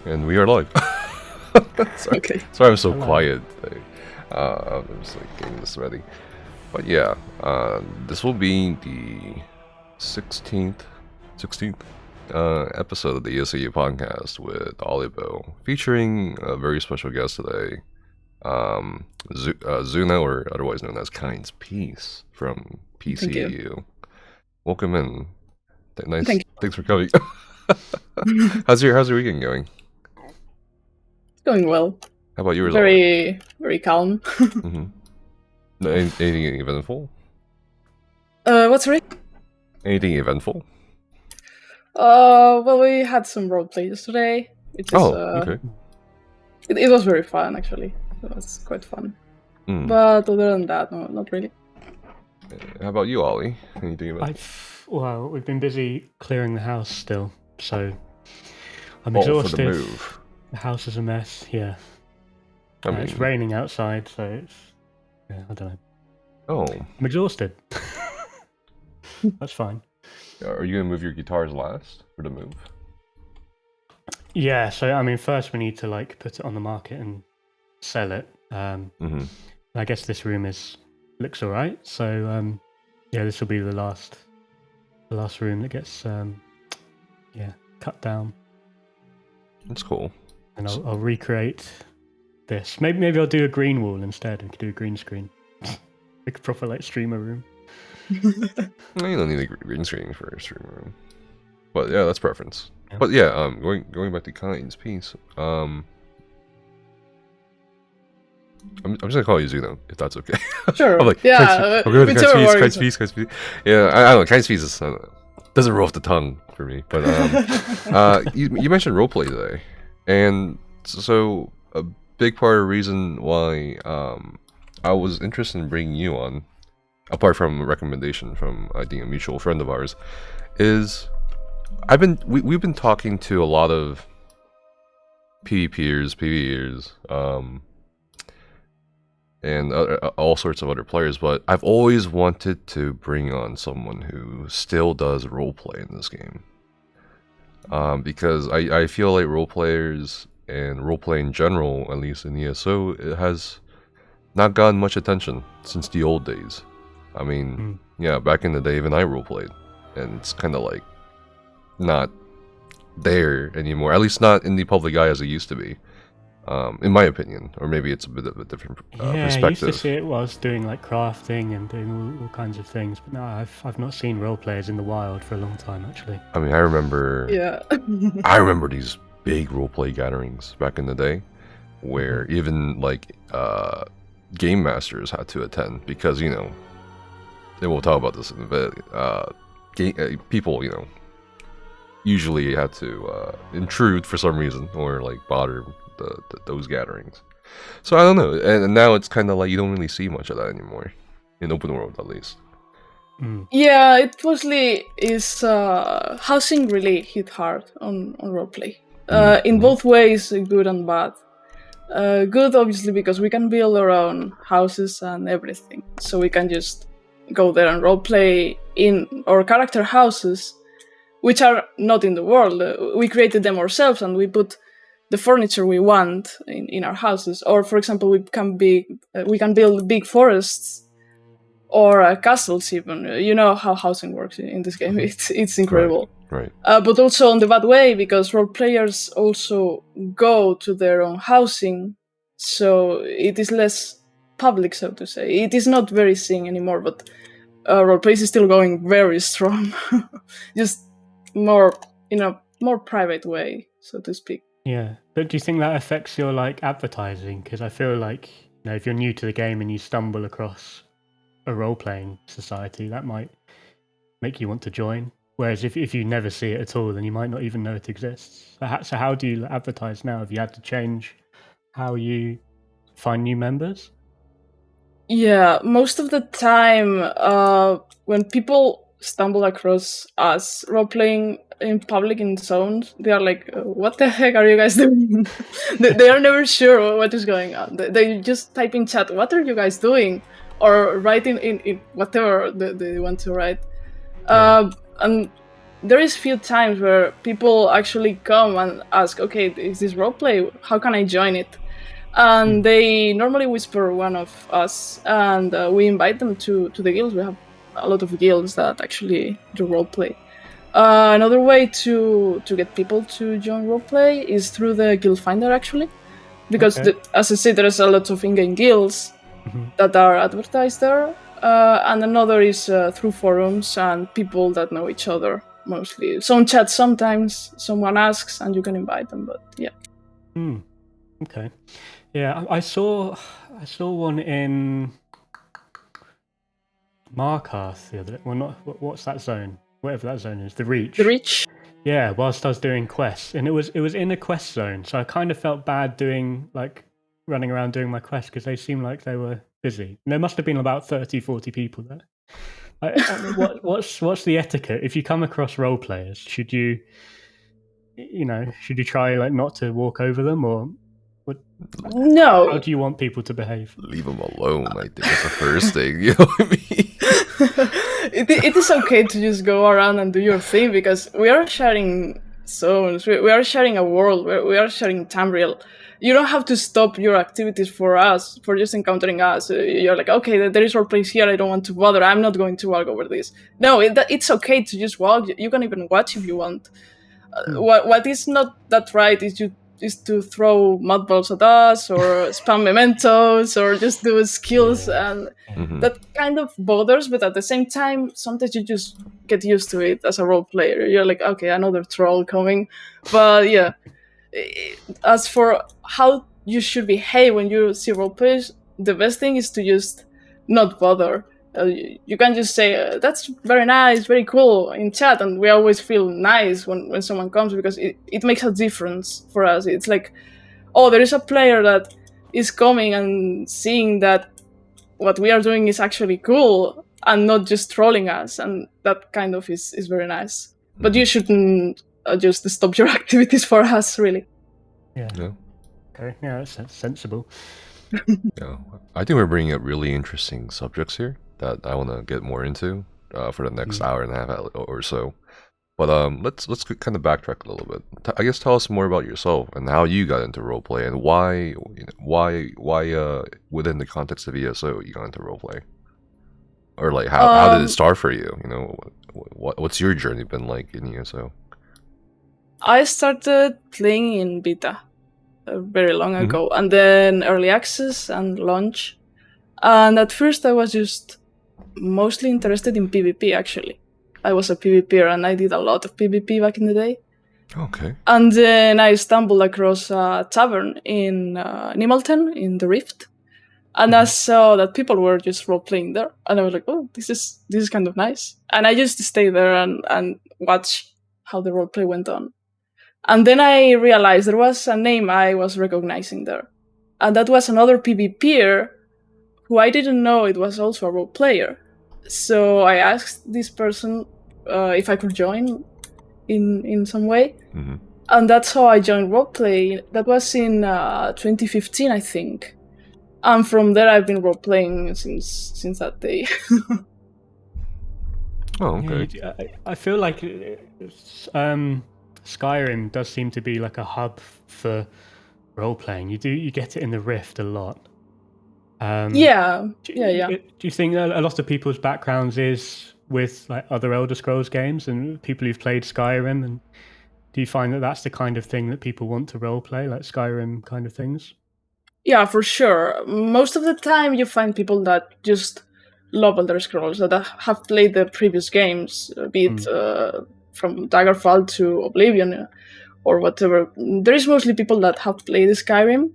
and we are live. sorry, Okay. sorry I'm so quiet. I'm just like getting this ready. But yeah, this will be the 16th episode of the ESOU podcast with Alywels, featuring a very special guest today, Zuno, or otherwise known as Kyne's Peace from PCU. Welcome in. Thanks for coming. How's your weekend going? It's going well. How about yours? Very calm. Mm-hmm. Anything eventful? What's right? Anything eventful? Well, we had some roleplay yesterday. Okay. It was very fun, actually. It was quite fun. But other than that, no, not really. How about you, Ollie? Anything eventful? Well, we've been busy clearing the house still, so I'm exhausted. For the move. The house is a mess. Yeah. I mean, it's raining outside, so it's I don't know. Oh. I'm exhausted. That's fine. Are you gonna move your guitars last for the move? Yeah. So I mean, first we need to like put it on the market and sell it. I guess this room looks alright. So yeah, this will be the last room that gets cut down. That's cool. And I'll recreate this. Maybe I'll do a green wall instead. We could do a green screen. Like a proper like streamer room. No, you don't need a green screen for a streamer room. But yeah, that's preference. Yeah. But yeah, going back to Kyne's piece. I'm just gonna call you Zuno, if that's okay. Sure. I'm like, yeah. Kyne's piece. Yeah, I don't know. Kyne's piece is doesn't roll off the tongue for me. But you mentioned roleplay today, and so a big part of the reason why I was interested in bringing you on, apart from a recommendation from I think a mutual friend of ours, is we've been talking to a lot of PvPers, and all sorts of other players, but I've always wanted to bring on someone who still does roleplay in this game, because I feel like roleplayers and roleplay in general, at least in ESO, it has not gotten much attention since the old days. I mean, yeah, back in the day, even I roleplayed, and it's kind of like not there anymore. At least not in the public eye as it used to be, in my opinion. Or maybe it's a bit of a different perspective. I used to see it whilst doing like crafting and doing all kinds of things, but no, I've not seen roleplayers in the wild for a long time, actually. I mean, I remember. Yeah. I remember these big roleplay gatherings back in the day, where even like game masters had to attend because and we'll talk about this in a bit. People, usually had to intrude for some reason or like bother those gatherings. So I don't know, and now it's kind of like you don't really see much of that anymore in open world, at least. Yeah, it mostly is housing really hit hard on roleplay. In both ways, good and bad. Good, obviously, because we can build our own houses and everything, so we can just go there and roleplay in our character houses, which are not in the world. We created them ourselves, and we put the furniture we want in our houses. Or, for example, we can build big forests or castles even. You know how housing works in this game. It's incredible. Right. But also on the bad way, because role players also go to their own housing, so it is less public, so to say. It is not very seen anymore, but roleplay is still going very strong. Just more in a more private way, so to speak. Yeah, but do you think that affects your like advertising? Because I feel like if you're new to the game and you stumble across a role-playing society, that might make you want to join. Whereas if you never see it at all, then you might not even know it exists. So how do you advertise now? Have you had to change how you find new members? Yeah, most of the time, when people stumble across us role-playing in public in zones, they are like, what the heck are you guys doing? They are never sure what is going on. They just type in chat, what are you guys doing? Or write in whatever they want to write. And there is few times where people actually come and ask, okay, is this roleplay? How can I join it? And they normally whisper one of us, and we invite them to the guilds. We have a lot of guilds that actually do roleplay. Another way to get people to join roleplay is through the guild finder, actually, because as I said, there's a lot of in-game guilds that are advertised there. And another is through forums and people that know each other mostly. Some chat sometimes, someone asks and you can invite them, but yeah. Okay. Yeah, I saw one in Markus the other day. Well, not what's that zone? Whatever that zone is, the Reach. The Reach. Yeah, whilst I was doing quests, and it was in a quest zone, so I kind of felt bad running around doing my quests because they seemed like they were busy. And there must have been about 30, 40 people there. I mean, what's the etiquette if you come across role players? Should you try like not to walk over them, or no? How do you want people to behave? Leave them alone. I think that's the first thing. You know what I mean? It is okay to just go around and do your thing, because we are sharing zones. We are sharing a world. We are sharing Tamriel. You don't have to stop your activities for just encountering us. You're like, okay, there is roleplay here. I don't want to bother. I'm not going to walk over this. No, it's okay to just walk. You can even watch if you want. What is not that right is to throw mud balls at us or spam mementos or just do skills, and that kind of bothers. But at the same time, sometimes you just get used to it as a role player. You're like, okay, another troll coming. But yeah, as for how you should behave when you see role players, the best thing is to just not bother. You can just say, that's very nice, very cool in chat, and we always feel nice when someone comes, because it makes a difference for us. It's like, oh, there is a player that is coming and seeing that what we are doing is actually cool and not just trolling us, and that kind of is very nice. But you shouldn't just stop your activities for us, really. Yeah. Okay, yeah, that's sensible. Yeah, I think we're bringing up really interesting subjects here that I want to get more into for the next hour and a half or so. But let's kind of backtrack a little bit. I guess tell us more about yourself and how you got into roleplay, and why within the context of ESO you got into roleplay, or like how did it start for you? You know, what's your journey been like in ESO? I started playing in beta very long ago, and then early access and launch. And at first I was just mostly interested in PvP, actually. I was a PvPer and I did a lot of PvP back in the day. Okay. And then I stumbled across a tavern in Nimalten, in the Rift. And I saw that people were just role-playing there. And I was like, oh, this is kind of nice. And I just stayed there and watch how the roleplay went on. And then I realized there was a name I was recognizing there. And that was another PvPer who I didn't know it was also a role player. So I asked this person if I could join in some way. And that's how I joined roleplay. That was in 2015, I think. And from there I've been role-playing since that day. Oh, okay. Yeah, I feel like Skyrim does seem to be like a hub for role-playing. You get it in the Rift a lot. Yeah. Do you think a lot of people's backgrounds is with like other Elder Scrolls games and people who've played Skyrim? And do you find that that's the kind of thing that people want to roleplay, like Skyrim kind of things? Yeah, for sure. Most of the time you find people that just love Elder Scrolls, that have played the previous games, be it from Daggerfall to Oblivion or whatever. There is mostly people that have played Skyrim,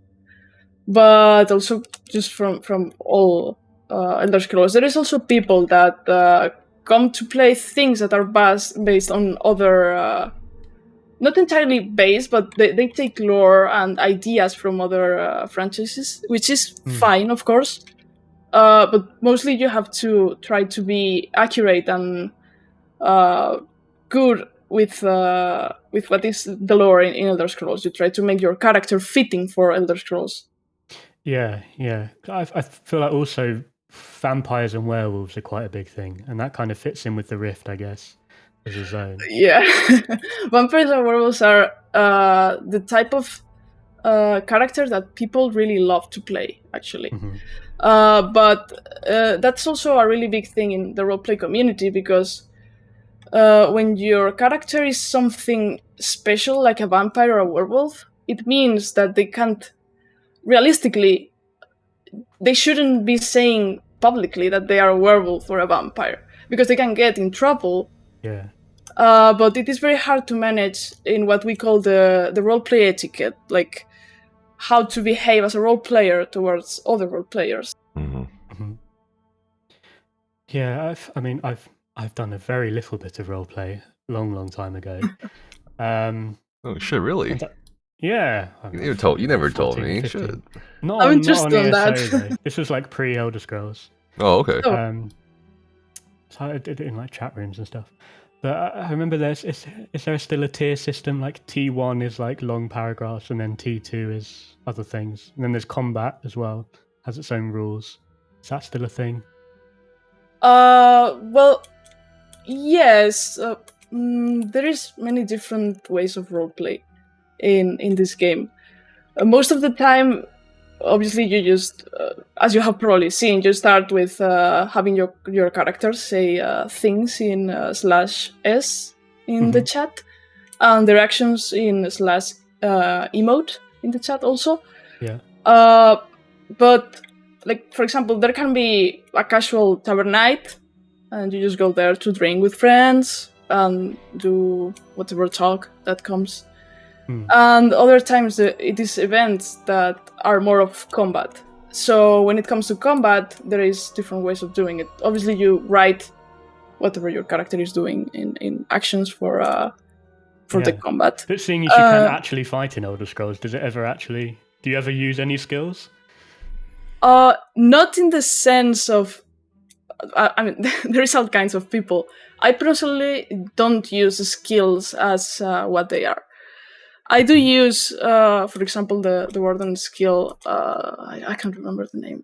but also just from all Elder Scrolls. There is also people that come to play things that are based on other... not entirely based, but they take lore and ideas from other franchises, which is fine, of course. But mostly you have to try to be accurate and good with what is the lore in Elder Scrolls. You try to make your character fitting for Elder Scrolls. Yeah. I feel like also vampires and werewolves are quite a big thing, and that kind of fits in with the Rift, I guess. as a zone. Yeah. Vampires and werewolves are the type of character that people really love to play, actually. Mhm. But that's also a really big thing in the roleplay community, because when your character is something special, like a vampire or a werewolf, it means that they can't, realistically, they shouldn't be saying publicly that they are a werewolf or a vampire, because they can get in trouble. Yeah. But it is very hard to manage in what we call the roleplay etiquette, like how to behave as a role player towards other role players. Yeah, I've done a very little bit of roleplay, long time ago. Oh shit! Really? Yeah. You never told me. 15. Shit. I'm just on that. ESO, this was like pre-Elder Scrolls. Oh, okay. So I did it in like chat rooms and stuff. But I remember is there still a tier system? Like T1 is like long paragraphs, and then T2 is other things. And then there's combat as well, has its own rules. Is that still a thing? Well, yes. There is many different ways of roleplay in this game. Most of the time, obviously, you just, as you have probably seen, you start with having your characters say things in /s in the chat, and their actions in /emote in the chat also. Yeah. But, like, for example, there can be a casual tavern night, and you just go there to drink with friends and do whatever talk that comes. And other times it is events that are more of combat. So when it comes to combat, there is different ways of doing it. Obviously, you write whatever your character is doing in actions for the combat. But seeing as you can actually fight in Elder Scrolls, do you ever use any skills? Not in the sense of, I mean, there is all kinds of people. I personally don't use skills as what they are. I do use, for example, the Warden skill. I can't remember the name.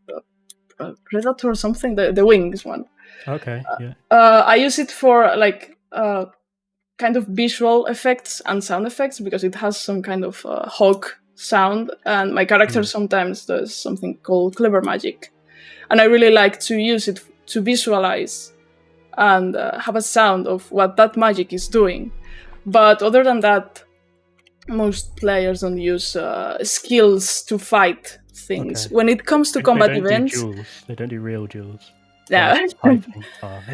Predator or something. The wings one. Okay. Yeah. I use it for like kind of visual effects and sound effects, because it has some kind of hawk sound, and my character sometimes does something called clever magic, and I really like to use it to visualize and have a sound of what that magic is doing. But other than that, most players don't use skills to fight things. Okay. When it comes to combat events, they don't do real duels. Yeah. Okay.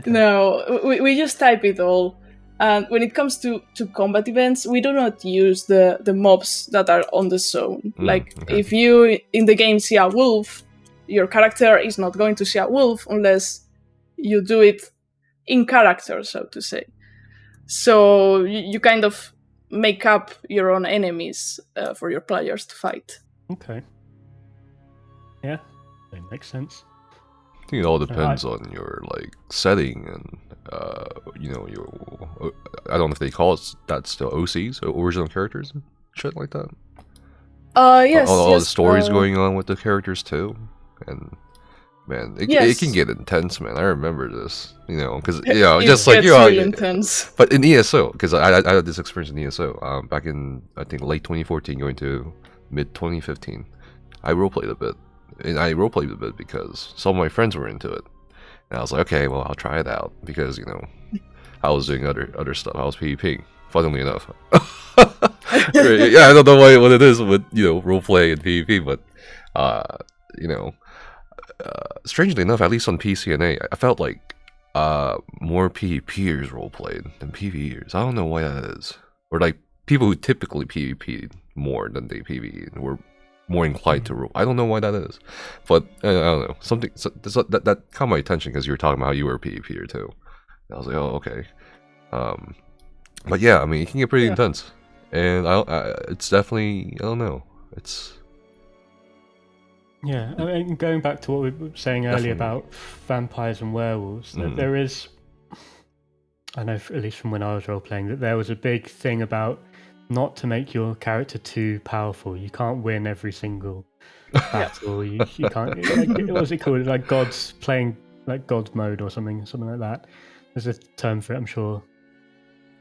No, we just type it all. And when it comes to combat events, we do not use the mobs that are on the zone. If you in the game see a wolf, your character is not going to see a wolf unless you do it in character, so to say. So you kind of make up your own enemies for your players to fight. Okay. Yeah, that makes sense. I think it all depends on your setting and your. I don't know if they call it that still OCs, original characters, and shit like that. Yes. All the stories going on with the characters too, and man, it can get intense, man. I remember this, because just like really intense. But in ESO, because I had this experience in ESO back in I think late 2014, going to mid 2015. I roleplayed a bit, and I roleplayed a bit because some of my friends were into it, and I was like, okay, well, I'll try it out because I was doing other stuff. I was PvPing, funnily enough. Yeah, I don't know what it is with roleplay and PvP, but strangely enough, at least on PCNA, I felt like more PvPers roleplayed than PvEers. I don't know why that is. Or like people who typically PvP more than they PvE and were more inclined to role. I don't know why that is, but I don't know. Something that caught my attention because you were talking about how you were a PvPer too. And I was like, oh, okay. But yeah, I mean, it can get pretty intense, and it's definitely, I don't know. It's. Yeah, I mean, going back to what we were saying earlier about vampires and werewolves, there is, I know at least from when I was role-playing, that there was a big thing about not to make your character too powerful. You can't win every single battle. You can't, what was it called? Like playing God mode or something like that. There's a term for it, I'm sure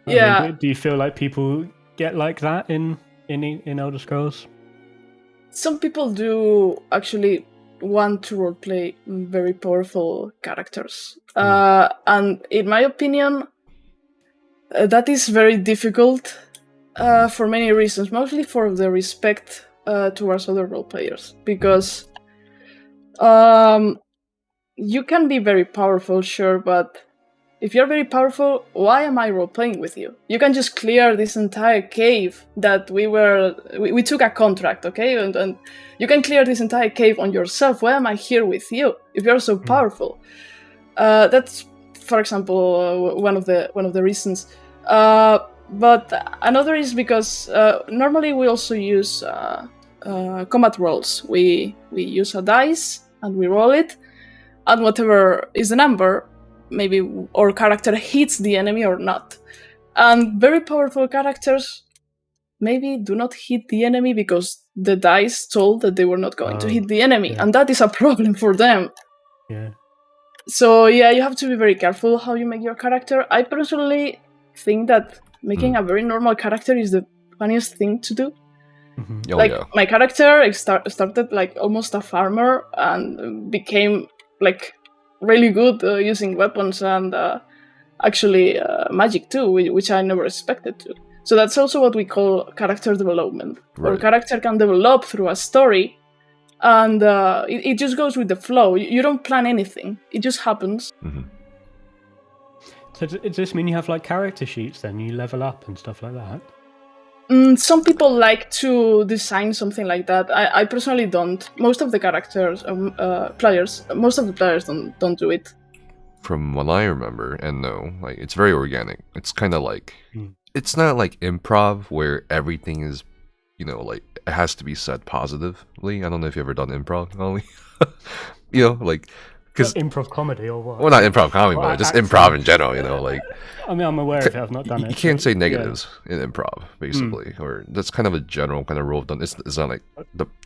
Yeah. I mean, do you feel like people get like that in Elder Scrolls? Some people do actually want to roleplay very powerful characters. And in my opinion, that is very difficult for many reasons, mostly for the respect towards other roleplayers. Because you can be very powerful, sure, but if you're very powerful, why am I role-playing with you? You can just clear this entire cave that we took a contract, okay? And you can clear this entire cave on yourself. Why am I here with you if you're so powerful? That's, for example, one of the reasons. But another is because normally we also use combat rolls. We use a dice and we roll it, and whatever is the number, maybe our character hits the enemy or not. And very powerful characters maybe do not hit the enemy because the dice told that they were not going to hit the enemy, and that is a problem for them. Yeah. So yeah, you have to be very careful how you make your character. I personally think that making a very normal character is the funniest thing to do. My character started like almost a farmer and became like really good using weapons and actually magic too, which I never expected to. So that's also what we call character development. Right. Our character can develop through a story, and it just goes with the flow. You don't plan anything; it just happens. So does this mean you have like character sheets then? You level up and stuff like that? Some people like to design something like that. I personally don't. Most of the players don't do it. From what I remember, and no, like it's very organic. It's kind of like it's not like improv where everything is, like it has to be said positively. I don't know if you've ever done improv, Ollie. Like because improv comedy or what? Well, not improv comedy, but just improv in general. Like. I mean, I'm aware of it. I've not done it. You can't say negatives in improv, basically, or that's kind of a general kind of rule of thumb. It's not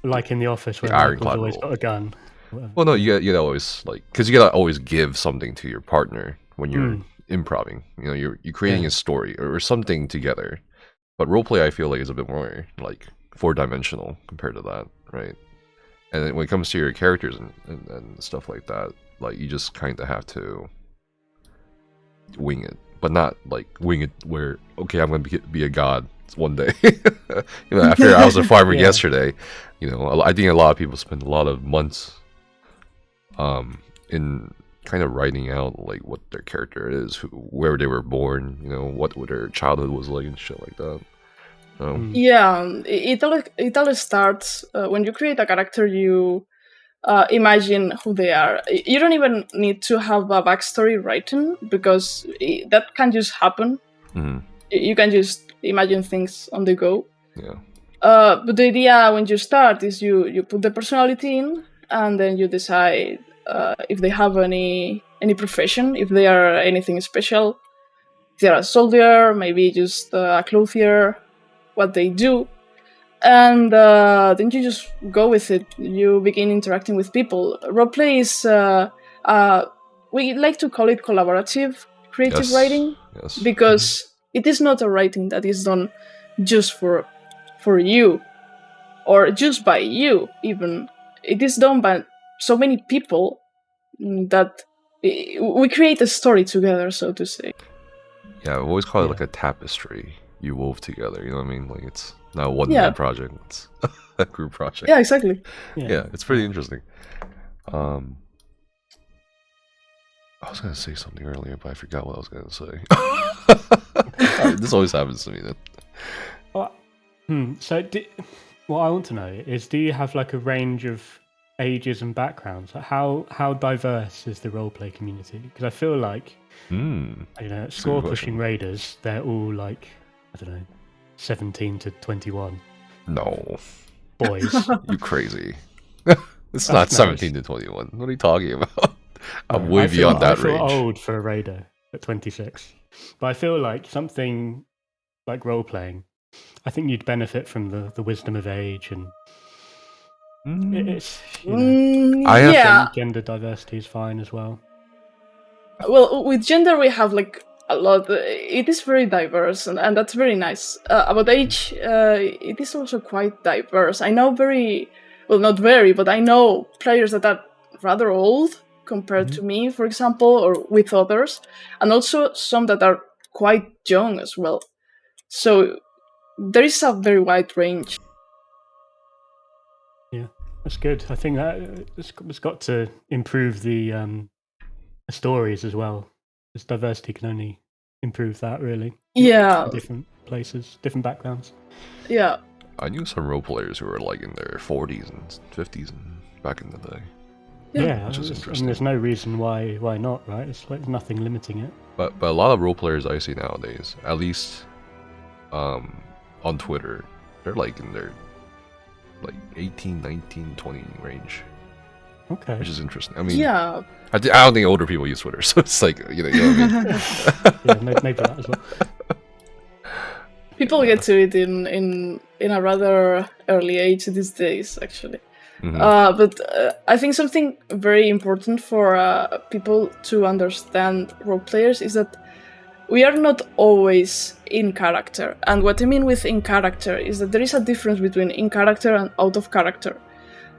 like in the office where Ironclad Michael's always rule. got a gun. Well, no, you gotta always because you gotta always give something to your partner when you're improving. You're creating a story or something together. But roleplay, I feel like, is a bit more like 4-dimensional compared to that, right? And then when it comes to your characters and stuff like that, like you just kind of have to wing it. But not like wing it where, okay, I'm going to be a god one day. After I was a farmer yesterday, I think a lot of people spend a lot of months in kind of writing out like what their character is, where they were born, what their childhood was like and shit like that. Yeah, it all starts when you create a character. You imagine who they are. You don't even need to have a backstory written because that can just happen. You can just imagine things on the go. Yeah. But the idea when you start is you put the personality in, and then you decide if they have any profession, if they are anything special. If they're a soldier, maybe just a clothier, what they do. And then you just go with it. You begin interacting with people. Roleplay is, we like to call it collaborative creative writing, because it is not a writing that is done just for you, or just by you even. It is done by so many people that we create a story together, so to say. Yeah, I've always called it like a tapestry you wove together, you know what I mean? Like it's not a one-man project, it's a group project. Yeah, exactly. Yeah, it's pretty interesting. I was going to say something earlier, but I forgot what I was going to say. This always happens to me. So what I want to know is, do you have like a range of ages and backgrounds? Like how diverse is the roleplay community? Because I feel like, score pushing raiders, they're all like, I don't know, 17 to 21. No. Boys. You crazy. It's not 17 to 21. What are you talking about? I'm way beyond that range. I feel old for a raider at 26. But I feel like something like role-playing, I think you'd benefit from the wisdom of age, and it's, I think gender diversity is fine as well. Well, with gender we have like a lot. It is very diverse, and that's very nice. About age, it is also quite diverse. I know not very, but I know players that are rather old compared to me, for example, or with others, and also some that are quite young as well. So there is a very wide range. Yeah, that's good. I think that it's got to improve the stories as well. This diversity can only improve that, really. Yeah. Different places, different backgrounds. Yeah. I knew some role players who were like in their 40s and 50s and back in the day. Yeah, which is interesting. there's no reason why not, right? It's like nothing limiting it. But a lot of role players I see nowadays, at least on Twitter, they're like in their like 18, 19, 20 range. Okay. Which is interesting. I mean, yeah. I don't think older people use Twitter, so it's like, you know what I mean? Yeah, maybe that as well. People get to it in a rather early age these days, actually. But I think something very important for people to understand role players is that we are not always in character. And what I mean with in character is that there is a difference between in character and out of character.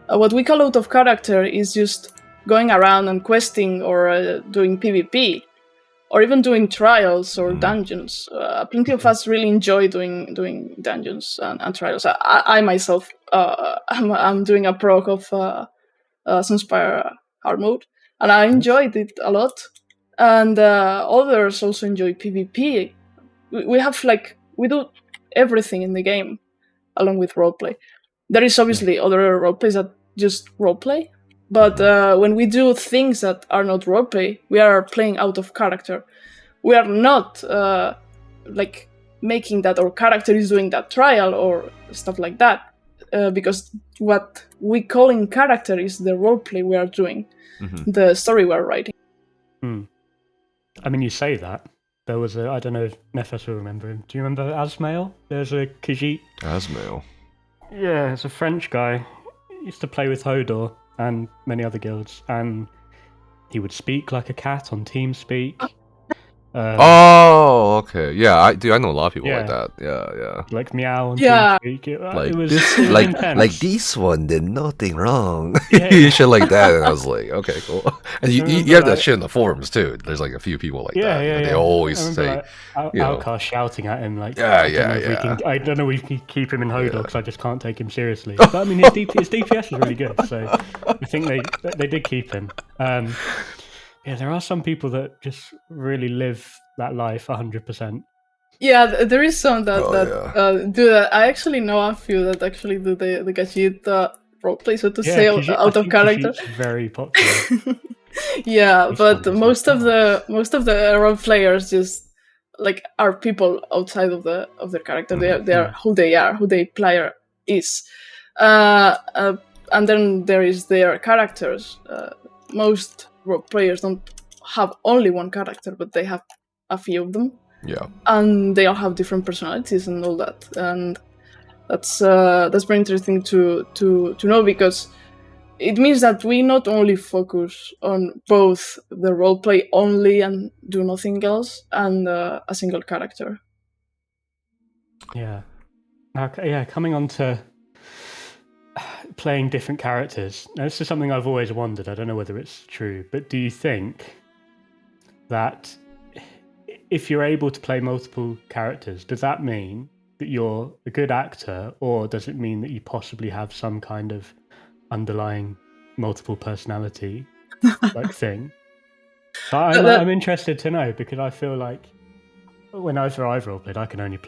What we call out of character is just going around and questing or doing PvP, or even doing trials or dungeons. Plenty of us really enjoy doing dungeons and trials. I myself, I'm doing a proc of Sunspire hard mode, and I enjoyed it a lot. And others also enjoy PvP. We do everything in the game, along with roleplay. There is obviously other roleplays that just roleplay, but when we do things that are not roleplay, we are playing out of character. We are not like making that our character is doing that trial or stuff like that, because what we call in character is the roleplay we are doing, the story we are writing. I mean, you say that. There was I don't know if Nefes will remember him. Do you remember Asmael? There's a Qkiie. Asmael? Yeah, it's a French guy. He used to play with Hodor and many other guilds, and he would speak like a cat on TeamSpeak. Oh, okay. Yeah, I know a lot of people like that. Yeah. Like meow on Yeah. TeamSpeak. Like It was this, intense. like this one did nothing wrong. Yeah. Shit like that, and I was like, okay, cool. And you have that shit in the forums too. There's like a few people like that. Yeah. They always say, Outcast shouting at him like, Yeah. I don't know if we can keep him in Hodor because I just can't take him seriously. But I mean, his DPS is really good, so I think they did keep him. Yeah, there are some people that just really live that life 100%. Yeah, there is some that do that. I actually know a few that actually do the Khajiit roleplay, so to say, out of character. It's very popular. Yeah, but most of the role players just like are people outside of their character. They are who they are, who their player is, and then there is their characters. Most role players don't have only one character, but they have a few of them. Yeah, and they all have different personalities and all that, and that's very interesting to know, because it means that we not only focus on both the roleplay only and do nothing else, and a single character. Yeah. Coming on to playing different characters. Now, this is something I've always wondered. I don't know whether it's true, but do you think that if you're able to play multiple characters, does that mean that you're a good actor, or does it mean that you possibly have some kind of underlying multiple personality like thing? So I'm interested to know, because I feel like whenever I've roleplayed,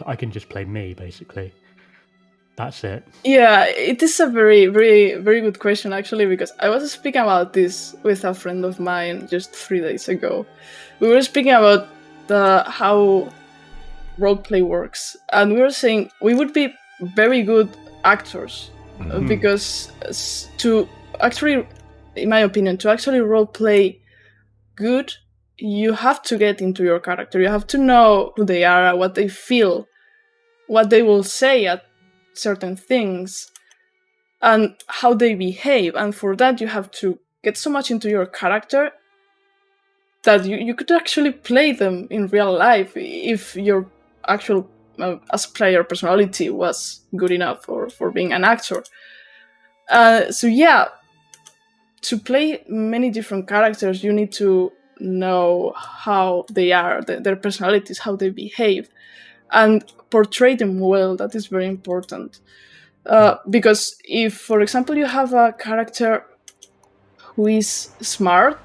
I can just play me, basically. That's it. Yeah, it is a very, very, very good question, actually, because I was speaking about this with a friend of mine just 3 days ago. We were speaking about how roleplay works, and we were saying we would be very good actors, because to actually, in my opinion, to actually roleplay good, you have to get into your character. You have to know who they are, what they feel, what they will say at certain things, and how they behave. And for that, you have to get so much into your character that you could actually play them in real life if your actual as player personality was good enough for being an actor. So yeah, to play many different characters, you need to know how they are, their personalities, how they behave, and portray them well. That is very important. Because if, for example, you have a character who is smart,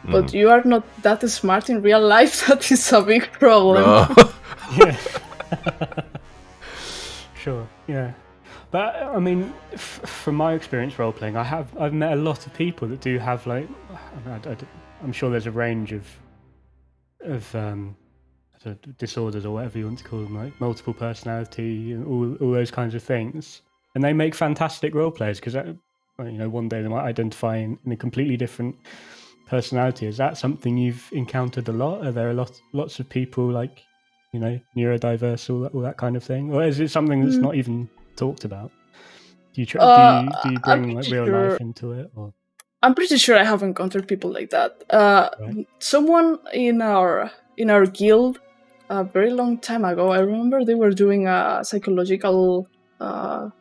but you are not that smart in real life, that is a big problem. Yeah. Sure, yeah. But I mean, from my experience role-playing, I've met a lot of people that do have like, I'm sure there's a range of disorders or whatever you want to call them, like multiple personality and all those kinds of things, and they make fantastic role players because one day they might identify in a completely different personality. Is that something you've encountered a lot? Are there lots of people like neurodiverse, all that kind of thing, or is it something that's not even talked about? Do you bring like real life into it, or? I'm pretty sure I have encountered people like that. Right. Someone in our guild a very long time ago, I remember they were doing a psychological, I'm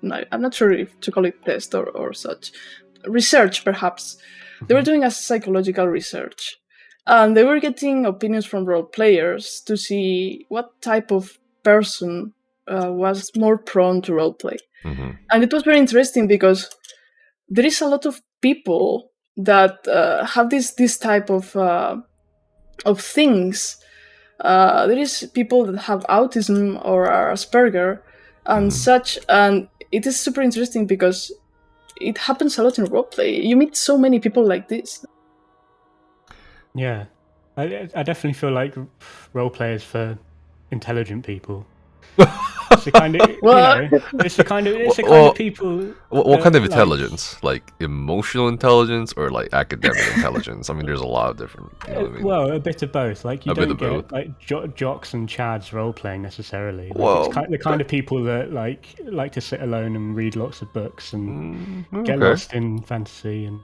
not sure if to call it test or such, research perhaps. Mm-hmm. They were doing a psychological research, and they were getting opinions from role players to see what type of person was more prone to roleplay. Mm-hmm. And it was very interesting because there is a lot of people that have this type of things. There is people that have autism or Asperger and such, and it is super interesting because it happens a lot in roleplay. You meet so many people like this. Yeah, I definitely feel like roleplay is for intelligent people. It's the kind of, it's the kind of people. What kind of intelligence? Like emotional intelligence or like academic intelligence? I mean, there's a lot of different. Well, a bit of both. Like you don't get like jocks and chads role playing necessarily. Like, it's the kind of people that like to sit alone and read lots of books and get lost in fantasy. And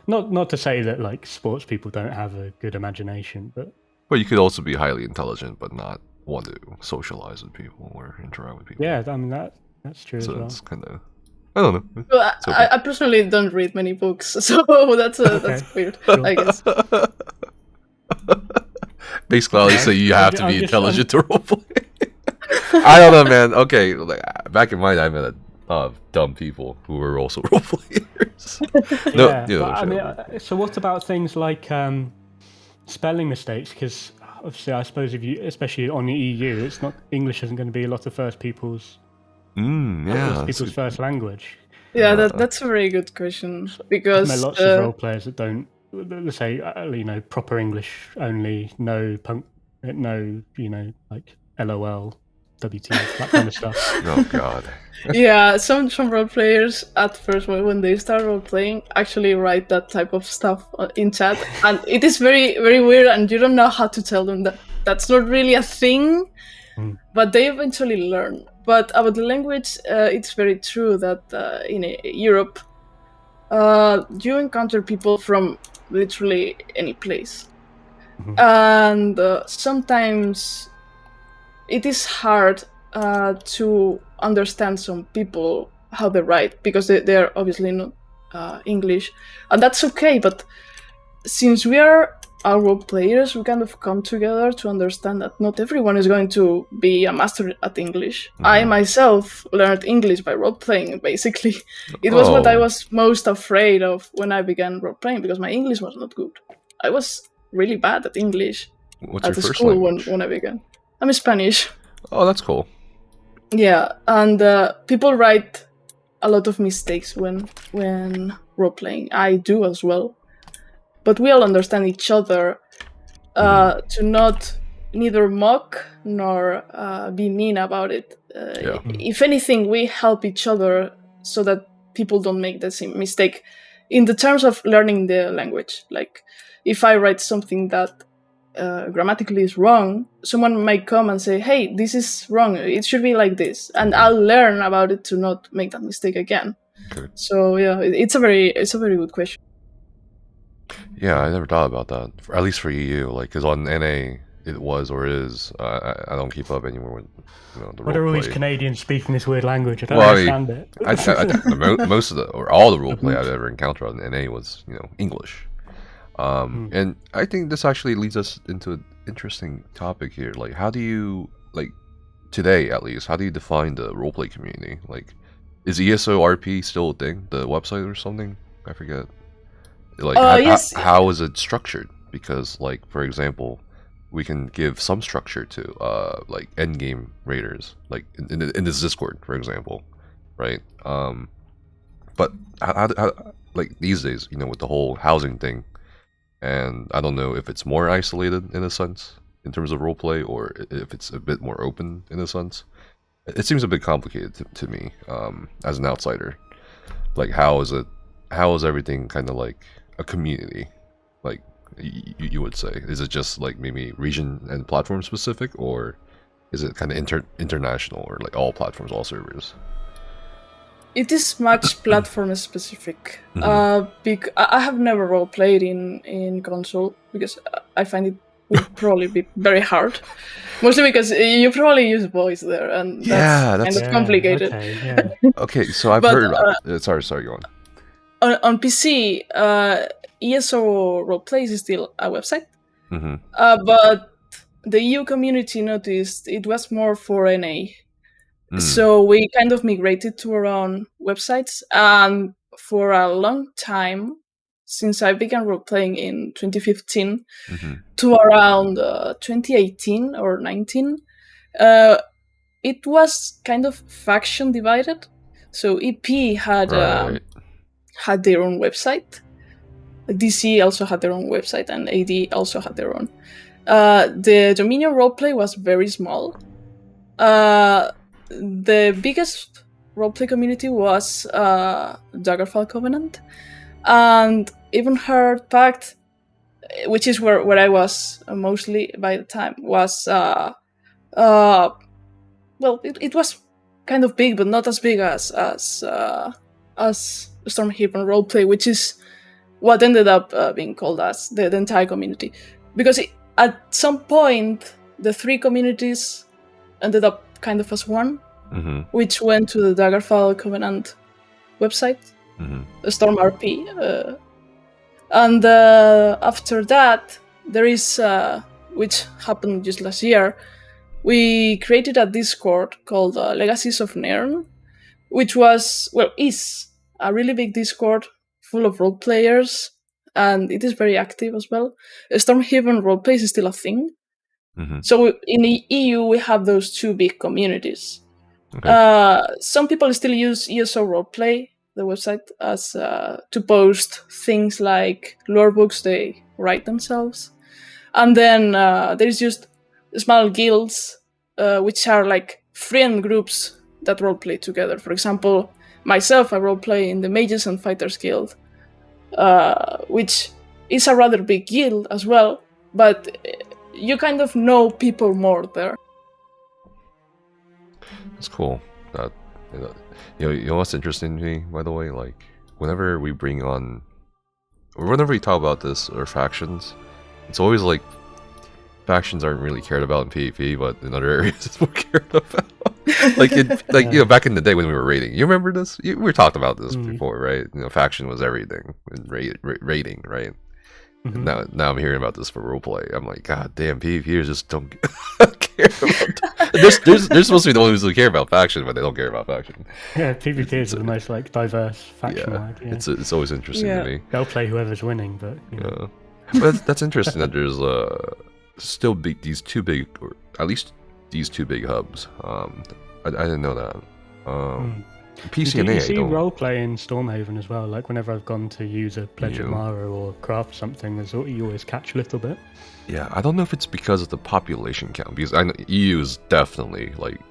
not to say that like sports people don't have a good imagination, but you could also be highly intelligent but not want to socialize with people or interact with people. Yeah, I mean that's true. So as well. it's kind of, I don't know. Well, I personally don't read many books, so that's weird. Sure. I guess. Basically, I'll say you have to be intelligent to roleplay. I don't know, man. Okay, like back in my day, I met dumb people who were also roleplayers. So what about things like spelling mistakes? Because obviously, I suppose especially on the EU, it's not English isn't going to be a lot of first people's first language. Yeah, that's a very good question because I know lots of role players that don't, let's say, proper English only, no like LOL, WTF, that kind of stuff. Oh God. Yeah, some role players at first when they start role playing actually write that type of stuff in chat, and it is very very weird, and you don't know how to tell them that that's not really a thing, but they eventually learn. But about the language, it's very true that in Europe, you encounter people from literally any place, and sometimes it is hard to understand some people how they write because they are obviously not English, and that's okay. But since we are role players, we kind of come together to understand that not everyone is going to be a master at English. I myself learned English by role playing. Basically, it was what I was most afraid of when I began role playing because my English was not good. I was really bad at English. What's at your the first school language? when I began. I'm Spanish. Oh, that's cool. Yeah, and people write a lot of mistakes when role playing. I do as well, but we all understand each other to not neither mock nor be mean about it. If anything, we help each other so that people don't make the same mistake in the terms of learning the language. Like if I write something that grammatically is wrong, someone might come and say, hey, this is wrong, it should be like this, and I'll learn about it to not make that mistake again. So yeah, it's a very good question. Yeah, I never thought about that. At least for EU, like, because on NA it was or is. I don't keep up anymore with the What are all these roleplay. Canadians speaking this weird language? I don't Well, I mean, understand it. most of the or all the roleplay I've ever encountered on NA was English. And I think this actually leads us into an interesting topic here. Like, how do you today at least? How do you define the roleplay community? Like, is ESOU still a thing? The website or something? I forget. Like, yes. how is it structured? Because, like, for example, we can give some structure to like endgame raiders, like in this Discord, for example, right? But how like these days, with the whole housing thing, and I don't know if it's more isolated in a sense in terms of roleplay, or if it's a bit more open in a sense. It seems a bit complicated to me as an outsider. Like, how is everything kind of like a community? Like, you would say, is it just like maybe region and platform specific, or is it kind of international, or like all platforms, all servers? It is much platform specific. I have never role played in console because I find it would probably be very hard. Mostly because you probably use voice there, and that's kind of complicated. Okay, so I've heard about. Sorry, go on. On PC, ESOU Roleplays is still a website, but the EU community noticed it was more for NA. So we kind of migrated to our own websites, and for a long time, since I began role-playing in 2015 to around 2018 or 19, it was kind of faction divided. So EP had their own website. DC also had their own website, and AD also had their own. The Dominion roleplay was very small. The biggest roleplay community was Daggerfall Covenant, and even Heart Pact, which is where I was mostly by the time, was well, it was kind of big, but not as big as Stormhaven Roleplay, which is what ended up being called as the entire community. Because at some point, the three communities ended up kind of as one, which went to the Daggerfall Covenant website, the Storm RP. And after that, there is, which happened just last year, we created a Discord called Legacies of Nairn, which is a really big Discord full of role players, and it is very active as well. Stormhaven Roleplay is still a thing. So in the EU, we have those two big communities. Some people still use ESOU Roleplay, the website, as to post things like lore books they write themselves. And then there's just small guilds, which are like friend groups that roleplay together. For example, myself, I roleplay in the Mages and Fighters Guild, which is a rather big guild as well, but you kind of know people more there. That's cool. You know what's interesting to me, by the way? Like, whenever we bring on, or whenever we talk about this or factions, it's always like factions aren't really cared about in PvP, but in other areas it's more cared about. Back in the day when we were raiding, you remember this? We were talking about this before, right? Faction was everything in raiding, right? And now I'm hearing about this for roleplay. I'm like, God damn, PvPers just don't care about. They're supposed to be the ones who care about faction, but they don't care about faction. Yeah, PvPers are the most diverse faction. Yeah. It's always interesting to me. They'll play whoever's winning, but But that's interesting that there's still these two big, or at least these two big hubs. I didn't know that. PCNA. You see roleplay in Stormhaven as well. Like whenever I've gone to use a Pledge of Mara or craft something, you always catch a little bit. Yeah, I don't know if it's because of the population count, because I know EU is definitely like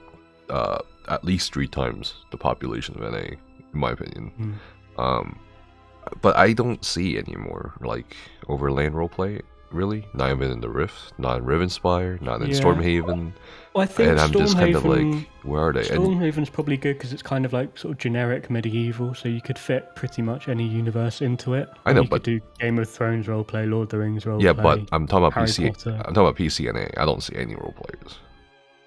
at least 3 times the population of NA, in my opinion. But I don't see anymore like overland roleplay really? Not even in the Rift, not in Rivenspire, not in Yeah. Stormhaven. Well, I think And I'm just kind of Stormhaven- like, where are they? And Stormhaven's probably good because it's kind of like sort of generic medieval, so you could fit pretty much any universe into it. I know, you but- could do Game of Thrones roleplay, Lord of the Rings roleplay. yeah, but I'm talking about Harry PC. Potter. I'm talking about PC and A. I don't see any role players.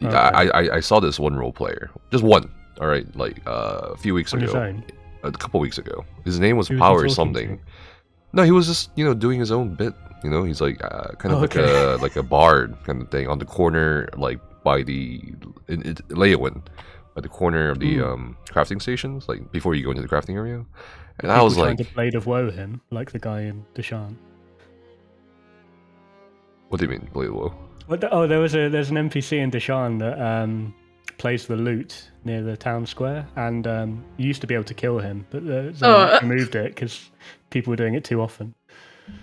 Okay. I saw this one role player, just one. All right, like a few weeks On his ago, own. a couple weeks ago. His name was Who was he Power talking something. to? No, he was just doing his own bit. He's like kind of like a bard kind of thing on the corner, like by the Leowin, by the corner of the crafting stations, like before you go into the crafting area. And I was People like, trying to Blade of Woe him, like the guy in Deshaun. what do you mean, Blade Woe? There's an NPC in Deshaun that plays the lute near the town square, and you used to be able to kill him, but they removed it because people were doing it too often.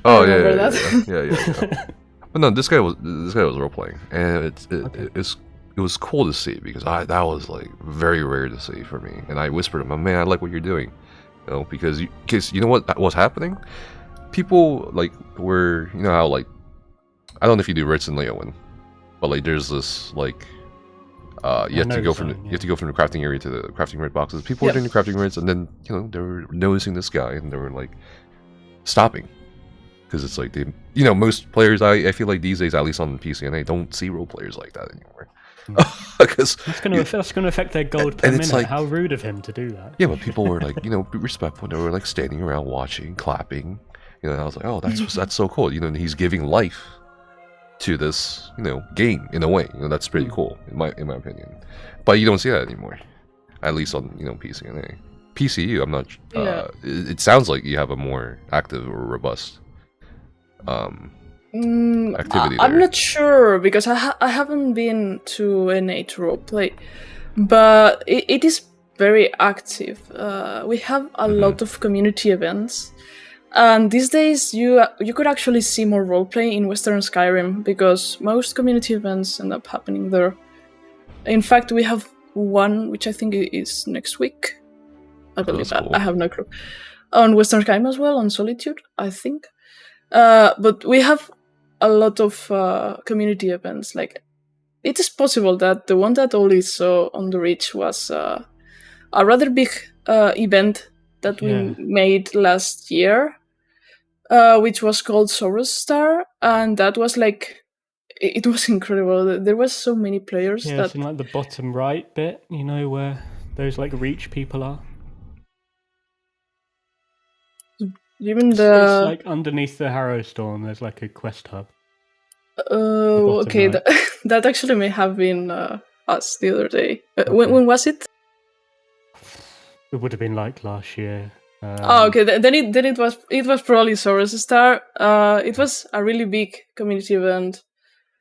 Oh remember yeah, that. yeah. But no, this guy was role playing, and it was cool to see because that was like very rare to see for me. And I whispered to him, "Man, I like what you're doing," because you know what was happening. People like were how like I don't know if you do Ritz and Leowin, but like there's this like you have to go from the crafting area to the crafting red boxes. People were doing the crafting reds, and then they were noticing this guy, and they were like stopping. Because it's like most players, I feel like these days, at least on PC, and I don't see role players like that anymore. Because that's going to affect their gold per minute. Like, how rude of him to do that. Yeah, but people were like, be respectful. They were like standing around watching, clapping. I was like, oh, that's so cool. He's giving life to this, game in a way. That's pretty cool in my opinion. But you don't see that anymore, at least on PC and A. PCU, I'm not. It sounds like you have a more active or robust activity. I'm not sure because I haven't been to NA to roleplay, but it is very active. We have a lot of community events, and these days you could actually see more roleplay in Western Skyrim because most community events end up happening there. In fact, we have one which I think is next week. I believe that. Cool. I have no clue. On Western Skyrim as well, on Solitude, I think. But we have a lot of community events. Like, it is possible that the one that Oli saw on the Reach was a rather big event that we made last year, which was called Soros Star, and that was like, it was incredible. There was so many players. Yeah, it's in like the bottom right bit, where those like Reach people are. Even it's like underneath the Harrow Storm, there's like a quest hub. Oh, okay. Right. That actually may have been us the other day. Okay. When was it? It would have been like last year. Okay. Then it was probably Soros Star. It was a really big community event.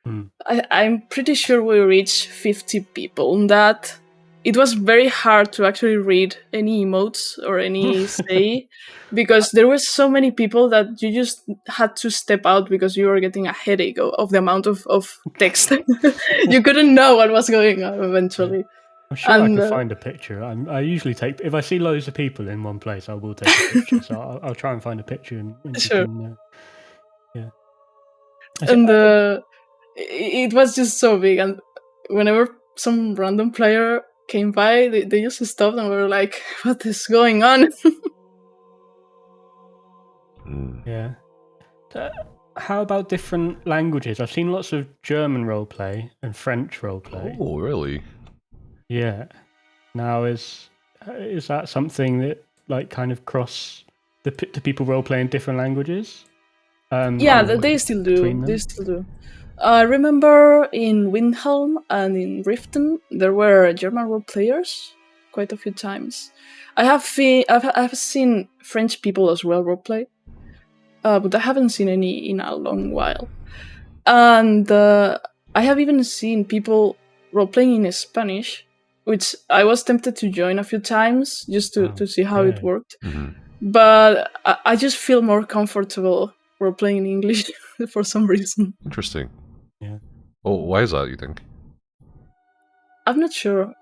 I'm pretty sure we reached 50 people on that. It was very hard to actually read any emotes or any say because there were so many people that you just had to step out because you were getting a headache of the amount of text. You couldn't know what was going on eventually. I'm sure I could find a picture. I usually if I see loads of people in one place, I will take a picture. So I'll try and find a picture. And sure. Yeah. And it was just so big. And whenever some random player came by, they just stopped and were like, what is going on? Yeah. How about different languages? I've seen lots of German roleplay and French roleplay. Oh, really? Yeah. Now, is that something that like kind of cross the people roleplay in different languages? Yeah, they still do. They still do. I remember in Windhelm and in Riften, there were German role players quite a few times. I've seen French people as well roleplay, but I haven't seen any in a long while. And I have even seen people roleplaying in Spanish, which I was tempted to join a few times just to see how it worked. Mm-hmm. But I just feel more comfortable roleplaying in English for some reason. Interesting. Yeah. Oh, why is that, you think? I'm not sure.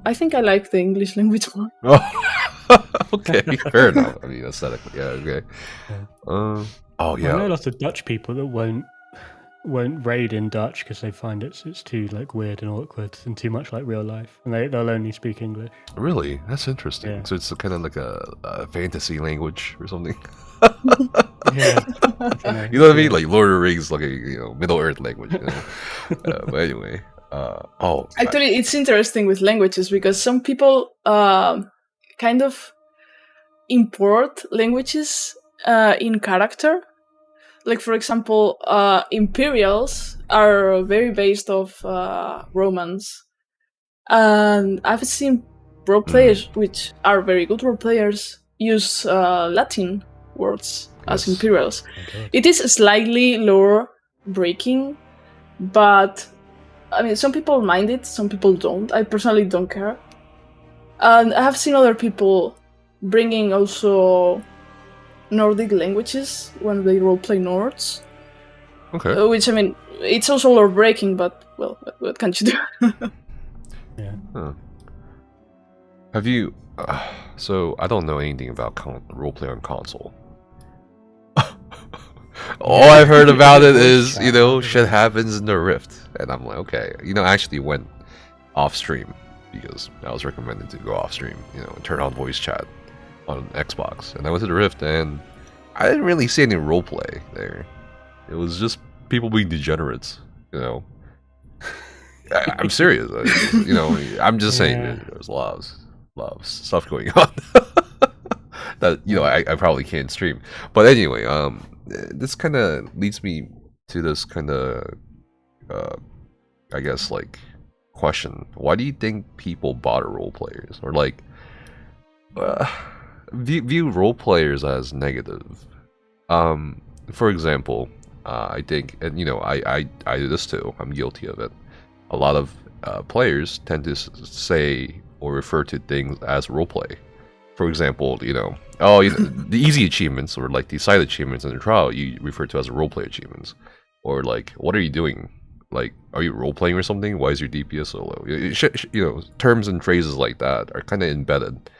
I think I like the English language more. Oh, Okay, fair enough. I mean, aesthetically, yeah, okay. Oh yeah. I know lots of Dutch people that won't raid in Dutch because they find it's too like weird and awkward and too much like real life, and they'll only speak English. Really, that's interesting. Yeah. So it's kind of like a fantasy language or something. Yeah, You know what I mean? Like Lord of the Rings, like a Middle Earth language. But anyway, Actually, it's interesting with languages because some people kind of import languages in character. Like, for example, Imperials are very based off Romans. And I've seen role players, which are very good role players, use Latin words as Imperials. Okay. It is slightly lore breaking, but I mean, some people mind it, some people don't. I personally don't care. And I have seen other people bringing also Nordic languages when they roleplay Nords. okay. Which, I mean, it's also lore breaking, but, well, what can you do? Yeah. Huh. Have you? So I don't know anything about roleplay on console. All I've heard about it is shit happens in the Rift, and I'm like, okay. I actually went off stream because I was recommended to go off stream, and turn on voice chat on Xbox, and I went to the Rift, and I didn't really see any roleplay there. It was just people being degenerates, I'm serious. I'm just saying there's a lot of stuff going on that I probably can't stream. But anyway, this kind of leads me to this kind of I guess like question: why do you think people bother role players or like view role players as negative? For example, I think, and I do this too. I'm guilty of it. A lot of players tend to say or refer to things as roleplay. For example, the easy achievements or like the side achievements in the trial you refer to as roleplay achievements, or like, what are you doing? Like, are you roleplaying or something? Why is your DPS so low? Terms and phrases like that are kind of embedded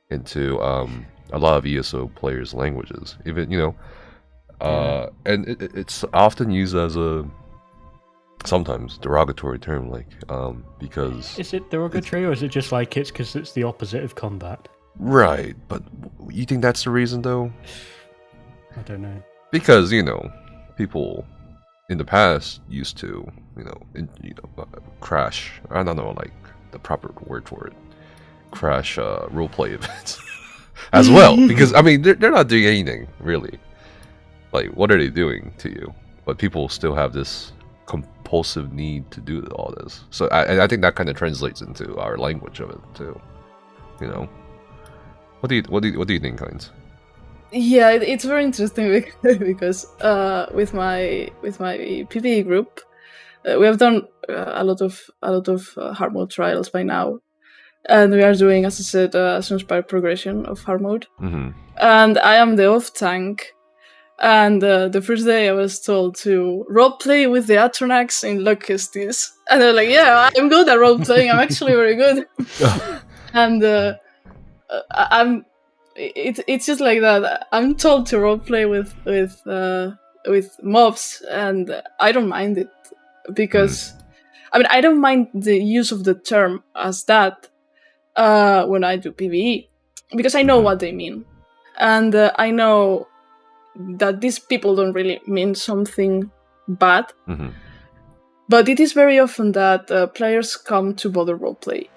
into a lot of ESO players' languages. Even and it's often used as a sometimes derogatory term, like because is it derogatory or is it just like it's because it's the opposite of combat? Right, but you think that's the reason though? I don't know. Because people in the past used to crash. I don't know like the proper word for it. Crash roleplay events as well. Because I mean they're not doing anything really. Like, what are they doing to you? But people still have this compulsive need to do all this. So I think that kind of translates into our language of it too. What do you think, Kyne? Yeah, it's very interesting because with my PvE group, we have done a lot of hard mode trials by now, and we are doing, as I said, some inspired progression of hard mode. Mm-hmm. And I am the off tank. And the first day I was told to roleplay with the Atronax in Locusts. And they're like, yeah, I'm good at roleplaying. I'm actually very good. And it's just like that. I'm told to roleplay with mobs, and I don't mind it. Because, I mean, I don't mind the use of the term as that when I do PvE. Because I know what they mean. And I know that these people don't really mean something bad. Mm-hmm. But it is very often that players come to bother roleplay.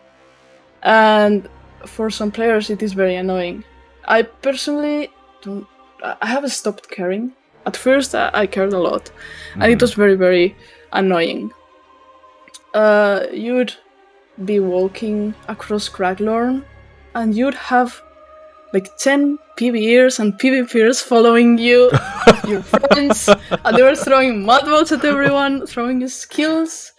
And for some players it is very annoying. I personally don't... I have stopped caring. At first I cared a lot. And it was very, very annoying. You'd be walking across Craglorn and you'd have like 10 PvEers and PvPers following you, your friends, and they were throwing mud balls at everyone, throwing you skills,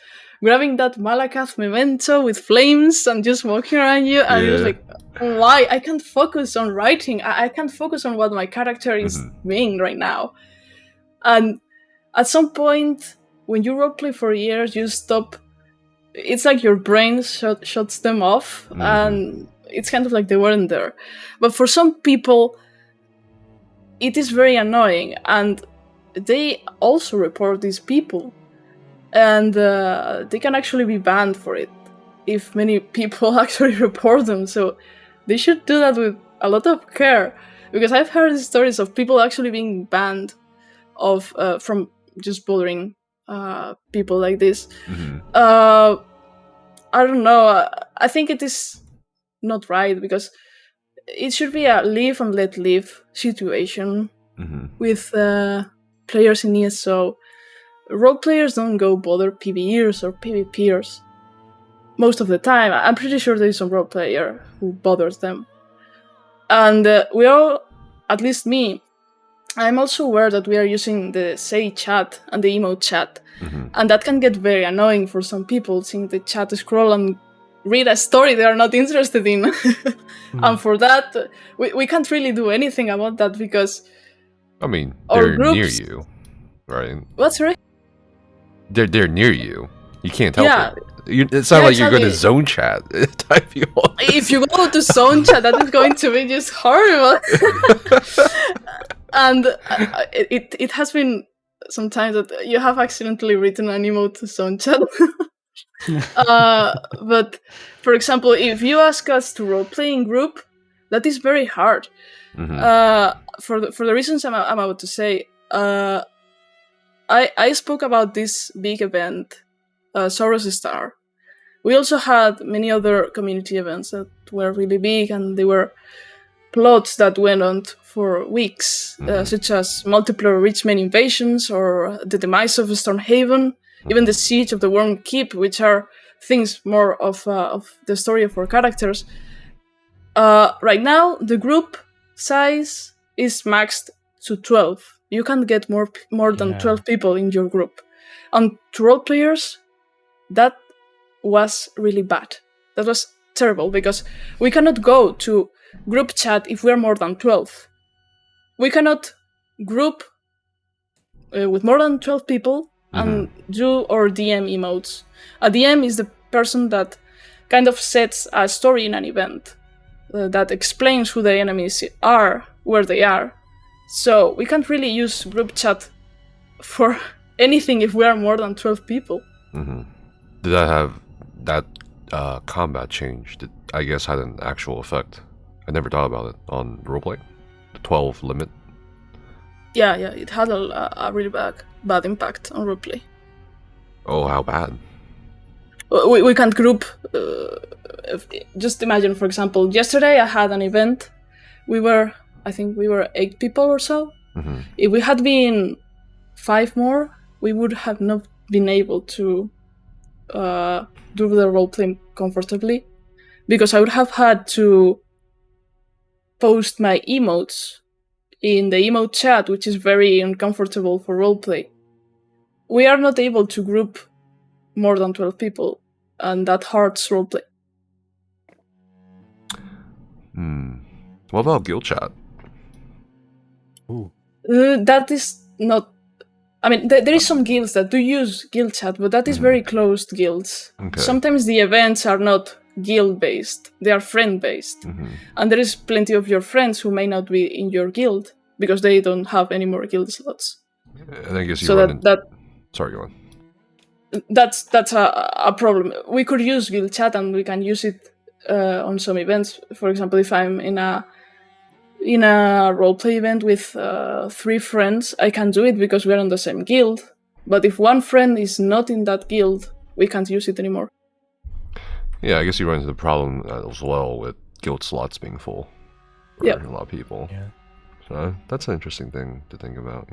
grabbing that Malakath memento with flames and just walking around you, and it was like, why? I can't focus on writing, I can't focus on what my character is being right now. And at some point, when you roleplay for years, you stop. It's like your brain shuts them off, and it's kind of like they weren't there. But for some people, it is very annoying, and they also report these people, and they can actually be banned for it if many people actually report them. So they should do that with a lot of care, because I've heard stories of people actually being banned of from just bothering people like this. I don't know. I think it is not right, because it should be a live and let live situation with players in ESO. Role players don't go bother PvEers or PvPers most of the time. I'm pretty sure there is some role player who bothers them. And we all, at least me, I'm also aware that we are using the say chat and the emote chat. And that can get very annoying for some people, seeing the chat scroll and read a story they are not interested in. And for that, we can't really do anything about that, because I mean, they're near you, right? What's right? They're near you. You can't help it. It's not like you're going to zone chat. Type you on. If you go to zone chat, that is going to be just horrible. And it has been sometimes that you have accidentally written an emote to zone chat. But for example, if you ask us to roleplay in group, that is very hard. For the reasons I'm about to say. I spoke about this big event, Soros Star. We also had many other community events that were really big, and they were plots that went on for weeks, such as multiple Richmond invasions or the demise of Stormhaven, even the siege of the Worm Keep, which are things more of the story of our characters. Right now, the group size is maxed to 12. You can't get more than 12 people in your group. And to role players, that was really bad. That was terrible, because we cannot go to group chat if we're more than 12. We cannot group with more than 12 people and do our DM emotes. A DM is the person that kind of sets a story in an event that explains who the enemies are, where they are. So we can't really use group chat for anything if we are more than 12 people. Did that have that combat change? I guess had an actual effect. I never thought about it on roleplay. The 12 limit. Yeah, it had a really bad impact on roleplay. Oh, how bad? We can't group. Just imagine, for example, yesterday I had an event. I think we were 8 people or so. If we had been 5 more, we would have not been able to do the roleplay comfortably, because I would have had to post my emotes in the emote chat, which is very uncomfortable for roleplay. We are not able to group more than 12 people, and that hurts roleplay. What about guild chat? That is not... I mean, there is some guilds that do use guild chat, but that is very closed guilds. Okay. Sometimes the events are not guild-based, they are friend-based. And there is plenty of your friends who may not be in your guild, because they don't have any more guild slots. And I guess you so Sorry, go on. That's a problem. We could use guild chat, and we can use it on some events. For example, if I'm in a roleplay event with 3 friends, I can do it because we're on the same guild. But if one friend is not in that guild, we can't use it anymore. Yeah, I guess you run into the problem as well with guild slots being full for a lot of people. Yeah. So that's an interesting thing to think about,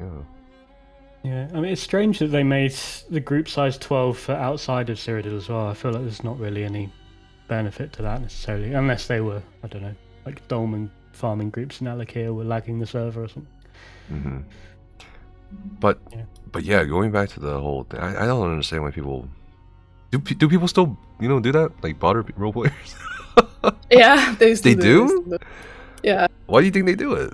Yeah, I mean, it's strange that they made the group size 12 for outside of Zerodead as well. I feel like there's not really any benefit to that necessarily, unless they were, I don't know, like dolmen farming groups in Alykea were lagging the server or something. But yeah, going back to the whole thing, I don't understand why people... Do people still, do that? Like, bother role players? Yeah, they still do? Yeah. Why do you think they do it?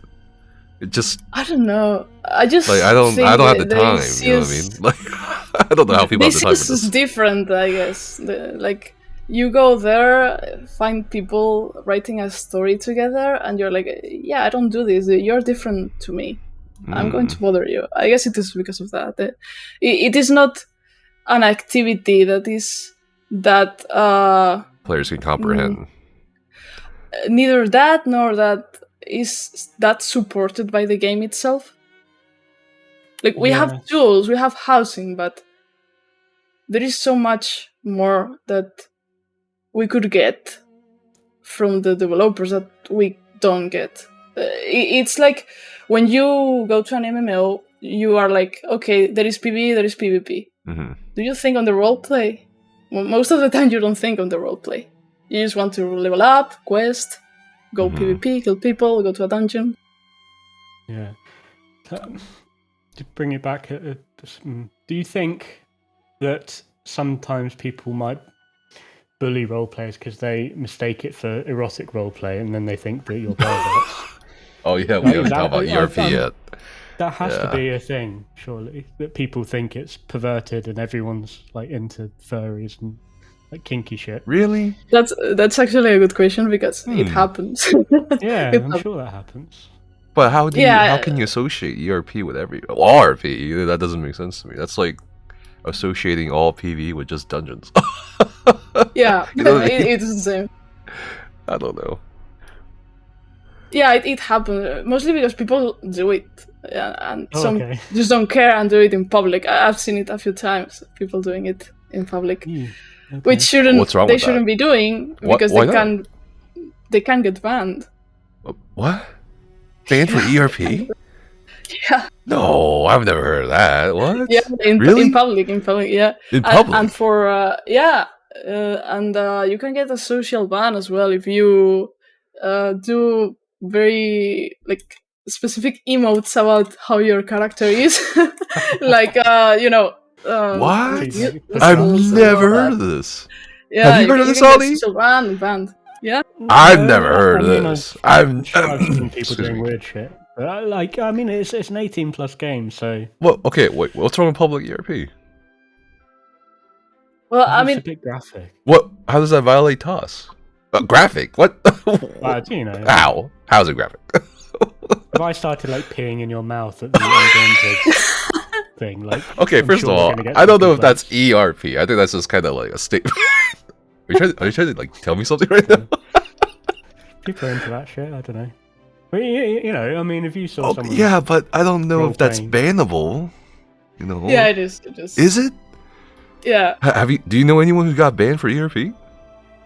It just... I don't know. I just like, I don't have the time, you know what I mean? Like, I don't know how people have the time for this. This is different, I guess. Like, you go there, find people writing a story together, and you're like, yeah, I don't do this. You're different to me. I'm going to bother you. I guess it is because of that. It is not an activity that is that players can comprehend. Neither that nor that is that supported by the game itself. Like, we have tools, we have housing, but there is so much more that we could get from the developers that we don't get. It's like when you go to an MMO, you are like, okay, there is PvE, there is PvP. Mm-hmm. Do you think on the roleplay? Well, most of the time you don't think on the roleplay. You just want to level up, quest, go PvP, kill people, go to a dungeon. Yeah. To bring it back, do you think that sometimes people might bully roleplayers because they mistake it for erotic roleplay and then they think that you're perverts? Oh yeah, we haven't talked about ERP yet. That has to be a thing, surely, that people think it's perverted and everyone's like into furries and like kinky shit. Really? That's actually a good question because it happens. Yeah, I'm sure that happens. But how can you associate ERP with RP? That doesn't make sense to me. That's like associating all PvE with just dungeons. Yeah, you know what I mean? it's the same. I don't know. Yeah, it happens mostly because people do it, and some okay. just don't care and do it in public. I've seen it a few times. People doing it in public, which shouldn't be doing because they can get banned. What? Banned for ERP? Yeah. No, I've never heard of that. What? Yeah, really? In public, yeah. In public? And for you can get a social ban as well if you do very like specific emotes about how your character is. Like what? I've never heard of this. Yeah, have you heard of this, Ali? Banned. Yeah. I've never heard of this. I've seen people doing weird shit. But I mean, it's an 18+ game, so. Well, okay, wait. What's wrong with public ERP? Well, I mean, it's a bit graphic. What? How does that violate TOS? Graphic? What? You know. How? How's it graphic? If I started like peeing in your mouth at the undaunted thing, like. Okay, first of all, I don't know if that's ERP. I think that's just kind of like a statement. Are you trying to like tell me something right now? People are into that shit. I don't know. But, you know, I mean, if you saw someone. Yeah, but I don't know if that's bannable. You know. Yeah, it is. It is. Is it? Yeah. Do you know anyone who got banned for ERP?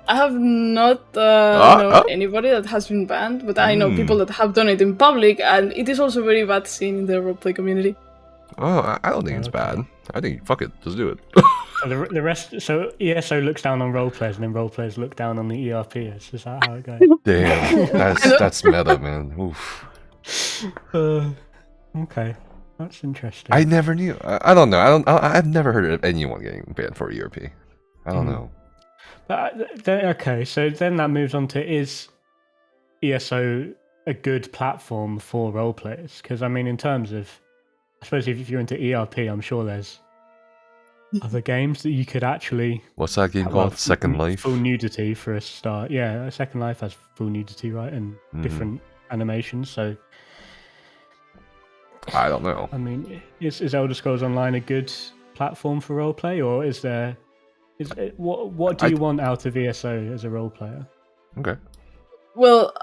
I have not known anybody that has been banned, but I know people that have done it in public, and it is also very bad seen in the roleplay community. Oh, I don't think it's bad. I think fuck it, just do it. So the rest, so ESO looks down on roleplayers, and then roleplayers look down on the ERPers. Is that how it goes? Damn, that's meta, man. Oof. Okay, that's interesting. I never knew. I don't know. I've never heard of anyone getting banned for ERP. I don't know. But okay, so then that moves on to, is ESO a good platform for roleplayers? Because I mean, in terms of, I suppose if you're into ERP, I'm sure there's other games that you could actually. What's that game called? Second Life? Full nudity for a start. Yeah, Second Life has full nudity, right? And different animations, so. I don't know. I mean, is Elder Scrolls Online a good platform for roleplay, or is there. What do you want out of ESO as a role player? Okay. Well,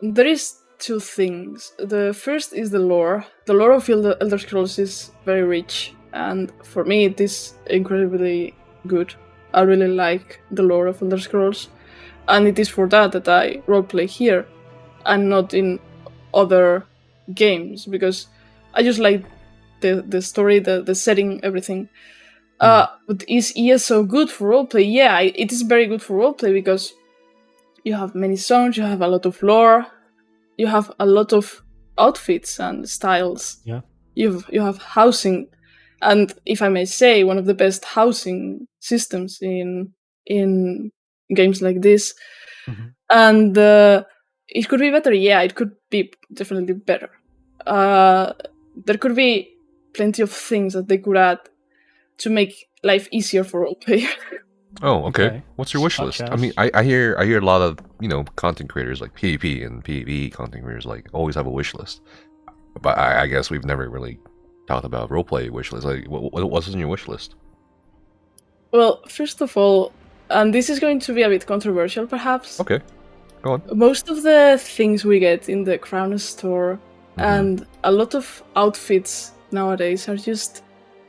there is two things. The first is the lore. The lore of Elder Scrolls is very rich, and for me it is incredibly good. I really like the lore of Elder Scrolls, and it is for that I roleplay here, and not in other games, because I just like the story, the setting, everything. But is ESO good for roleplay? Yeah, it is very good for roleplay because you have many songs, you have a lot of lore, you have a lot of outfits and styles. Yeah, you have housing, and if I may say, one of the best housing systems in games like this. And it could be better. Yeah, it could be definitely better. There could be plenty of things that they could add to make life easier for role players. Oh, okay. Okay. What's your wish list? I mean, I hear a lot of, you know, content creators like PvP and PvE content creators like always have a wish list. But I guess we've never really talked about roleplay wish list. Like, what's in your wish list? Well, first of all, and this is going to be a bit controversial, perhaps. Okay, go on. Most of the things we get in the Crown store and a lot of outfits nowadays are just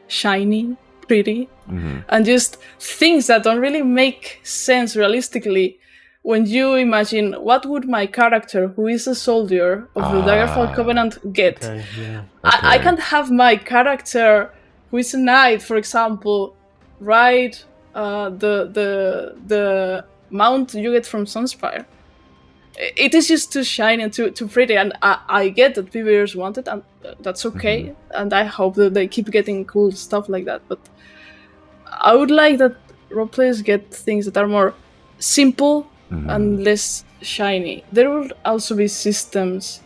shiny, pretty, and just things that don't really make sense realistically when you imagine what would my character, who is a soldier of the Daggerfall Covenant, get. Okay, yeah. I can't have my character, who is a knight, for example, ride the mount you get from Sunspire. It is just too shiny and too pretty, and I get that PvPers want it, and that's okay, and I hope that they keep getting cool stuff like that, but I would like that roleplayers get things that are more simple and less shiny. There will also be systems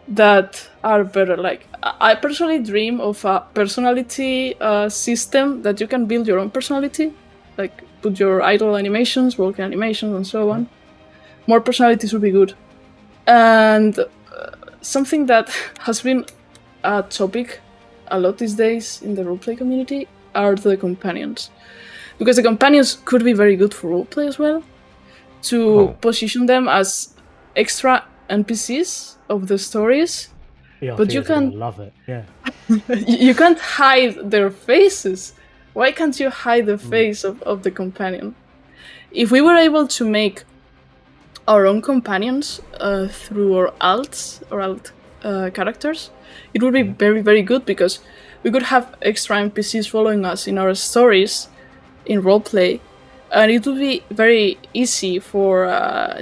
that are better. Like, I personally dream of a personality system that you can build your own personality, like put your idle animations, walking animations, and so on. More personalities would be good. And something that has been a topic a lot these days in the roleplay community are the companions. Because the companions could be very good for roleplay as well, to position them as extra NPCs of the stories. But you can love it, yeah. You can't hide their faces. Why can't you hide the face of the companion? If we were able to make our own companions through our alt characters, it would be very, very good, because we could have extra NPCs following us in our stories in roleplay, and it would be very easy for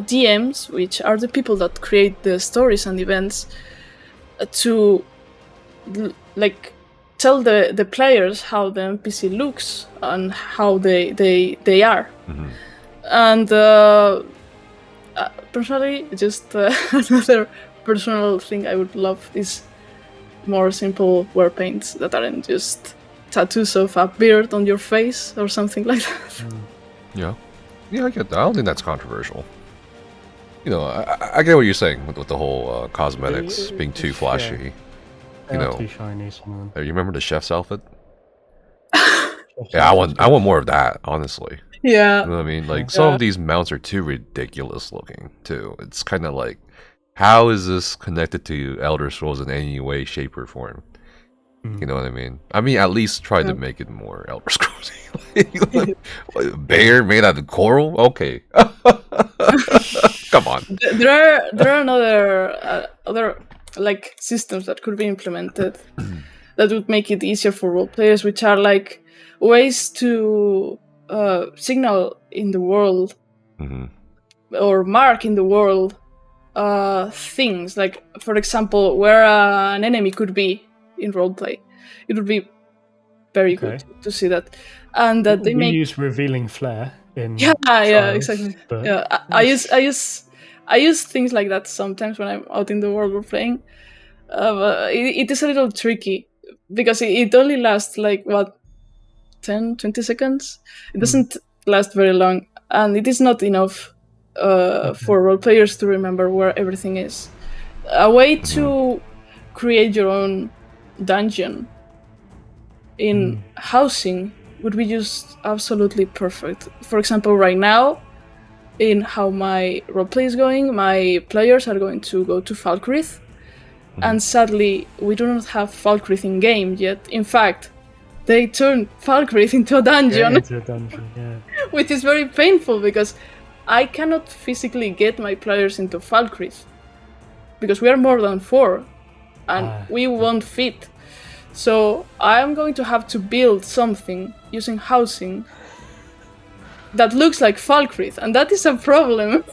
DMs, which are the people that create the stories and events, to like tell the players how the NPC looks and how they are. And personally, just another personal thing I would love is more simple wear paints that aren't just tattoos of a beard on your face or something like that. Yeah, I get that. I don't think that's controversial. You know, I get what you're saying with the whole cosmetics being too flashy. You know, too shiny. You remember the chef's outfit? Yeah, I want more of that, honestly. Yeah. You know what I mean? Like, some of these mounts are too ridiculous looking, too. It's kind of like, how is this connected to Elder Scrolls in any way, shape, or form? You know what I mean? I mean, at least try to make it more Elder Scrolls. Bear made out of coral? Okay. Come on. There are other like systems that could be implemented that would make it easier for role players, which are like ways to signal in the world or mark in the world things. Like, for example, where an enemy could be in roleplay. It would be very good to see that, and that they use revealing flare in exactly. Yeah, I use things like that sometimes when I'm out in the world roleplaying. It is a little tricky because it only lasts like 10-20 seconds. It doesn't last very long, and it is not enough for role players to remember where everything is. A way to create your own dungeon in housing would be just absolutely perfect. For example, right now, in how my roleplay is going, my players are going to go to Falkreath, and sadly, we do not have Falkreath in game yet. In fact, they turned Falkreath into a dungeon, which is very painful because I cannot physically get my players into Falkreath because we are more than 4, and we won't fit. So I'm going to have to build something using housing that looks like Falkreath, and that is a problem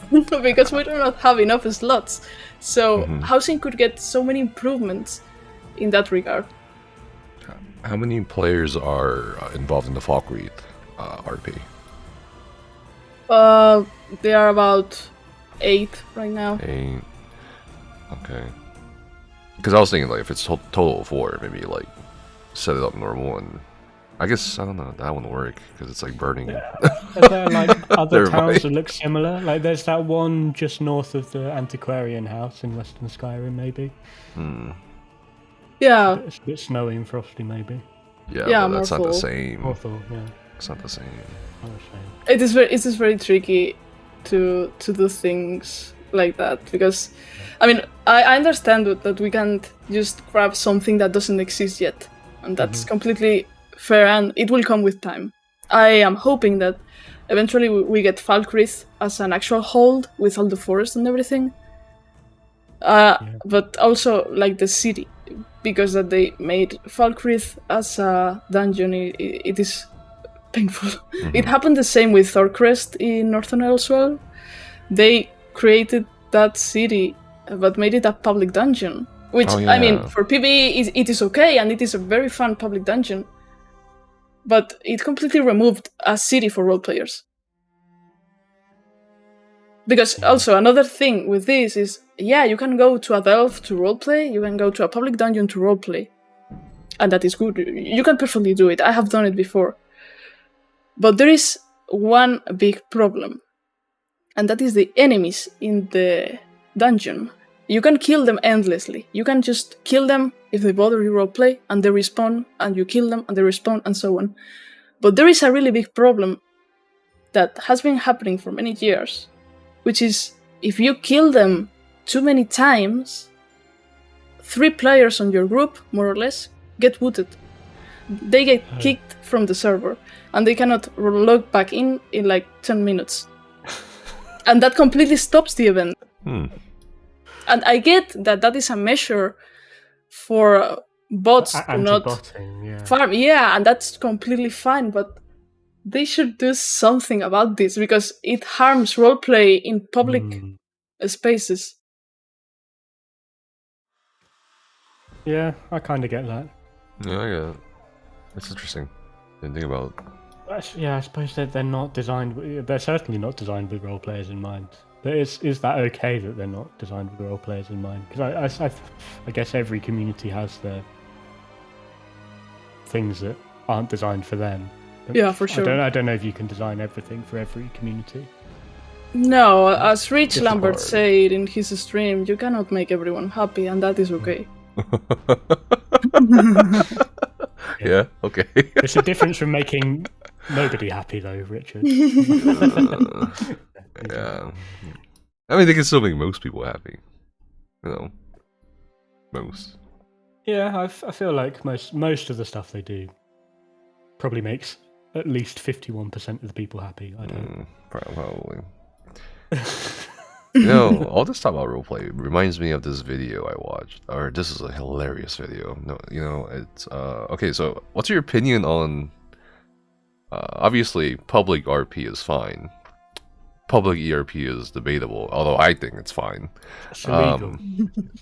because we do not have enough slots. So housing could get so many improvements in that regard. How many players are involved in the Falkreath RP? They are about 8 right now. 8. Okay. Because I was thinking, like, if it's total of 4, maybe like set it up normal and I guess, I don't know, that wouldn't work, because it's like burning. Are there like other Never towns mind. that look similar? Like there's that one just north of the antiquarian house in Western Skyrim, maybe. Yeah. It's a bit snowy and frosty, maybe. Yeah, but that's not the Morphle. same. Morphle, yeah. It's not the same. Not a shame. It is very tricky to do things like that, because I mean I understand that we can't just grab something that doesn't exist yet, and that's completely fair, and it will come with time. I am hoping that eventually we get Falkreath as an actual hold with all the forest and everything, but also like the city, because that they made Falkreath as a dungeon, it is painful. It happened the same with Thorcrest in Northern Elsewhere. They created that city but made it a public dungeon, which I mean for PvE it is okay, and it is a very fun public dungeon, but it completely removed a city for role players. Because also another thing with this is, yeah, you can go to a delve to roleplay, you can go to a public dungeon to roleplay, and that is good. You can perfectly do it. I have done it before. But there is one big problem, and that is the enemies in the dungeon. You can kill them endlessly. You can just kill them if they bother you roleplay, and they respawn, and you kill them, and they respawn, and so on. But there is a really big problem that has been happening for many years, which is if you kill them too many times, 3 players on your group, more or less, get booted. They get kicked from the server, and they cannot log back in like 10 minutes. And that completely stops the event. And I get that that is a measure for bots to not farm. Yeah, and that's completely fine, but they should do something about this, because it harms roleplay in public spaces. Yeah, I kind of get that. Yeah, I get it. That's interesting. Didn't think about it. Yeah, I suppose they're not designed. They're certainly not designed with role players in mind. But is that okay that they're not designed with role players in mind? Because I guess every community has their things that aren't designed for them. But yeah, for sure. I don't know if you can design everything for every community. No, as Rich Lambert said in his stream, you cannot make everyone happy, and that is okay. Yeah, okay. There's a difference from making nobody happy, though, Richard. Yeah. I mean, they can still make most people happy. You know. Most. Yeah, I feel like most of the stuff they do probably makes at least 51% of the people happy. I don't. Probably. You know, all this talk about roleplay reminds me of this video I watched. Or this is a hilarious video. No, you know, it's okay. So, what's your opinion on? Obviously, public RP is fine. Public ERP is debatable, although I think it's fine. It's illegal.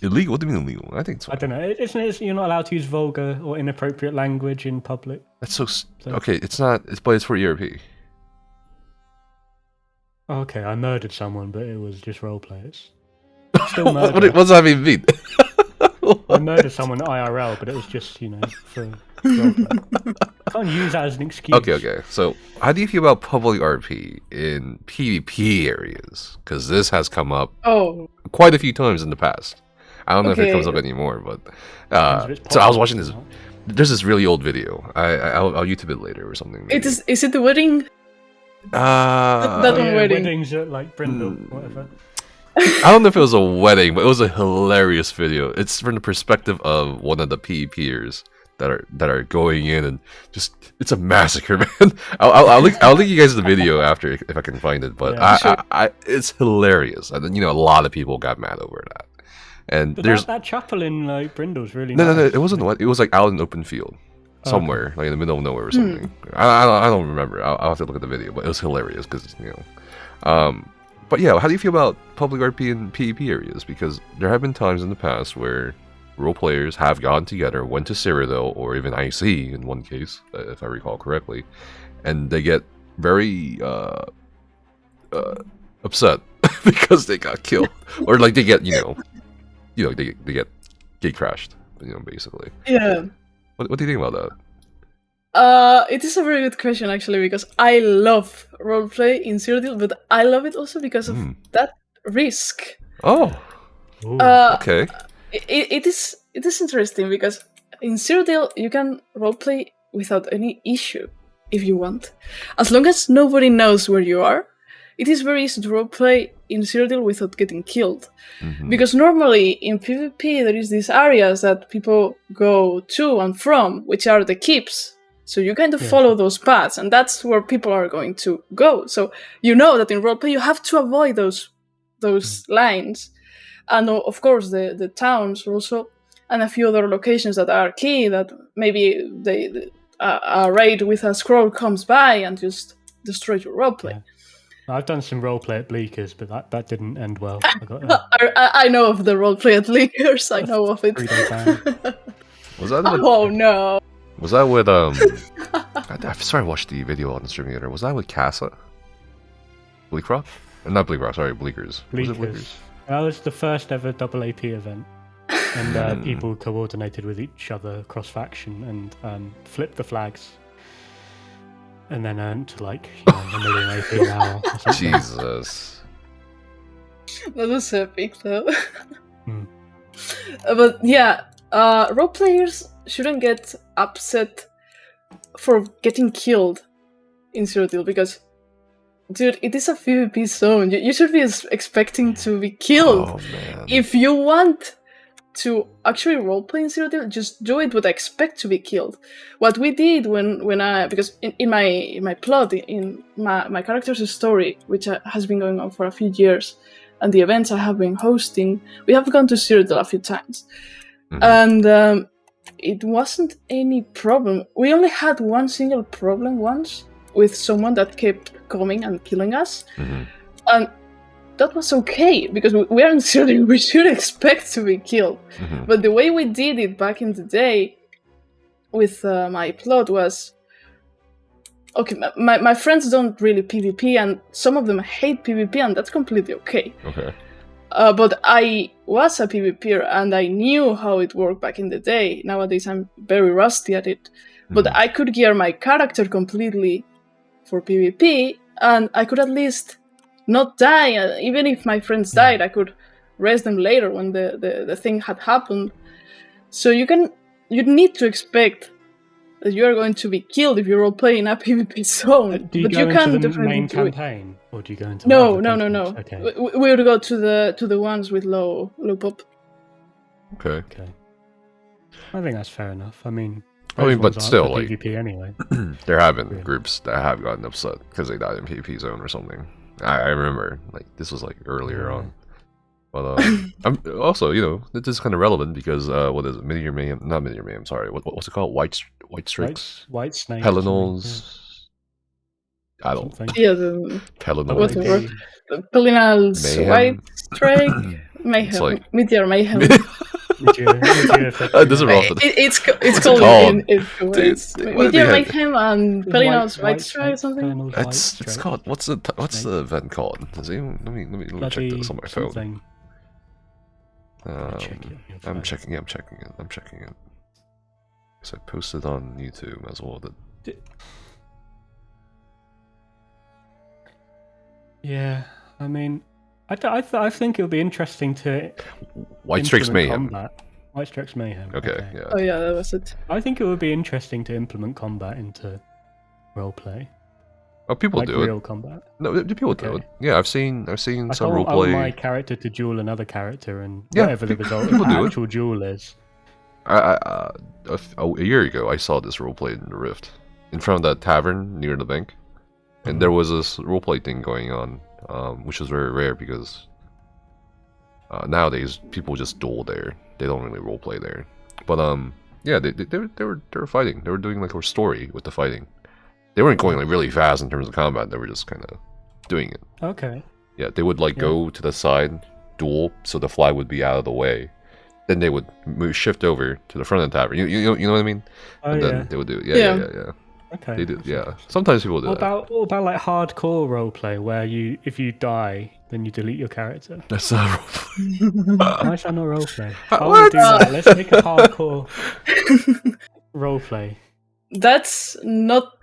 Illegal? What do you mean illegal? I think it's fine. I don't know. Isn't it? You're not allowed to use vulgar or inappropriate language in public. That's so. Okay, it's not. But it's for ERP. Okay, I murdered someone, but it was just role players. Still murder. What does that even mean? I murdered someone IRL, but it was just, you know, for role play. Can't use that as an excuse. Okay. So, how do you feel about public RP in PvP areas? Because this has come up quite a few times in the past. I don't know if it comes up anymore, but so I was watching this. There's this really old video. I'll YouTube it later or something. Maybe. Is it the wedding? That one wedding. Weddings at like Brindle, whatever. I don't know if it was a wedding, but it was a hilarious video. It's from the perspective of one of the PvPers that are going in, and just it's a massacre, man. I'll link you guys the video after if I can find it. But it's hilarious, and then, you know, a lot of people got mad over that. And but there's that chapel in like Brindle's really no, nice. it wasn't what it was like out in an open field. Somewhere, like in the middle of nowhere or something. I don't remember. I'll have to look at the video, but it was hilarious because, you know. But yeah, how do you feel about public RP in PvP areas? Because there have been times in the past where role players have gotten together, went to Cyrodiil or even IC in one case, if I recall correctly, and they get very upset because they got killed, or like they get they get gate crashed, you know, basically. Yeah. What do you think about that? It is a very good question actually, because I love roleplay in Zerodead, but I love it also because of that risk. Oh, Ooh. okay. It is interesting because in Zerodead you can roleplay without any issue if you want, as long as nobody knows where you are. It is very easy to roleplay in Zerodead without getting killed, because normally in PvP there is these areas that people go to and from, which are the keeps. So you kind of follow those paths, and that's where people are going to go. So you know that in roleplay you have to avoid those lines, and of course the towns also, and a few other locations that are key. That maybe a raid with a scroll comes by and just destroys your roleplay. Yeah. I've done some roleplay at Bleakers, but that didn't end well. I know of the roleplay at Leakers. I know of it. 3-day ban. Was that with, Oh no! was that with I sorry, I watched the video on the streaming editor. Was that with Casa? Bleakrock? Not Bleakrock, sorry, Bleakers. Was it Bleakers? That was the first ever AA PM, and people coordinated with each other cross faction and flipped the flags, and then earned like a million AP an hour. Or something. Jesus. That was epic though. But yeah, role players shouldn't get upset for getting killed in Zerodead, because, dude, it is a PvP zone. You should be expecting to be killed. Oh, man. If you want to actually roleplay in Zerodead, just do it, but expect to be killed. What we did when I, because in my plot, in my character's story, which has been going on for a few years, and the events I have been hosting, we have gone to Zerodead a few times. And it wasn't any problem. We only had one single problem once with someone that kept coming and killing us. And that was okay, because we are in Zerodead, we should expect to be killed. But the way we did it back in the day with my plot was, okay, my friends don't really PvP, and some of them hate PvP, and that's completely okay. Okay. But I was a PvPer, and I knew how it worked back in the day. Nowadays I'm very rusty at it. But I could gear my character completely for PvP, and I could at least not die. Even if my friends died, I could rest them later when the thing had happened. So you need to expect that you are going to be killed if you're roleplaying a PvP zone. Do you but go you can into the definitely main do it. campaign, or do you go into No. Okay. We would go to the ones with low pop. Okay. I think that's fair enough. I mean, but still, like, PvP anyway. there have been groups that have gotten upset because they died in PvP zone or something. I remember, like, this was like earlier on. But I'm also, this is kind of relevant because what is it? Mid-Year Mayhem? Not Mid-Year Mayhem. Sorry, what's it called? White Strix? White Snake. Pelinals. I don't. Yeah, the Pelinals. whatever. Pelinals, White Strike, Mayhem, like... Meteor Mayhem. This is wrong. It's called in ways. Meteor Mayhem and Pelinals White Strike or something. It's called. What's the event called? Let me check this on my phone. I'm checking it. Because I posted on YouTube as well. Yeah, I mean, I think it would be interesting to White Strix Mayhem. Combat. White Strix Mayhem. Okay, yeah. Oh yeah, that was it. I think it would be interesting to implement combat into roleplay. Oh, people do real it. Combat. No, people do it. Yeah, I've seen some I want my roleplay. character to duel another character, and Yeah, whatever the result of the actual duel is. A year ago, I saw this roleplay in the Rift, in front of that tavern near the bank, and there was this roleplay thing going on, which was very rare because nowadays people just duel there. They don't really roleplay there. But yeah, they were fighting. They were doing like a story with the fighting. They weren't going like really fast in terms of combat. They were just kind of doing it. Okay. Yeah, they would like go to the side, duel, so the flag would be out of the way. Then they would shift over to the front of the tavern. You know what I mean? Oh, and then they would do it. Yeah. Okay. They do. Yeah. Sometimes people do What about like hardcore roleplay where if you die, then you delete your character? That's not roleplay. Why is that not roleplay? I want to do that. Let's make a hardcore roleplay that's not.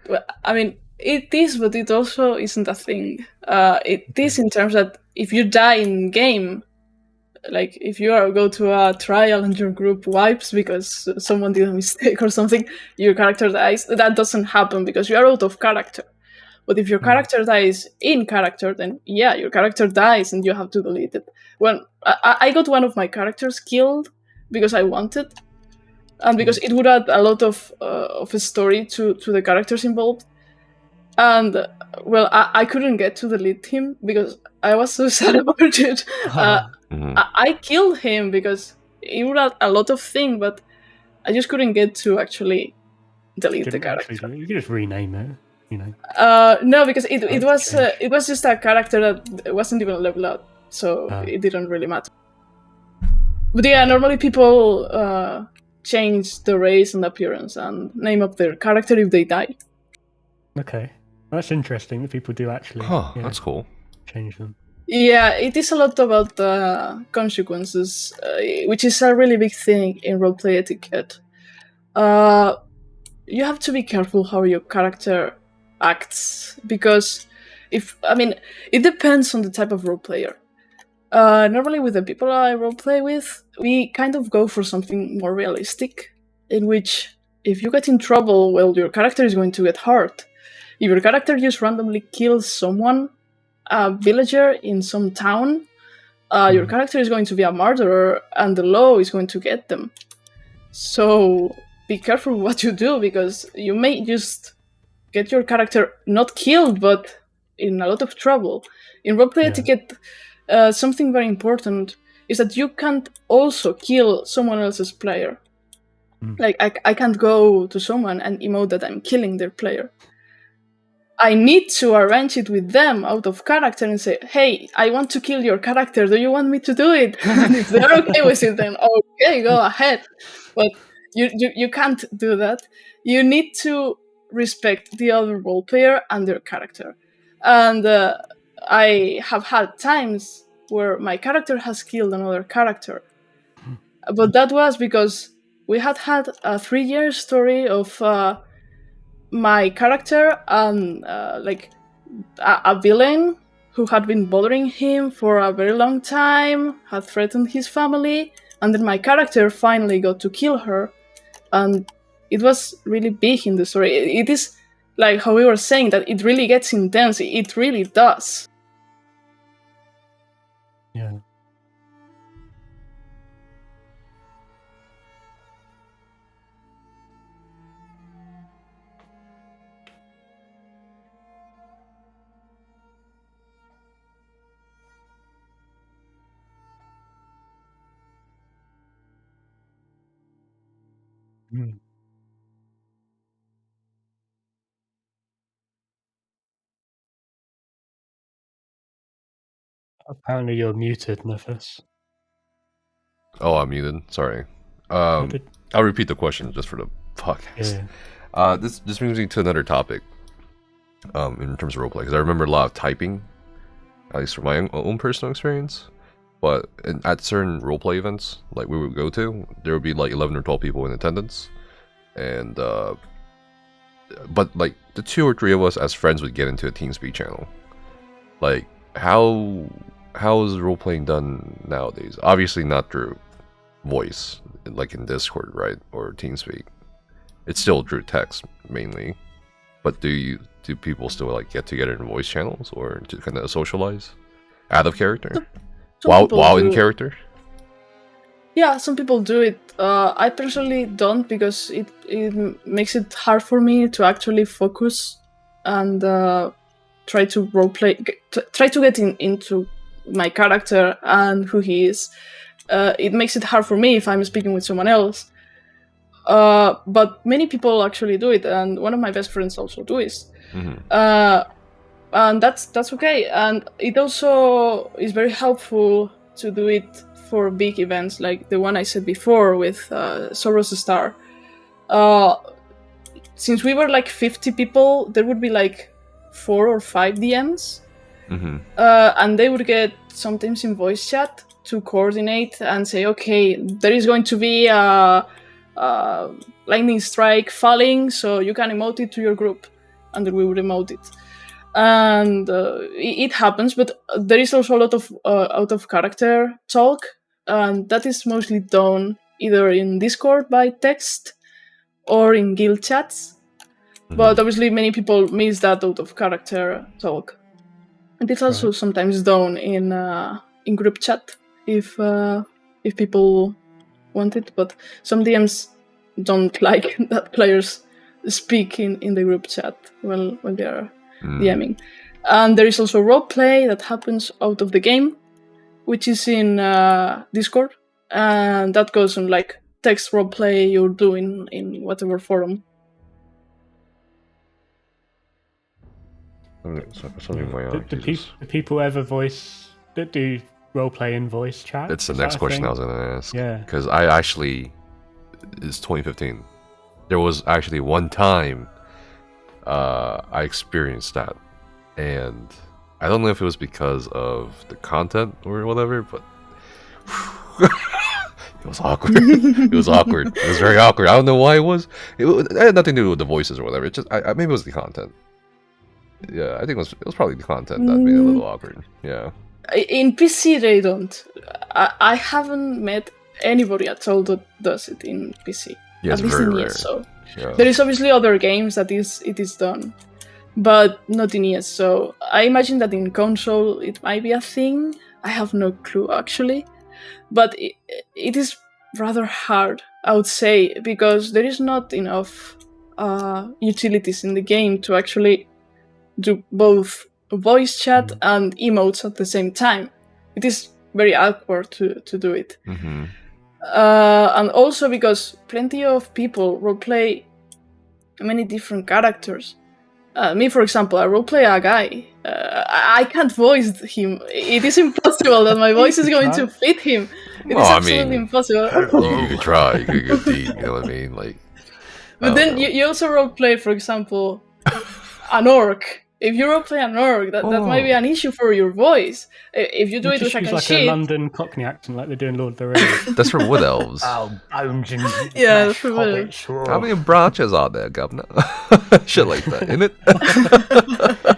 I mean, it is, but it also isn't a thing. It is in terms that if you die in game, like if you go to a trial and your group wipes because someone did a mistake or something, your character dies. That doesn't happen because you are out of character. But if your character dies in character, then yeah, your character dies and you have to delete it. When I got one of my characters killed because I wanted, and because it would add a lot of a story to the characters involved. And well, I couldn't get to delete him because I was so sad about it. I killed him because it would add a lot of things, but I just couldn't get to actually delete the character. You could just rename it, No, because it was just a character that wasn't even leveled up, so it didn't really matter. But yeah, normally people change the race and appearance and name up their character if they die. Okay. Well, that's interesting that people do actually that's cool. Change them. Yeah, it is a lot about consequences, which is a really big thing in roleplay etiquette. You have to be careful how your character acts, because it depends on the type of roleplayer. Normally with the people I roleplay with, we kind of go for something more realistic, in which if you get in trouble, well, your character is going to get hurt. If your character just randomly kills someone, a villager in some town, your character is going to be a murderer and the law is going to get them. So be careful what you do, because you may just get your character not killed, but in a lot of trouble. In roleplay etiquette, something very important is that you can't also kill someone else's player. Like, I can't go to someone and emote that I'm killing their player. I need to arrange it with them out of character and say, hey, I want to kill your character. Do you want me to do it? And if they're okay with it, then okay, go ahead. But you can't do that. You need to respect the other role player and their character. And I have had times where my character has killed another character. But that was because we had a 3-year story of my character and a villain who had been bothering him for a very long time, had threatened his family, and then my character finally got to kill her. And it was really big in the story. It is like how we were saying, that it really gets intense. It really does. Yeah. Apparently you're muted, Nefis. Oh, I'm muted. Sorry. I'll repeat the question just for the podcast. Yeah. This brings me to another topic. In terms of roleplay, because I remember a lot of typing, at least from my own personal experience. But at certain roleplay events, like we would go to, there would be like 11 or 12 people in attendance, and but like the 2 or 3 of us as friends would get into a TeamSpeak channel. Like how is role-playing done nowadays? Obviously not through voice, like in Discord, right, or TeamSpeak. It's still through text mainly. But do people still like get together in voice channels, or to kind of socialize out of character while in character? Yeah, some people do it. I personally don't, because it makes it hard for me to actually focus and try to roleplay, try to get into my character and who he is. It makes it hard for me if I'm speaking with someone else. But many people actually do it, and one of my best friends also do it. And that's okay. And it also is very helpful to do it for big events like the one I said before with Soros Star. Since we were like 50 people, there would be like 4 or 5 DMs. And they would get sometimes in voice chat to coordinate and say, okay, there is going to be a lightning strike falling, so you can emote it to your group, and then we would emote it. And it happens, but there is also a lot of out of character talk, and that is mostly done either in Discord by text or in guild chats. But obviously many people miss that out of character talk. And it's also sometimes done in group chat if people want it, but some DMs don't like that players speak in the group chat when they are DMing. And there is also roleplay that happens out of the game, which is in Discord, and that goes on like text roleplay you're doing in whatever forum. Do people ever do roleplay in voice chat? It's the next question I was going to ask. Yeah. Because it's 2015. There was actually one time I experienced that. And I don't know if it was because of the content or whatever, but it was awkward. It was awkward. It was very awkward. I don't know why it was. It had nothing to do with the voices or whatever. It just maybe it was the content. Yeah, I think it was probably the content that made it a little awkward. Yeah. In PC, they don't. I haven't met anybody at all that does it in PC. Yeah, it's at least very in rare. ESO. Yeah. There is obviously other games that it is done, but not in ESO. I imagine that in console it might be a thing. I have no clue actually, but it is rather hard, I would say, because there is not enough utilities in the game to actually do both voice chat and emotes at the same time. It is very awkward to do it. And also because plenty of people roleplay many different characters. Me, for example, I roleplay a guy. I can't voice him. It is impossible that my voice is going to fit him. It is absolutely impossible. You could try. You could go deep. You know what I mean? Like. But then you also roleplay, for example, an orc. If you roleplay an orc, that might be an issue for your voice. If you do it with like a London Cockney accent, like they do in Lord of the Rings. That's for wood elves. Yeah, that's for wood elves. How many branches are there, Governor? Shit like that, isn't it?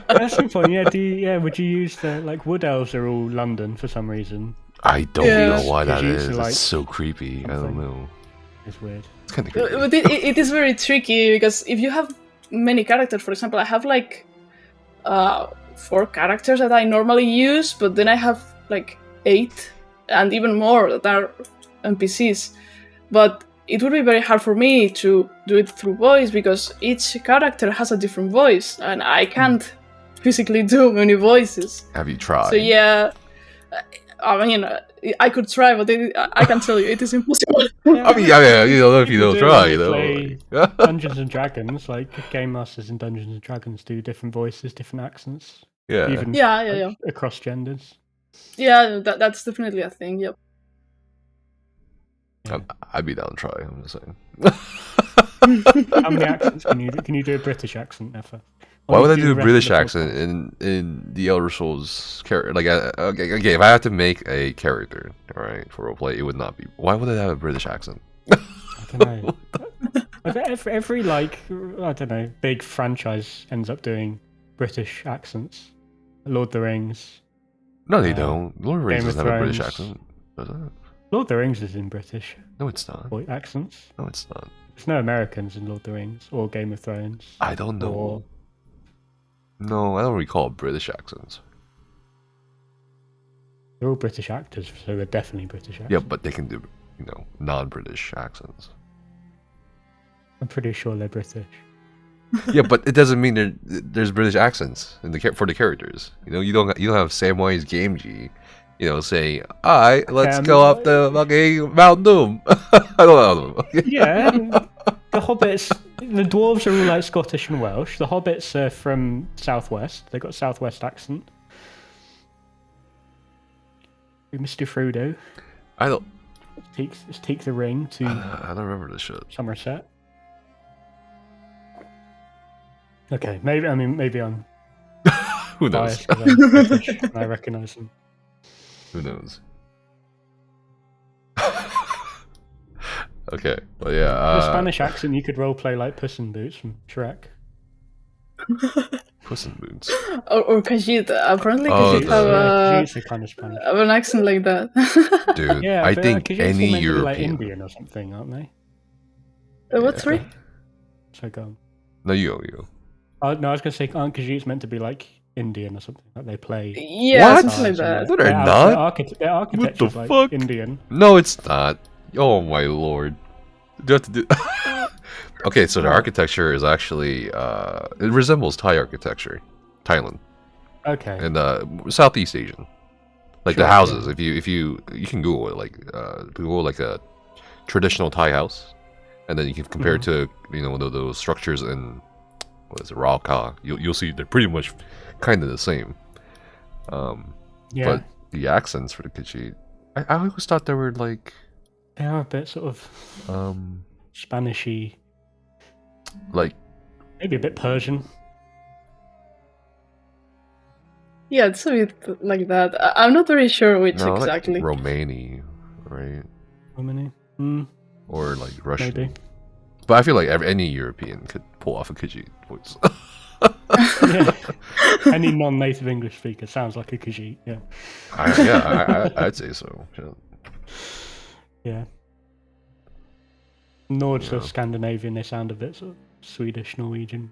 That's the point. Yeah, would you use the wood elves are all London for some reason? I don't know why that is. It's so creepy. I don't know. It's weird. It's kind of creepy. But it is very tricky because if you have many characters, for example, I have 4 characters that I normally use, but then I have 8 and even more that are NPCs. But it would be very hard for me to do it through voice because each character has a different voice and I can't physically do many voices. Have you tried? So yeah, I mean, I could try, but I can tell you it is impossible. I mean, you don't know if you don't try, you know. Play Dungeons and Dragons, game masters in Dungeons and Dragons do different voices, different accents. Yeah. Even across genders. Yeah, that's definitely a thing. Yep. Yeah. I'd be down to try. I'm just saying. How many accents can you do? Can you do a British accent, Effa? Why would I do a British accent in the Elder Scrolls character? Okay, if I had to make a character, all right, for roleplay, it would not be. Why would I have a British accent? I don't know. Every I don't know, big franchise ends up doing British accents. Lord of the Rings. No, they don't. Lord of the Rings Game of doesn't have a British Thrones. accent, does it? Lord of the Rings is in British. No, it's not. Accents. No, it's not. There's no Americans in Lord of the Rings or Game of Thrones. I don't know. Or... No, I don't recall British accents. They're all British actors, so they're definitely British accents. Yeah, but they can do, non-British accents. I'm pretty sure they're British. Yeah, but it doesn't mean there's British accents for the characters. You don't have Samwise Gamgee, saying, "All right, let's go up the fucking Mount Doom." I don't know. Yeah, the hobbits, the dwarves are all Scottish and Welsh. The hobbits are from Southwest. They got Southwest accent. Mr. Frodo. I don't. Take the ring to. I don't remember this shit. Somerset. Okay, maybe I'm. Who knows? Biased 'cause I'm British and I recognise them. Who knows? Okay, but yeah. The Spanish accent, you could roleplay like Puss in Boots from Shrek. Puss in Boots. Or Khajiit. Apparently, Oh, Khajiit's a kind of Spanish. have an accent like that. Dude, Yeah, I but, think Khajiit's any meant to be, like European. Indian or something, aren't they? What's right? So go on. No, you go. No, I was going to say, aren't Khajiits meant to be like Indian or something? Like they play. Yeah, What? something like that. No, they're not. Their architecture's the like fuck? Indian. No, it's not. Oh my lord. Do you have to do? Okay, so the architecture is actually it resembles Thai architecture, Thailand, Okay. and Southeast Asian. Like Sure, the houses, yeah. if you can Google it, like Google like a traditional Thai house, and then you can compare it to those structures in what is it, Ralka. You'll see they're pretty much kind of the same. Yeah. But the accents for the Qkiie, I always thought they were like They are a bit sort of Spanishy, like maybe a bit Persian. Yeah, it's a bit like that. I'm not very sure which no, exactly. like Romani, right? Romani. Or like Russian. Maybe. But I feel like any European could pull off a Qkiie voice. Yeah. Any non-native English speaker sounds like a Qkiie. Yeah. I'd say so. Yeah. Nords of Scandinavian, they sound a bit sort of Swedish, Norwegian.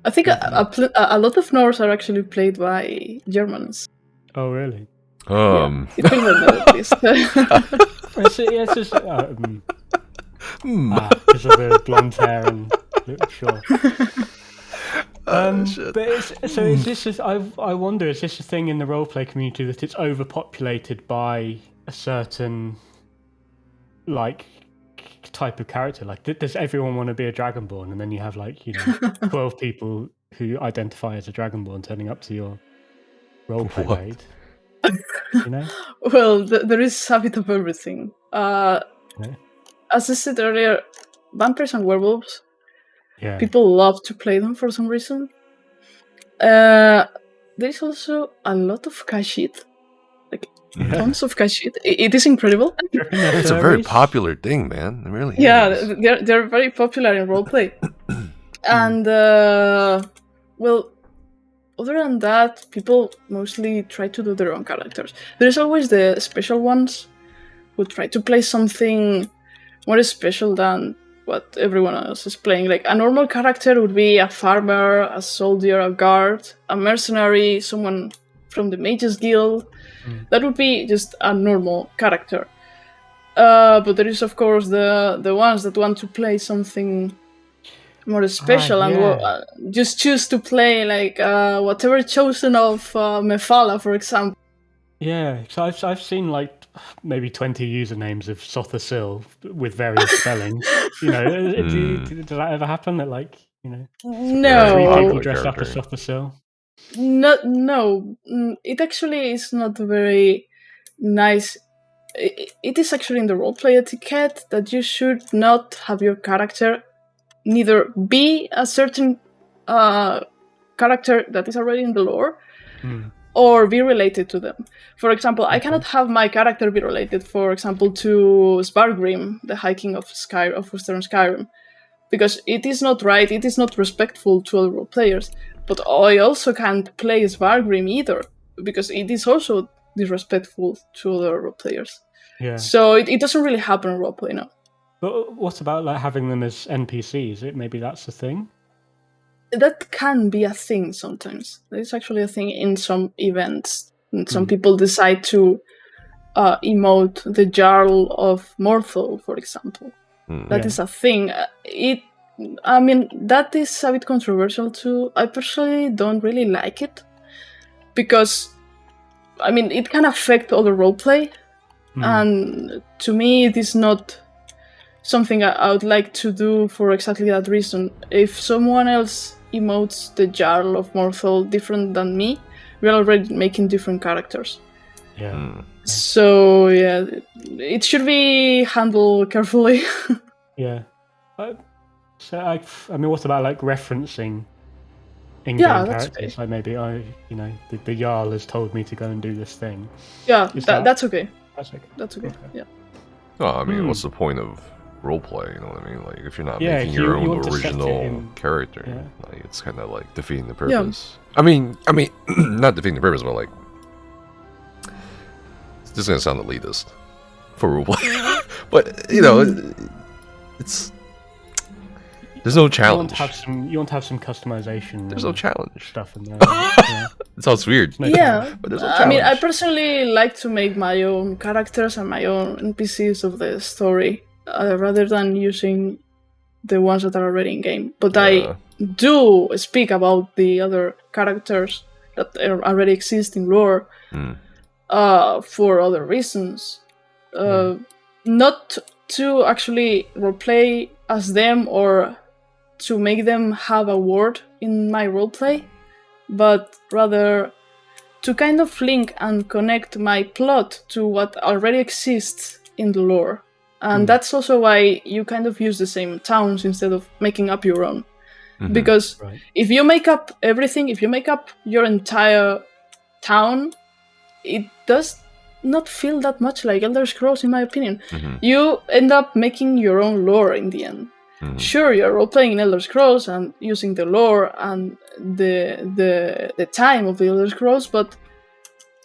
I think a lot of Norse are actually played by Germans. Oh, really? It's been noticed. It's just because of the blonde hair and sure. But is this? I wonder, is this a thing in the roleplay community that it's overpopulated by a certain like type of character? Like, does everyone want to be a Dragonborn, and then you have 12 people who identify as a Dragonborn turning up to your roleplay raid? Well, there is a bit of everything. As I said earlier, vampires and werewolves. Yeah. People love to play them for some reason. There is also a lot of Khajiit. Tons of Khajiit. It is incredible. It's a very popular thing, man. It really is. They're very popular in roleplay. And, well, other than that, people mostly try to do their own characters. There's always the special ones who try to play something more special than what everyone else is playing. Like, a normal character would be a farmer, a soldier, a guard, a mercenary, someone from the Mages Guild. That would be just a normal character. But there is, of course, the ones that want to play something more special and just choose to play whatever chosen of Mephala, for example. Yeah, so I've seen maybe 20 usernames of Sothasil with various spellings. Does that ever happen that no, 3 people dressed up as Sothasil? No, it actually is not very nice. It is actually in the roleplay etiquette that you should not have your character neither be a certain character that is already in the lore or be related to them. For example, I cannot have my character be related, for example, to Svargrim, the High King of Western Skyrim, because it is not right, it is not respectful to other role players. But I also can't play Svargrim either, because it is also disrespectful to other role players. Yeah. So it doesn't really happen in roleplay now. But what about having them as NPCs? Maybe that's a thing? That can be a thing sometimes. That is actually a thing in some events. And some people decide to emote the Jarl of Morthal, for example. That is a thing. That is a bit controversial too. I personally don't really like it. Because, it can affect other roleplay. And to me, it is not something I would like to do for exactly that reason. If someone else emotes the Jarl of Morthal different than me, we're already making different characters. Yeah. So, yeah, it should be handled carefully. Yeah. So, what about, referencing in-game characters? Okay. Maybe, the Jarl has told me to go and do this thing. Yeah, that's okay. That's okay. That's okay, yeah. Oh, I mean, what's the point of roleplay? You know what I mean? Like, if you're not Yeah, making if you your own want to set it original in- character, yeah. like it's kind of like defeating the purpose. I mean, not defeating the purpose, but like, this is gonna sound elitist for roleplay, but you know, it's there's no challenge. You want to have some customization. There's no challenge. Stuff in there. Yeah. It sounds weird. No Yeah, challenge. But there's no I mean, I challenge. personally like to make my own characters and my own NPCs of the story, rather than using the ones that are already in game. But Yeah. I do speak about the other characters that already exist in lore for other reasons. Not to actually roleplay as them or to make them have a word in my roleplay, but rather to kind of link and connect my plot to what already exists in the lore. And that's also why you kind of use the same towns instead of making up your own. Because if you make up everything, if you make up your entire town, it does not feel that much like Elder Scrolls, in my opinion. You end up making your own lore in the end. Sure, you're role-playing in Elder Scrolls and using the lore and the time of the Elder Scrolls, but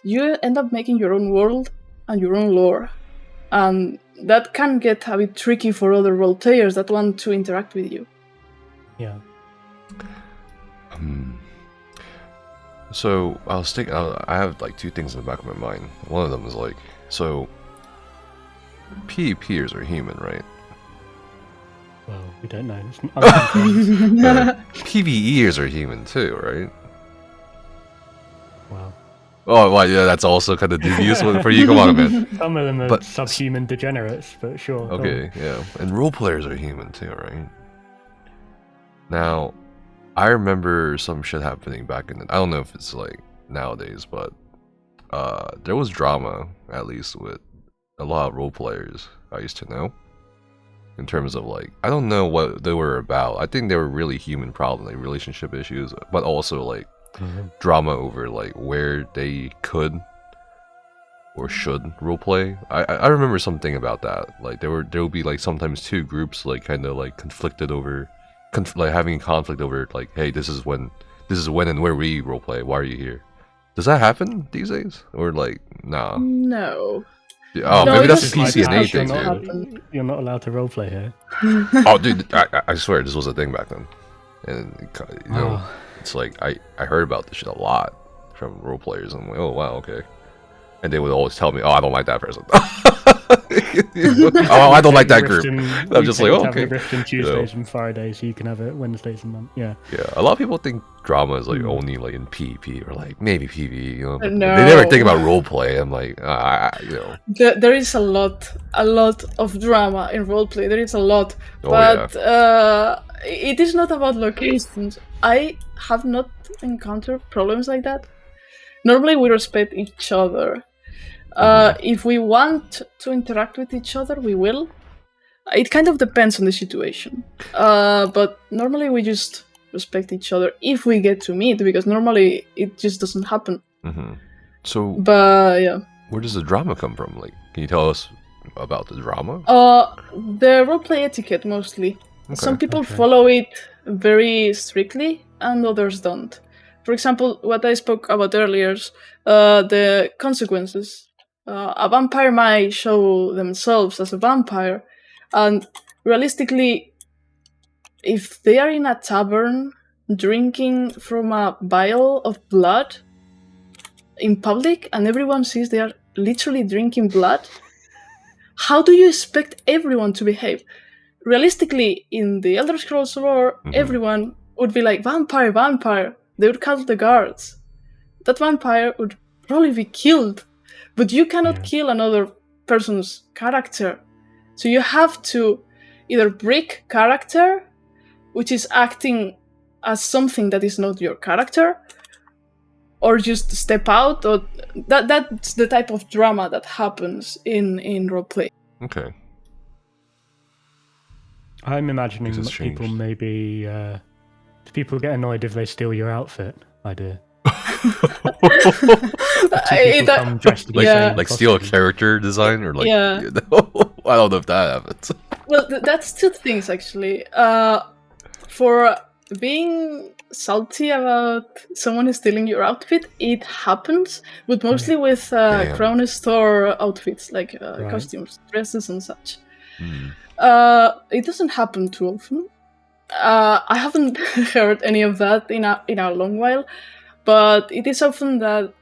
you end up making your own world and your own lore. And that can get a bit tricky for other role-players that want to interact with you. Yeah. So I was thinking, I have like two things in the back of my mind. One of them is like, so PvPers are human, right? Well, we don't know. It's unconfirmed. PvEers are human too, right? Wow. Oh, well, yeah, that's also kind of dubious for you. Come on, man. Some of them are But- subhuman degenerates, but sure. go on. Okay, yeah. And roleplayers are human too, right? Now, I remember some shit happening back in the... I don't know if it's like nowadays, but there was drama, at least with a lot of roleplayers I used to know. In terms of like, I don't know what they were about. I think they were really human problems, like relationship issues, but also like drama over like where they could or should roleplay. I remember something about that. Like there would be like sometimes two groups like kind of like conflicted over, like having a conflict over like, hey, this is when and where we roleplay. Why are you here? Does that happen these days or like nah? No. Oh, No, maybe it that's a doesn't PC and A like thing, that. dude. You're not allowed to roleplay here. Oh, dude, I swear this was a thing back then, and you know, it's like I heard about this shit a lot from role players. I'm like, oh wow, okay, and they would always tell me, oh, I don't like that person. Oh, I don't like that group. I'm just like, oh, okay. Riften Tuesdays and Fridays, you can have it Wednesdays and yeah. Yeah, a lot of people think drama is like only like in PvP or like maybe PvE, you know. But No. they never think about roleplay. I'm like, you know. There is a lot of drama in roleplay. There is a lot, Oh, but it is not about locations. I have not encountered problems like that. Normally, we respect each other. If we want to interact with each other, we will. It kind of depends on the situation. But normally, we just respect each other if we get to meet, because normally it just doesn't happen. So, But yeah. where does the drama come from? Like, can you tell us about the drama? The roleplay etiquette mostly. Okay. Some people follow it very strictly, and others don't. For example, what I spoke about earlier, the consequences. A vampire might show themselves as a vampire, and realistically, if they are in a tavern drinking from a vial of blood in public and everyone sees they are literally drinking blood, how do you expect everyone to behave? Realistically, in the Elder Scrolls lore, everyone would be like, vampire, vampire. They would call the guards. That vampire would probably be killed. But you cannot kill another person's character. So you have to either break character, which is acting as something that is not your character, or just step out. Or that's the type of drama that happens in roleplay. Okay. I'm imagining Because that it's people changed. maybe people get annoyed if they steal your outfit idea. People come dressed in the same Like steal a costume. character design or like Yeah. you know? I don't know if that happens. Well, that's two things actually. For being salty about someone stealing your outfit, it happens, but mostly with Crown Store outfits, like costumes, dresses, and such. It doesn't happen too often. I haven't heard any of that in a long while, but it is often that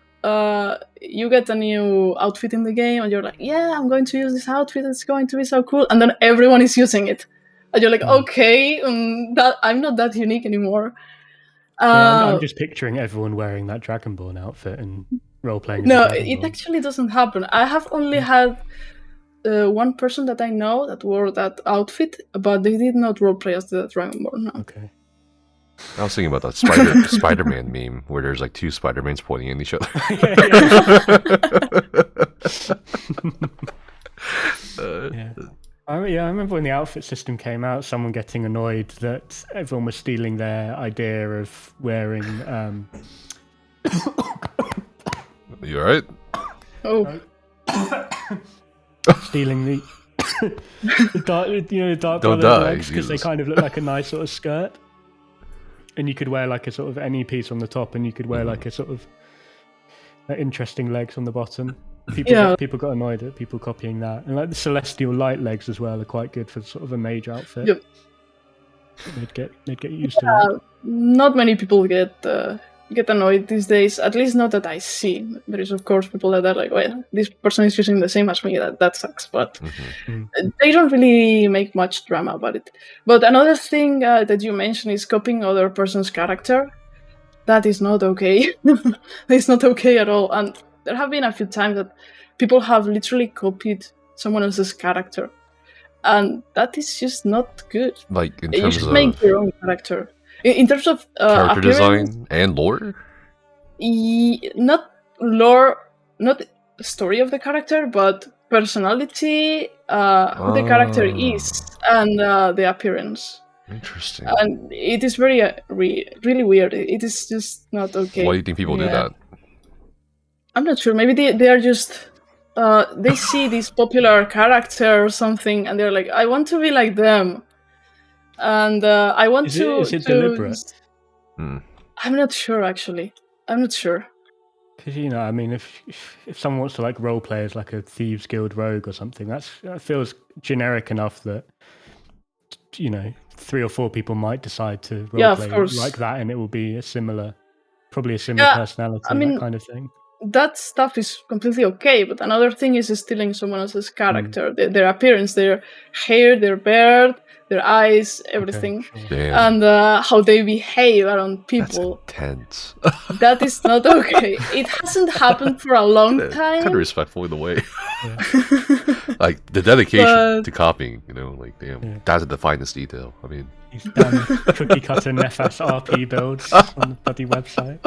you get a new outfit in the game and you're like, yeah, I'm going to use this outfit, it's going to be so cool, and then everyone is using it. And you're like, okay, that I'm not that unique anymore. I'm just picturing everyone wearing that Dragonborn outfit and role-playing. No, it actually doesn't happen. I have only had one person that I know that wore that outfit, but they did not roleplay as the Dragonborn. No. Okay. I was thinking about that Spider-Man meme where there's like two Spider-Mans pointing at each other. I remember when the outfit system came out, someone getting annoyed that everyone was stealing their idea of wearing. You alright? Oh. Stealing the dark, the dark Don't colored die, legs because they kind of look like a nice sort of skirt. And you could wear like a sort of any piece on the top, and you could wear like a sort of interesting legs on the bottom. People got annoyed at people copying that, and like the celestial light legs as well are quite good for sort of a mage outfit. Yep. They'd get used to that. Not many people get annoyed these days, at least not that I see. There is of course people that are like, well, this person is using the same as me, that sucks, but they don't really make much drama about it. But another thing that you mentioned is copying other person's character. That is not okay. It's not okay at all, and there have been a few times that people have literally copied someone else's character, and that is just not good. Like in You terms should of make your own character. In terms of character design and lore? Not lore, not story of the character, but personality, who the character is, and the appearance. Interesting. And it is very, really weird. It is just not okay. Why do you think people do that? I'm not sure. Maybe they are just... they see this popular character or something, and they're like, I want to be like them. And I want to... Is it deliberate? I'm not sure, actually. I'm not sure. Because, I mean, if someone wants to like role play as like a Thieves Guild rogue or something, that feels generic enough that, 3 or 4 people might decide to role play like that, and it will be probably a similar personality, that kind of thing. That stuff is completely okay, but another thing is stealing someone else's character, their appearance, their hair, their beard, their eyes, everything, and how they behave around people. That's intense. That is not okay. It hasn't happened for a long time. Kind of respectful in a way. Like the dedication to copying, like damn, that's the finest detail. I mean, he's done cookie cutter Nefas RP builds on the bloody website.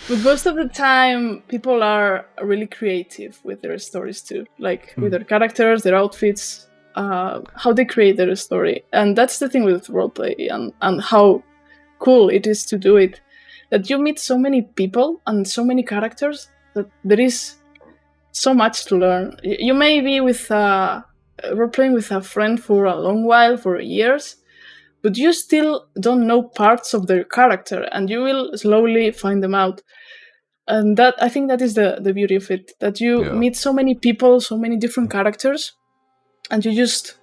But most of the time, people are really creative with their stories too, like with their characters, their outfits, how they create their story. And that's the thing with roleplay and how cool it is to do it. That you meet so many people and so many characters that there is so much to learn. You may be with roleplaying with a friend for a long while, for years, but you still don't know parts of their character, and you will slowly find them out. And that, I think that is the beauty of it, that you meet so many people, so many different characters, and you just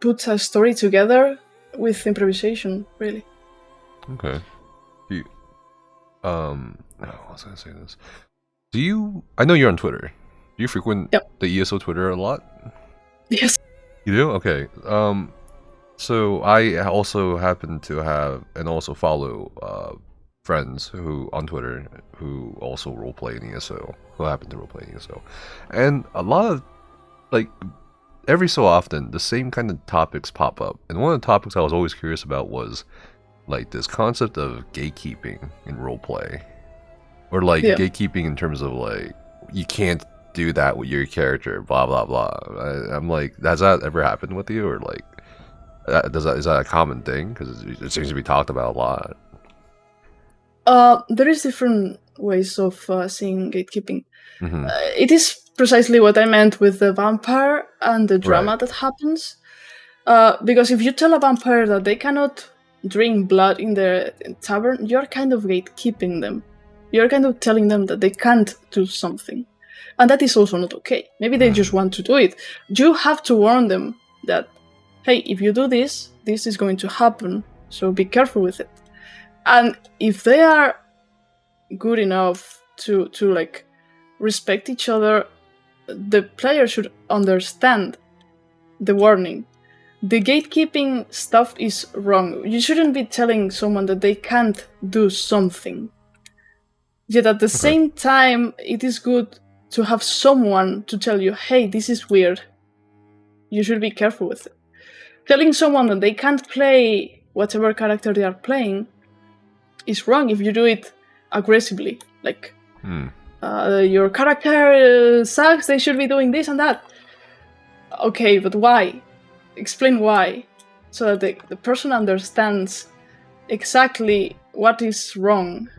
put a story together with improvisation, really. Okay. I was gonna say this. I know you're on Twitter. Do you frequent the ESO Twitter a lot? Yes. You do? Okay. So I also happen to have and also follow friends who on Twitter who also roleplay in ESO, who happen to roleplay in ESO, and a lot of every so often the same kind of topics pop up. And one of the topics I was always curious about was like this concept of gatekeeping in roleplay, or like gatekeeping in terms of like you can't do that with your character, blah blah blah. I'm like, has that ever happened with you, or like? Is that a common thing? Because it seems to be talked about a lot. There is different ways of seeing gatekeeping. Mm-hmm. It is precisely what I meant with the vampire and the drama Right. that happens. Because if you tell a vampire that they cannot drink blood in the tavern, you're kind of gatekeeping them. You're kind of telling them that they can't do something. And that is also not okay. Maybe they just want to do it. You have to warn them that, hey, if you do this, this is going to happen, so be careful with it. And if they are good enough to like respect each other, the player should understand the warning. The gatekeeping stuff is wrong. You shouldn't be telling someone that they can't do something. Yet at the same time, it is good to have someone to tell you, hey, this is weird. You should be careful with it. Telling someone that they can't play whatever character they are playing is wrong if you do it aggressively. Like, your character sucks, they should be doing this and that. Okay, but why? Explain why. So that the person understands exactly what is wrong.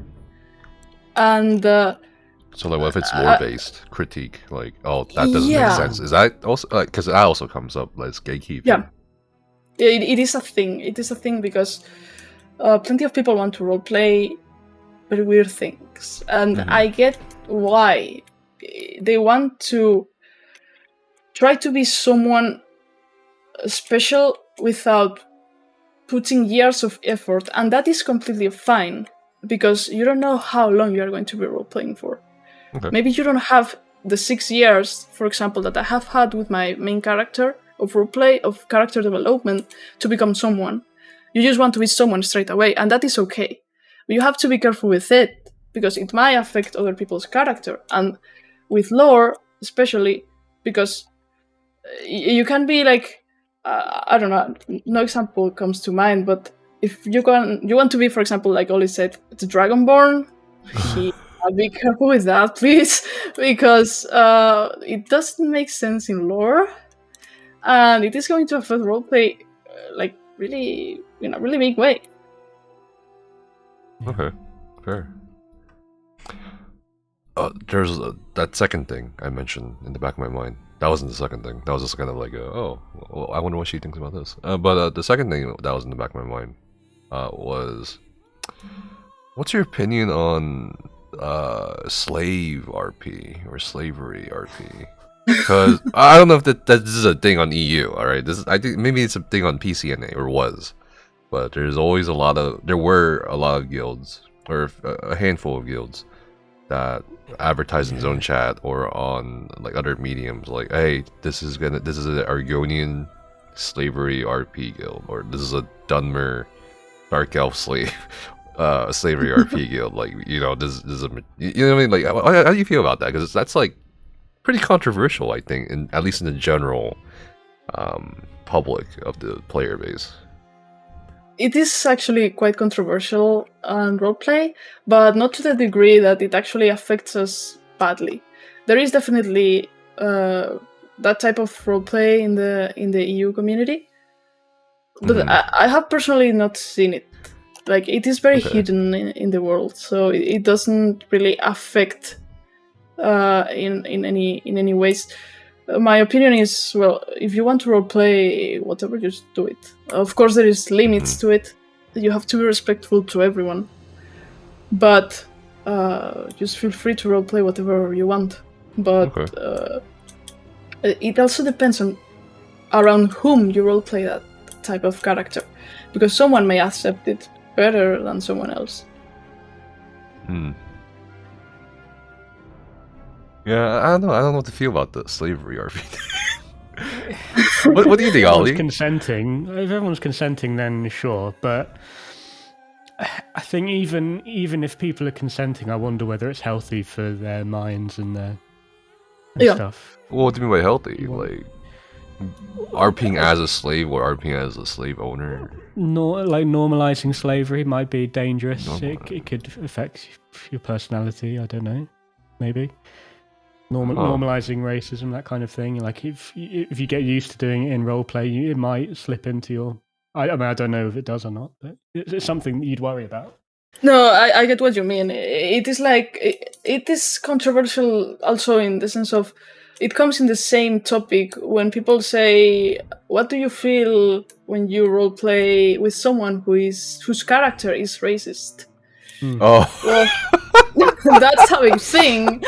And so like, what if it's lore-based critique? Like, oh, that doesn't make sense. Is that also because that also comes up as gatekeeping? Yeah, it is a thing. It is a thing because plenty of people want to roleplay very weird things, and I get why they want to try to be someone special without putting years of effort, and that is completely fine. Because you don't know how long you are going to be role-playing for. Okay. Maybe you don't have the 6 years, for example, that I have had with my main character of roleplay, of character development, to become someone. You just want to be someone straight away, and that is okay. But you have to be careful with it, because it might affect other people's character. And with lore, especially, because you can be like, I don't know, no example comes to mind, but if you want to be, for example, like Oli said, the Dragonborn, be careful with that, please, because it doesn't make sense in lore, and it is going to affect roleplay, like really, in a really big way. Okay, fair. There's that second thing I mentioned in the back of my mind. That wasn't the second thing. That was just kind of like, well, I wonder what she thinks about this. But the second thing that was in the back of my mind was, what's your opinion on slave RP or slavery RP? Because I don't know if this is a thing on EU. All right, I think maybe it's a thing on PCNA or was, but there were a lot of guilds, or a handful of guilds, that advertise in Zone Chat or on like other mediums, like, hey, this is an Argonian slavery RP guild, or this is a Dunmer Dark Elf slave slavery RP guild. Like, this is a, you know what I mean? Like, how do you feel about that? Because that's like pretty controversial, I think, at least in the general public of the player base. It is actually quite controversial on roleplay, but not to the degree that it actually affects us badly. There is definitely that type of roleplay in the EU community, but I have personally not seen it. Like, it is very hidden in the world, so it doesn't really affect in any ways. My opinion is, well, if you want to roleplay whatever, just do it. Of course, there is limits to it. You have to be respectful to everyone. But just feel free to roleplay whatever you want. But it also depends on around whom you roleplay that type of character. Because someone may accept it better than someone else. Yeah, I don't know what to feel about the slavery RP. What do you think, Ollie? Consenting. If everyone's consenting, then sure. But I think even if people are consenting, I wonder whether it's healthy for their minds and their stuff. Well, what do you mean by healthy? Like, RPing as a slave or RPing as a slave owner? Like, normalizing slavery might be dangerous. It could affect your personality. I don't know. Maybe. Normalizing racism, that kind of thing. Like, if you get used to doing it in roleplay, it might slip into your... I mean, I don't know if it does or not, but it's something that you'd worry about. No, I get what you mean. It is like it is controversial also in the sense of it comes in the same topic when people say, "What do you feel when you roleplay with someone whose character is racist?" Oh. Well, that's how I think.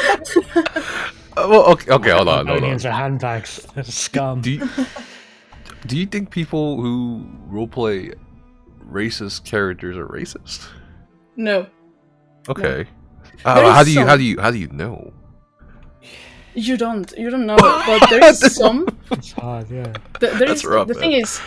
Well, okay, hold on. Argonians are handbags. They're scum. Do you think people who roleplay racist characters are racist? No. Okay. There How is do you know? You don't know, but there is some. It's hard, yeah. That's rough, the man. thing is,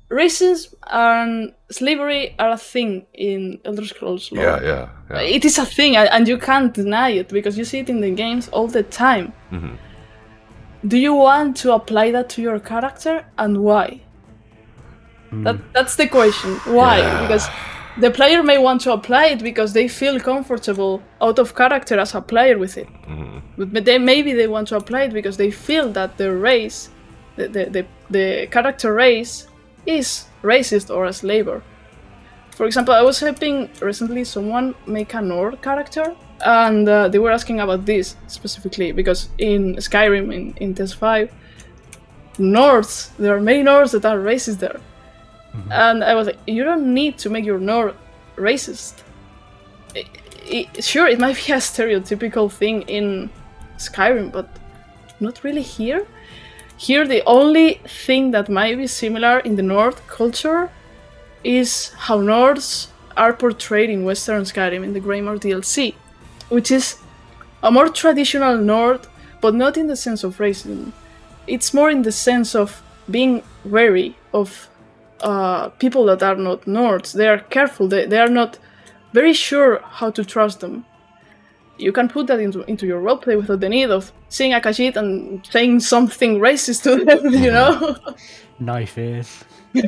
racism and slavery are a thing in Elder Scrolls lore. Yeah. It is a thing, and you can't deny it because you see it in the games all the time. Mm-hmm. Do you want to apply that to your character, and why? That's the question. Why? Yeah. Because the player may want to apply it because they feel comfortable out of character as a player with it. Mm-hmm. But maybe they want to apply it because they feel that their race, the character race, is racist or a slaver. For example, I was helping recently someone make a Nord character, and they were asking about this specifically because in Skyrim, in Test 5, Nords, there are many Nords that are racist there. Mm-hmm. And I was like, you don't need to make your Nord racist. Sure, it might be a stereotypical thing in Skyrim, but not really here. Here, the only thing that might be similar in the Nord culture is how Nords are portrayed in Western Skyrim in the Greymore DLC, which is a more traditional Nord, but not in the sense of racism. It's more in the sense of being wary of people that are not Nords. They are careful, they are not very sure how to trust them. You can put that into your roleplay without the need of seeing a Khajiit and saying something racist to them, you know? Knife ears. Yeah.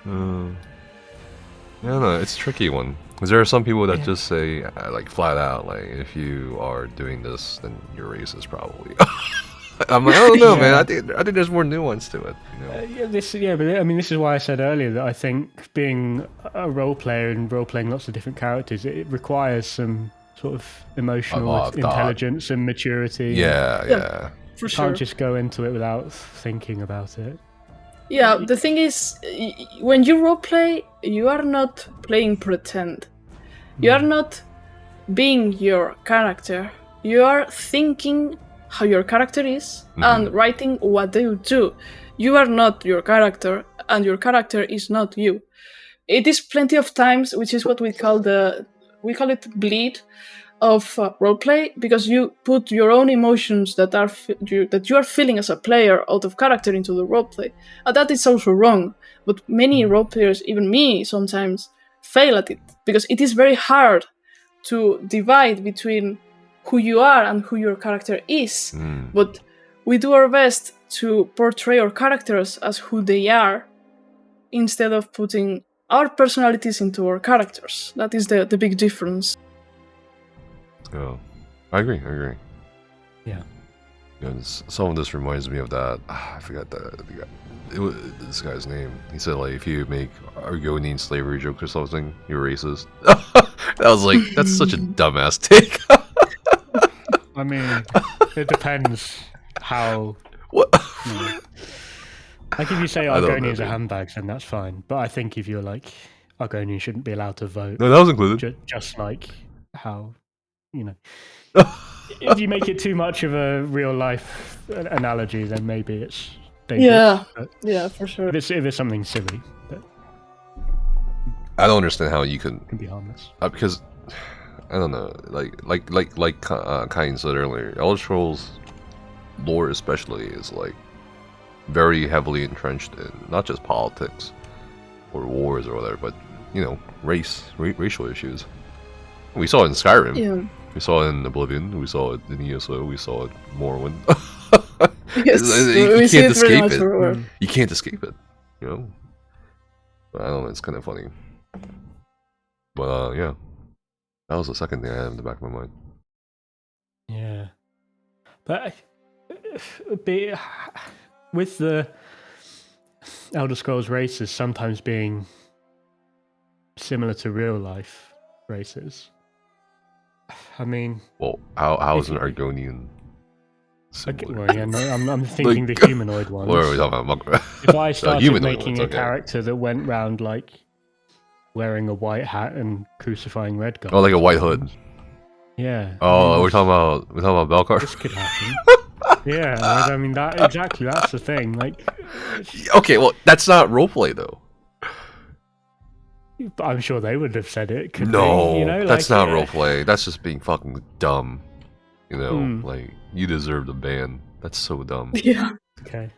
I don't know, it's a tricky one. Because there are some people that just say, like, flat out, like, if you are doing this, then you're racist, probably. I'm like, I don't know, man. I think there's more nuance to it. You know? But I mean, this is why I said earlier that I think being a role player and role playing lots of different characters, it requires some sort of emotional intelligence and maturity. Yeah. You For sure. can't just go into it without thinking about it. Yeah, the thing is, when you roleplay, you are not playing pretend. You are not being your character. You are thinking how your character is and writing what they would do. You are not your character, and your character is not you. It is plenty of times, which is what we call it bleed of roleplay, because you put your own emotions that you are feeling as a player out of character into the roleplay. And that is also wrong. But many roleplayers, even me sometimes, fail at it because it is very hard to divide between who you are and who your character is. But we do our best to portray our characters as who they are instead of putting our personalities into our characters. That is the big difference. Yeah, I agree. Yeah. Some of this reminds me of that. I forgot this guy's name. He said, like, if you make Argonian slavery jokes or something, you're racist. I was like, that's such a dumbass take. I mean, it depends how. What? Like, if you say Argonians are handbags, then that's fine. But I think if you're like, Argonians shouldn't be allowed to vote. No, that was included. Just like how, if you make it too much of a real life analogy, then maybe it's dangerous. Yeah, for sure. If it's something silly, but I don't understand how you can be harmless. Because I don't know, like Kyne said earlier, Elder Scrolls lore especially is like very heavily entrenched in not just politics or wars or whatever, but racial issues. We saw it in Skyrim. Yeah. We saw it in Oblivion. We saw it in ESOU. We saw it in Morrowind. Yes, you can't escape it. Everywhere. You can't escape it. But I don't know. It's kind of funny. But yeah, that was the second thing I had in the back of my mind. Yeah, but with the Elder Scrolls races sometimes being similar to real life, races. I mean, Well, how is an Argonian? Okay, well, yeah, no, I'm thinking the humanoid ones. What are we talking about? If I started making ones, a character that went round like wearing a white hat and crucifying red guys. Oh, like a white hood. Yeah. Oh, I mean, we're talking about Belcar. This could happen. Yeah, I mean that's the thing. Like, okay, well, that's not roleplay though. I'm sure they would have said it. No, you know, that's like, not roleplay. That's just being fucking dumb. You know, like you deserve the ban. That's so dumb. Yeah. Okay.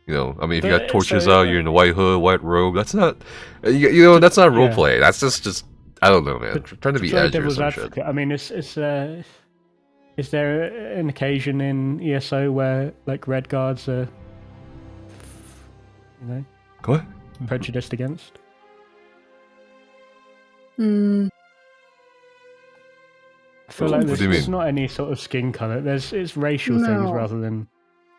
You know, I mean, if you got torches out, you're in a white hood, white robe. That's not, you know, that's not roleplay. That's just, I don't know, man. Trying to be edgy or some shit. I mean, is there an occasion in ESO where like red guards are, you know, what? prejudiced against? I feel like there's not any sort of skin color. It's racial things rather than.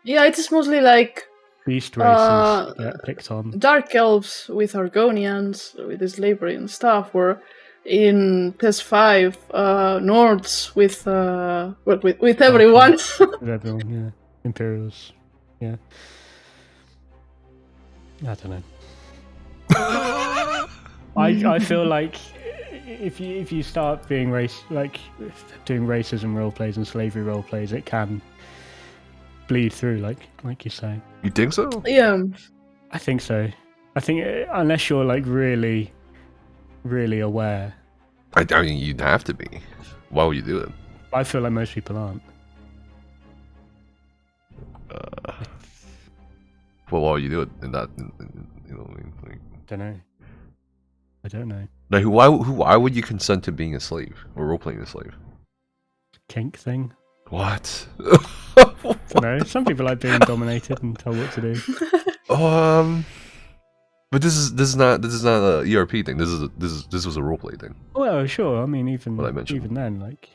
Yeah, it is mostly like beast races get picked on. Dark elves with Argonians, with the slavery and stuff, or in Test 5, Nords with everyone. With everyone, yeah. Imperials, yeah. I don't know. I feel like if you start being doing racism roleplays and slavery roleplays, it can bleed through, like you say. You think so? Yeah. I think so. I think unless you're like really, really aware. I mean, you'd have to be. Why would you do it? I feel like most people aren't. Well, why would you do it in that? You know what I mean? Like, I don't know. Like, why would you consent to being a slave or role-playing a slave? Kink thing. What? I don't know. Some people like being dominated and told what to do. But this is not a ERP thing. This was a roleplay thing. Well, sure. I mean, even then, like,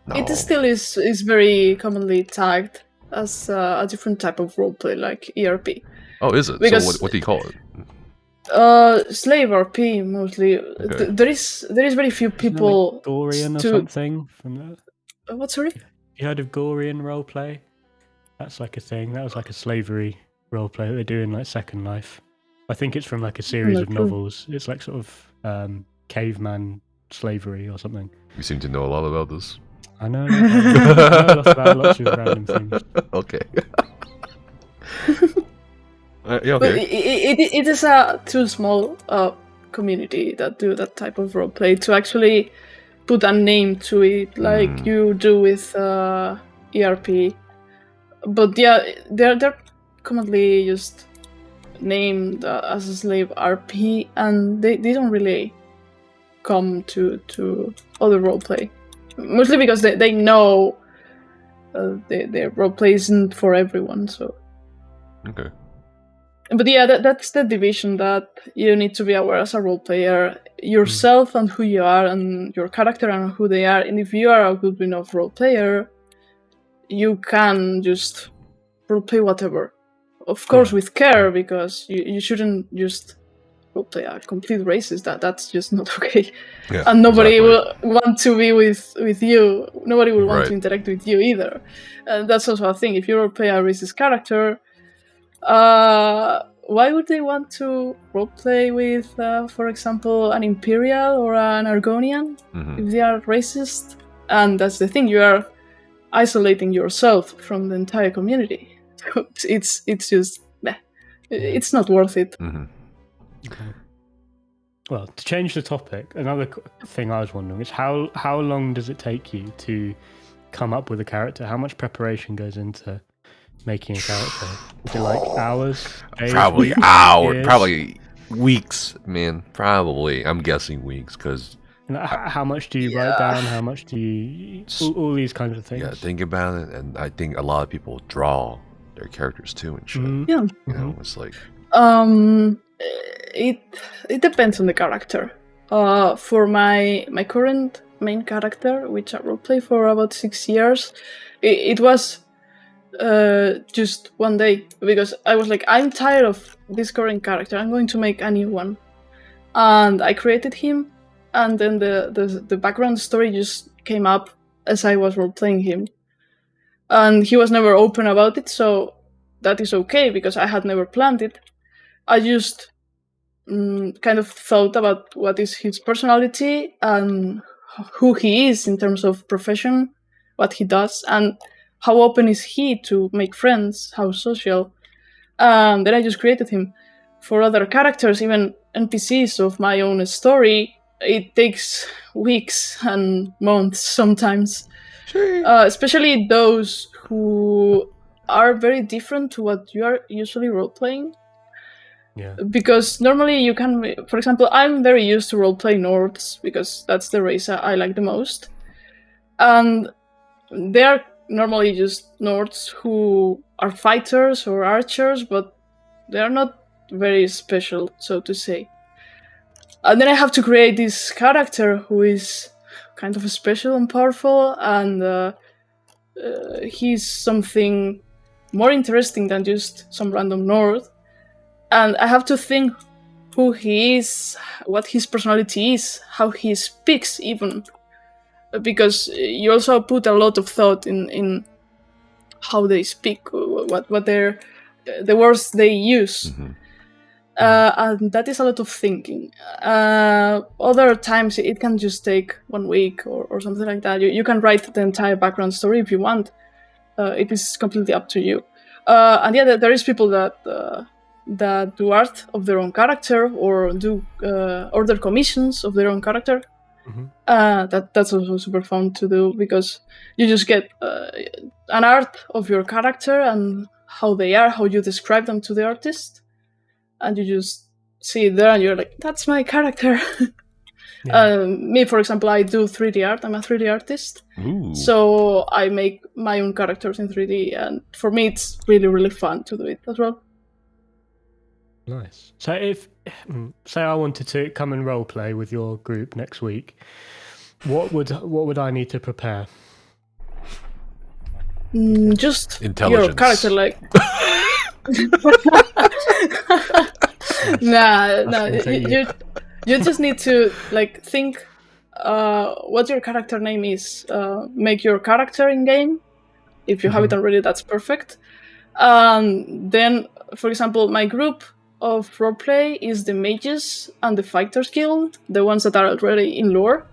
no. It still is very commonly tagged as a different type of roleplay, like ERP. Oh, is it? Because, so what do you call it? Slave RP mostly. Okay. There is very few people. Like Gorian or something from that. What, sorry? You heard of Gorian roleplay? That's like a thing. That was like a slavery roleplay that they do in like Second Life. I think it's from like a series of novels. It's like sort of caveman slavery or something. You seem to know a lot about this. I know. I know lots of random things. Okay. Yeah, okay. But it is a too small community that do that type of roleplay to actually put a name to it, like you do with ERP. But yeah, they're commonly just named as a slave RP, and they don't really come to other roleplay. Mostly because they know their roleplay isn't for everyone. So. Okay. But yeah, that's the division that you need to be aware as a role player, yourself and who you are, and your character and who they are. And if you are a good enough role player, you can just roleplay whatever. Of course, with care, because you shouldn't just roleplay a complete racist. That's just not okay. Yeah, and nobody will want to be with you. Nobody will want to interact with you either. And that's also a thing. If you roleplay a racist character, why would they want to roleplay with, for example, an Imperial or an Argonian if they are racist? And that's the thing, you are isolating yourself from the entire community. So it's just, it's not worth it. Okay. Well, to change the topic, another thing I was wondering is how long does it take you to come up with a character? How much preparation goes into making a character? Is it like hours? Days, Probably hours. Probably weeks, man. Probably. I'm guessing weeks, because... How much do you write down? How much do you... All these kinds of things. Yeah, think about it, and I think a lot of people draw their characters too and shit. Yeah. You know, it's like... It depends on the character. For my current main character, which I roleplay for about 6 years, it was just one day, because I was like, I'm tired of this current character, I'm going to make a new one. And I created him, and then the background story just came up as I was role-playing him. And he was never open about it, so that is okay, because I had never planned it. I just kind of thought about what is his personality and who he is in terms of profession, what he does, and how open is he to make friends, how social. Then I just created him. For other characters, even NPCs of my own story, it takes weeks and months sometimes. Especially those who are very different to what you are usually role-playing. Yeah. Because normally you can, for example, I'm very used to role-play Nords, because that's the race I like the most. And they are normally just Nords who are fighters or archers, but they are not very special, so to say. And then I have to create this character who is kind of special and powerful, and he's something more interesting than just some random Nord. And I have to think who he is, what his personality is, how he speaks even. Because you also put a lot of thought in how they speak, what they're, the words they use. Mm-hmm. And that is a lot of thinking. Other times it can just take 1 week or something like that. You can write the entire background story if you want. It is completely up to you. And yeah, there is people that do art of their own character or do order commissions of their own character. Mm-hmm. That's also super fun to do, because you just get an art of your character and how they are, how you describe them to the artist, and you just see it there and you're like, that's my character. Yeah. Me, for example, I do 3D art. I'm a 3D artist. Ooh. So I make my own characters in 3D, and for me it's really, really fun to do it as well. Nice. So if, say I wanted to come and role play with your group next week, what would I need to prepare? Just Intelligence. your character, like. Nah. You just need to like think what your character name is. Make your character in game. If you have it already, that's perfect. Then, for example, my group of roleplay is the mages and the fighters guild, the ones that are already in lore.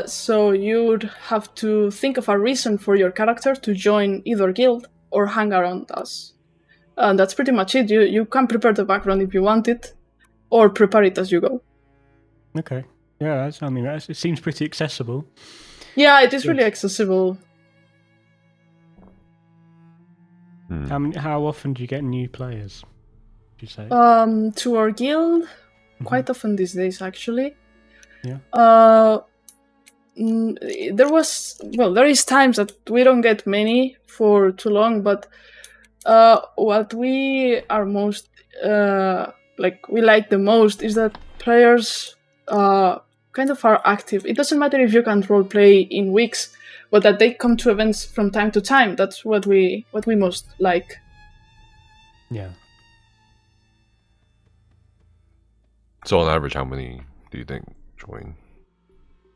So you'd have to think of a reason for your character to join either guild or hang around us. And that's pretty much it. You can prepare the background if you want it, or prepare it as you go. Okay. Yeah, it seems pretty accessible. Yeah, it is really accessible. How often do you get new players, would you say? To our guild, quite often these days, actually. Yeah. There is times that we don't get many for too long, but what we are most we like the most is that players kind of are active. It doesn't matter if you can't roleplay in weeks, but that they come to events from time to time. That's what we most like. Yeah. So on average, how many do you think join?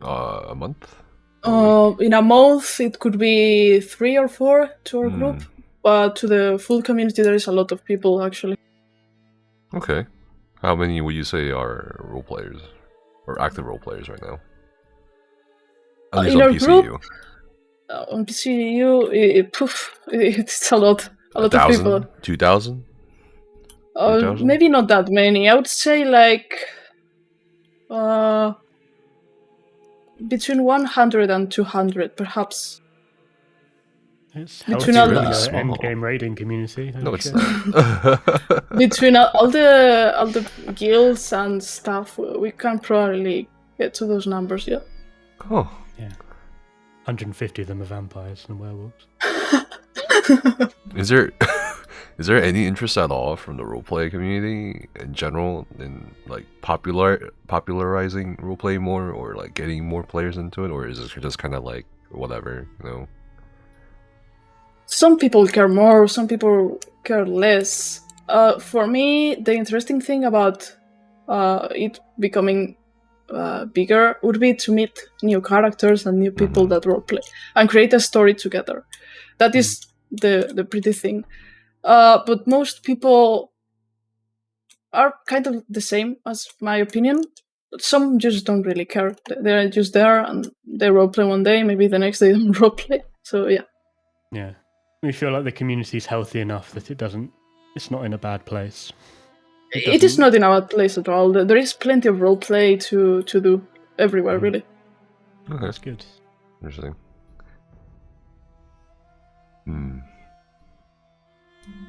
A month? In a month, it could be 3 or 4 to our group, but to the full community, there is a lot of people actually. Okay. How many would you say are role players or active role players right now? At least in on our PCU. group, on PCU, it's a lot. A lot of people. 2,000? Maybe not that many. I would say like between 100 and 200, perhaps. It's between healthy all for the the end game raiding community. No, it's not. Between all the guilds and stuff, we can probably get to those numbers. Yeah. Oh. Yeah. 150 of them are vampires and werewolves. Is there any interest at all from the roleplay community in general in like popularizing roleplay more, or like getting more players into it, or is it just kind of like whatever, you know? Some people care more, some people care less. For me, the interesting thing about it becoming bigger would be to meet new characters and new people that roleplay and create a story together. That is the pretty thing. But most people are kind of the same, as my opinion. Some just don't really care. They're just there and they roleplay one day, maybe the next day they don't roleplay. So yeah. Yeah. We feel like the community's healthy enough that it's not in a bad place. It is not in a bad place at all. There is plenty of roleplay to do everywhere, really. Okay. That's good. Interesting.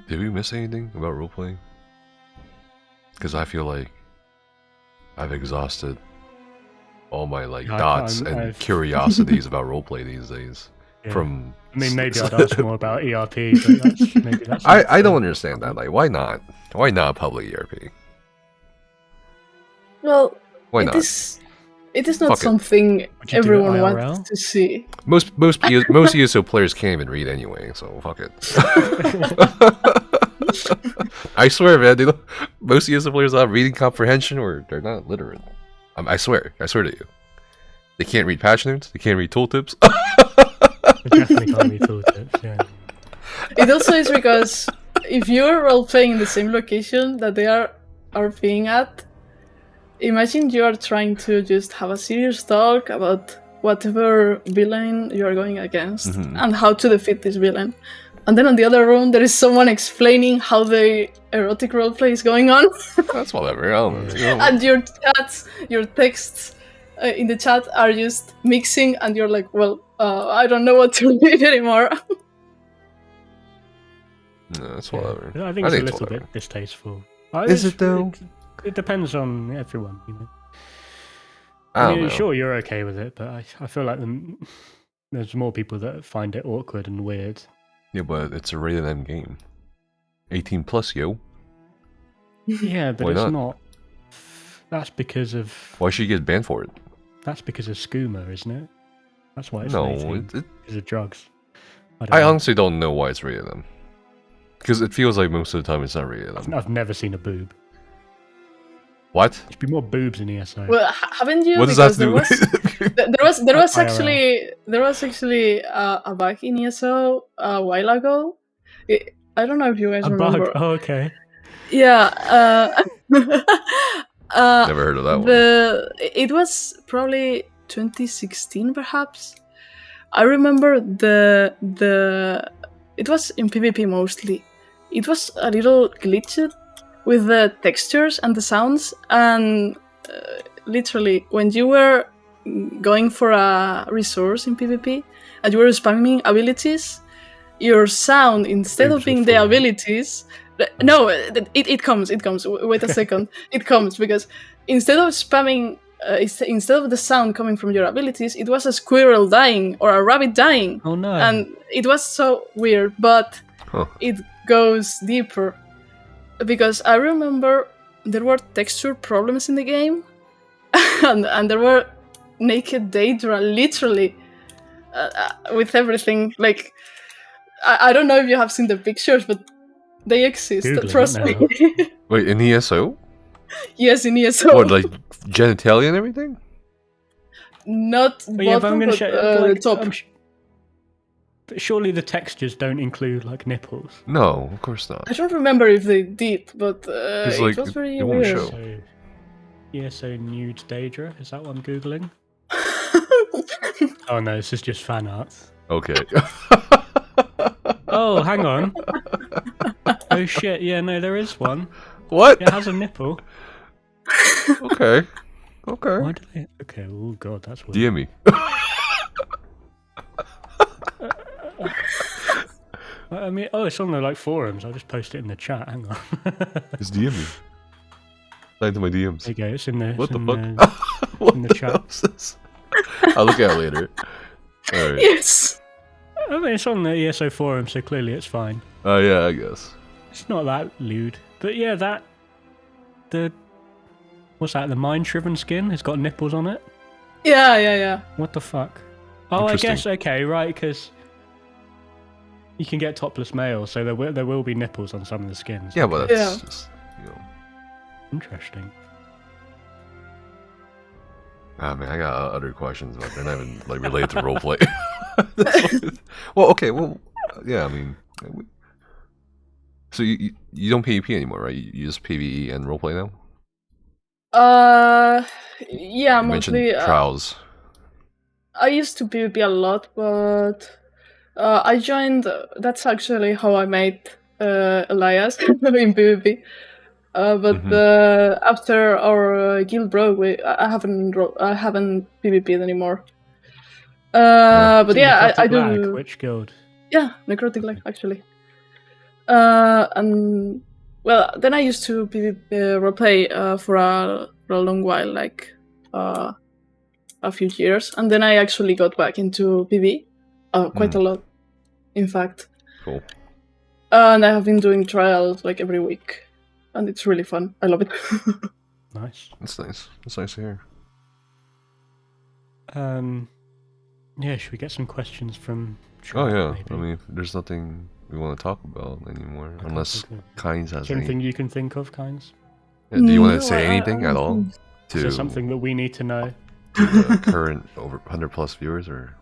Did we miss anything about roleplaying? Because I feel like I've exhausted all my dots and curiosities about roleplay these days. Yeah. Maybe I'd ask more about ERP, but that's I don't understand that. Like, why not? Why not public ERP? Well, why not? It is not something everyone wants to see. Most ESO players can't even read anyway, so fuck it. I swear, man, most ESO players have reading comprehension or they're not literate. I swear to you. They can't read patch notes, they can't read tooltips. They definitely can't read tooltips, yeah. It also is because if you're role-playing in the same location that they are being at, imagine you are trying to just have a serious talk about whatever villain you are going against and how to defeat this villain. And then in the other room, there is someone explaining how the erotic roleplay is going on. That's whatever. And your texts in the chat are just mixing, and you're like, well, I don't know what to read anymore. No, that's whatever. I think it's a little bit distasteful. Is it though? It depends on everyone, you know. I don't know. Sure, you're okay with it, but I feel like there's more people that find it awkward and weird. Yeah, but it's a rated M game. 18 plus, yo. Yeah, but it's not. That's because of... Why should you get banned for it? That's because of skooma, isn't it? That's why it's because of drugs. I honestly don't know why it's rated M. Because it feels like most of the time it's not rated M. I've never seen a boob. What? There should be more boobs in ESO. Well, haven't you? What does that do? There was actually a bug in ESO a while ago. I don't know if you guys remember. Bug? Oh, okay. Yeah. Never heard of that one. It was probably 2016, perhaps. I remember it was in PvP mostly. It was a little glitched with the textures and the sounds, and literally when you were going for a resource in PvP and you were spamming abilities, your sound, instead of being the abilities, no, it comes. Wait a second, it comes because instead of spamming, instead of the sound coming from your abilities, it was a squirrel dying or a rabbit dying. Oh no! And it was so weird, but it goes deeper. Because I remember there were texture problems in the game, and there were naked Daedra, literally, with everything. Like, I don't know if you have seen the pictures, but they exist, trust me. Wait, in ESO? Yes, in ESO. What, like genitalia and everything? Not bottom, but the top. But surely the textures don't include, like, nipples. No, of course not. I don't remember if they did, but it was very weird. Show. ESO nude Daedra, is that what I'm Googling? Oh no, this is just fan art. Okay. Oh, hang on. Oh shit, yeah, no, there is one. What? It has a nipple. Okay. Why do they... Okay, oh god, that's weird. DM me. I mean, it's on the like forums. I'll just post it in the chat. Hang on. Just DM me. Slide into my DMs. There you go. It's in the. What the fuck? What in the chat. I'll look at it later. All right. Yes. I mean, it's on the ESO forum, so clearly it's fine. Oh yeah, I guess. It's not that lewd, but yeah, what's that? The mind-shriven skin has got nipples on it. Yeah. What the fuck? Oh, I guess okay, right, because you can get topless male, so there will be nipples on some of the skins. Yeah, but that's just, Interesting. Ah man, I got other questions, but they're not even like related to roleplay. Well, okay, well, yeah, I mean, so you don't PvP anymore, right? You just PvE and roleplay now. Yeah, You mostly. mentioned trials. I used to PvP a lot, but I joined. That's actually how I met Elias in PvP. But after our guild broke, I haven't PvP'd anymore. But yeah, I do. Which guild? Yeah, Necrotic Lag actually. And well, then I used to PvP roleplay for a long while, like a few years, and then I actually got back into PvE, quite a lot, in fact. Cool. And I have been doing trials like every week, and it's really fun. I love it. Nice. That's nice. That's nice to hear. Yeah, should we get some questions from? Oh yeah, maybe? I mean, there's nothing we want to talk about anymore, unless Kynes has anything you can think of, Kynes? Yeah, do you want to say anything at all? Is there something that we need to know? To the current over 100+ viewers, or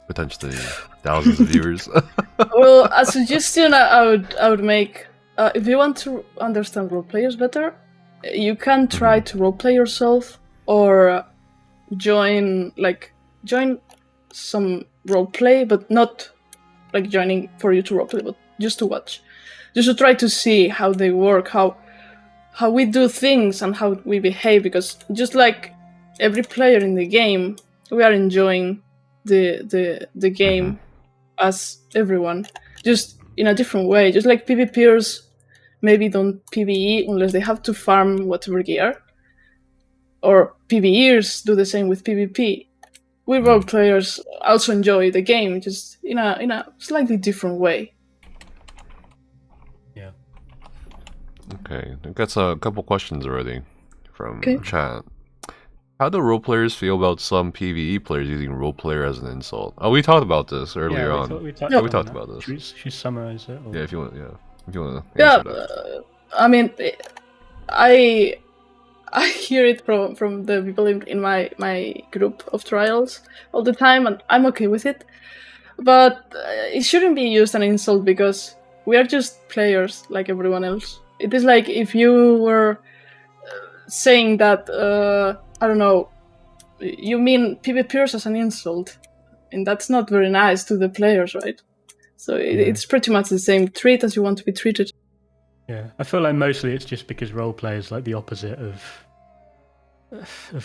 potentially thousands of viewers? Well, a suggestion I would make, if you want to understand roleplayers better, you can try to roleplay yourself, or join some roleplay, but not like joining for you to roleplay, but just to watch, just to try to see how they work, how we do things and how we behave, because just like every player in the game, we are enjoying the game as everyone, just in a different way. Just like PvPers maybe don't PvE unless they have to farm whatever gear, or PvEers do the same with PvP. We role players also enjoy the game, just in a slightly different way. Yeah. Okay, I got a couple questions already from chat. How do roleplayers feel about some PvE players using roleplayer as an insult? Oh, we talked about this earlier on. We talked about this. Should we summarize it? Or? Yeah, if you want. Yeah, if you want to answer that. I mean, I hear it from the people in my group of trials all the time, and I'm okay with it. But it shouldn't be used as an insult, because we are just players like everyone else. It is like if you were saying that, I don't know, you mean PvPers as an insult, and that's not very nice to the players, right? So it's pretty much the same. Treat as you want to be treated. Yeah, I feel like mostly it's just because roleplay is like the opposite of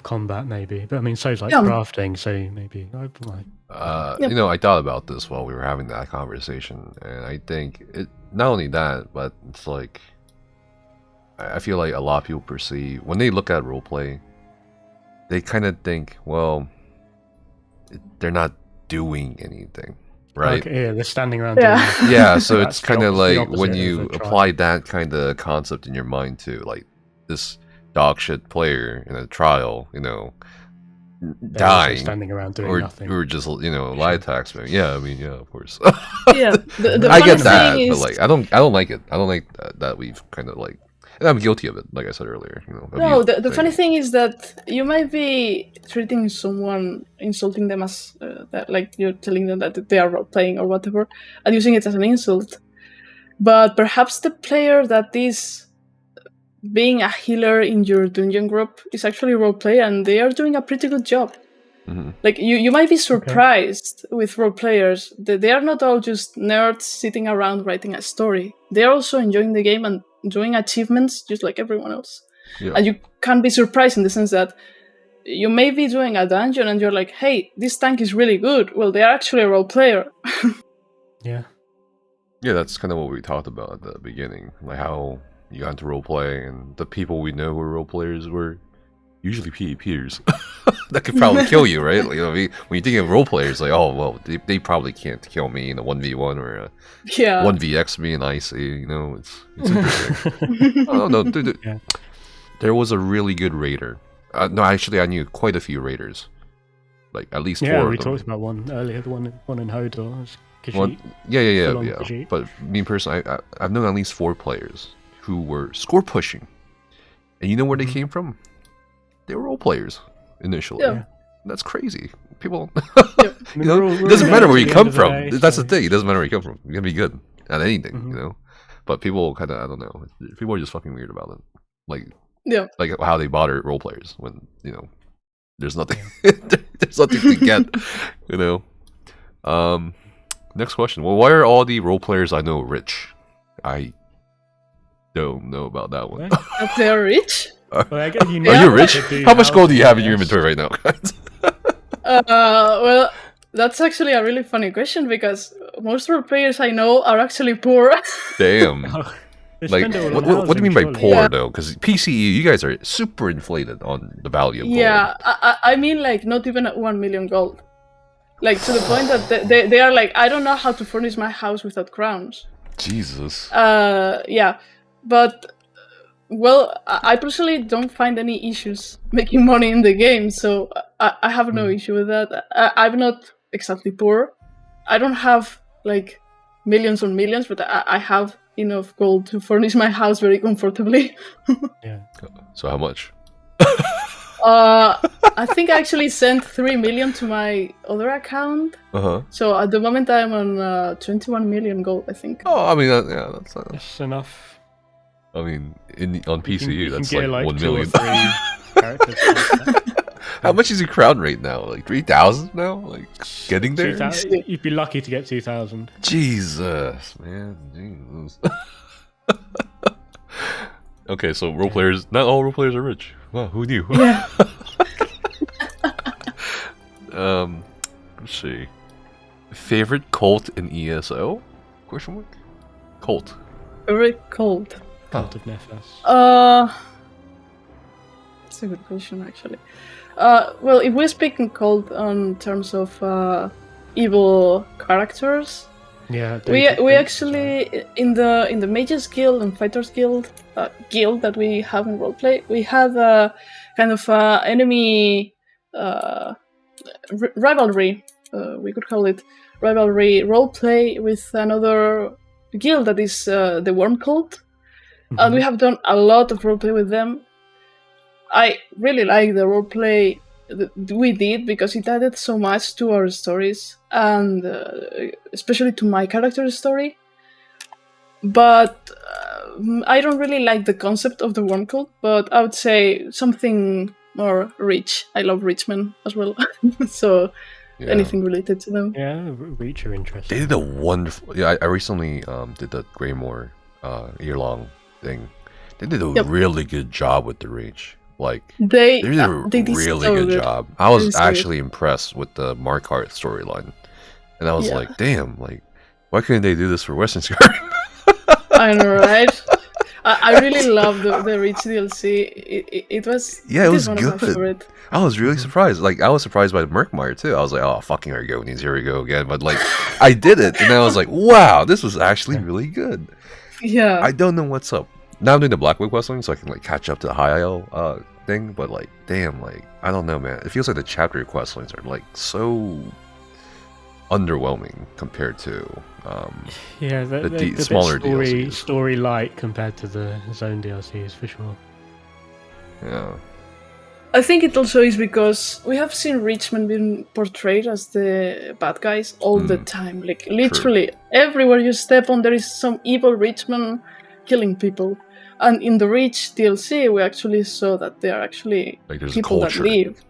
combat, maybe. But I mean, so is like crafting, so maybe. You know, I thought about this while we were having that conversation, and I think it not only that, but it's like I feel like a lot of people perceive when they look at roleplay, they kind of think, well, they're not doing anything, right? Okay, yeah, they're standing around. Yeah, so it's kind of like when you apply that kind of concept in your mind to like this dog shit player in a trial, you know, dying, standing around doing nothing, or just, you know, lie attacks. Man. Yeah, I mean, yeah, of course. Yeah, I get that, but like, I don't like it. I don't like that we've kind of like. And I'm guilty of it, like I said earlier. You know, no, the funny thing is that you might be treating someone, insulting them as that, like you're telling them that they are role-playing or whatever, and using it as an insult. But perhaps the player that is being a healer in your dungeon group is actually role-play, and they are doing a pretty good job. Like you might be surprised with role players that they are not all just nerds sitting around writing a story. They are also enjoying the game and doing achievements just like everyone else. Yeah. And you can be surprised in the sense that you may be doing a dungeon and you're like, hey, this tank is really good. Well, they are actually a role player. Yeah, that's kind of what we talked about at the beginning, like how you got into roleplay, and the people we know who are role players were usually PvPers. That could probably kill you, right? Like, you know, when you think of role players, like, oh well, they probably can't kill me in a 1v1 or a 1vx me in IC. You know, it's interesting. Oh no, dude, there was a really good raider. No, actually, I knew quite a few raiders, like at least 4 of them. Yeah, we talked about one earlier, the one in Hodor. Yeah. But me personally, I've known at least 4 players who were score pushing, and you know where they came from? They were role players initially. that's crazy. People, Yep. you know, it doesn't matter where you come from. That's the thing. It doesn't matter where you come from. You can be good at anything, you know. But people kind of, I don't know. People are just fucking weird about it. Like how they bother role players when there's nothing. There's nothing to get, you know. Next question. Well, why are all the role players I know rich? I don't know about that one. That they're rich? Well, are you rich? How much gold do you have in your inventory right now, guys? Well, that's actually a really funny question because most role players I know are actually poor. Damn. Like, what do you mean by poor though? Because PCE, you guys are super inflated on the value of gold. Yeah, I mean like not even 1 million gold. Like to the point that they are like, I don't know how to furnish my house without crowns. Jesus. Yeah, but well, I personally don't find any issues making money in the game, so I have no issue with that. I'm not exactly poor. I don't have like millions on millions, but I have enough gold to furnish my house very comfortably. Yeah. So how much? I think I actually sent 3 million to my other account. So at the moment I'm on 21 million gold, I think. Oh, I mean, yeah, that's enough. I mean, on PCU, that's like 1 2 or million. 3 characters. How much is your crown rate now? Like 3,000 now? Like getting there? 2,000. You'd be lucky to get 2,000. Jesus, man, Jesus. Okay, so role players. Not all role players are rich. Wow, who knew? Yeah. Let's see. Favorite cult in ESO? Question mark. Cult. Very cold. Cult of Nephos. That's a good question, actually. Well, if we're speaking cold on terms of evil characters, yeah, we actually in the Mages Guild and Fighters Guild that we have in roleplay, we have a kind of enemy rivalry. We could call it rivalry roleplay with another guild that is the Worm Cult. And we have done a lot of roleplay with them. I really like the roleplay that we did because it added so much to our stories and especially to my character's story. But I don't really like the concept of the Worm Cult, but I would say something more rich. I love rich men as well. So anything related to them. Yeah, Reach are interesting. They did a wonderful. Yeah, I recently did the Greymore year-long thing. They did a really good job with the Reach. Like they did a really good job. I was actually impressed with the Markart storyline, and I was like, "Damn! Like, why couldn't they do this for Western Skyrim?" I know, right? I really love the Reach DLC. It was it was one good. Of my favorite. I was really surprised. Like, I was surprised by the Merkmire too. I was like, "Oh, fucking Argonians, here we go again." But like, I did it, and I was like, "Wow, this was actually really good." Yeah. I don't know what's up. Now I'm doing the Blackwood questline, so I can like catch up to the High Isle thing. But like, damn, like I don't know, man. It feels like the chapter questlines are like so underwhelming compared to the smaller DLCs. Story light compared to the Zone DLCs for sure. Yeah. I think it also is because we have seen Richmond being portrayed as the bad guys all the time. Like literally everywhere you step on, there is some evil Richmond killing people. And in the Reach DLC, we actually saw that they are actually like people that live.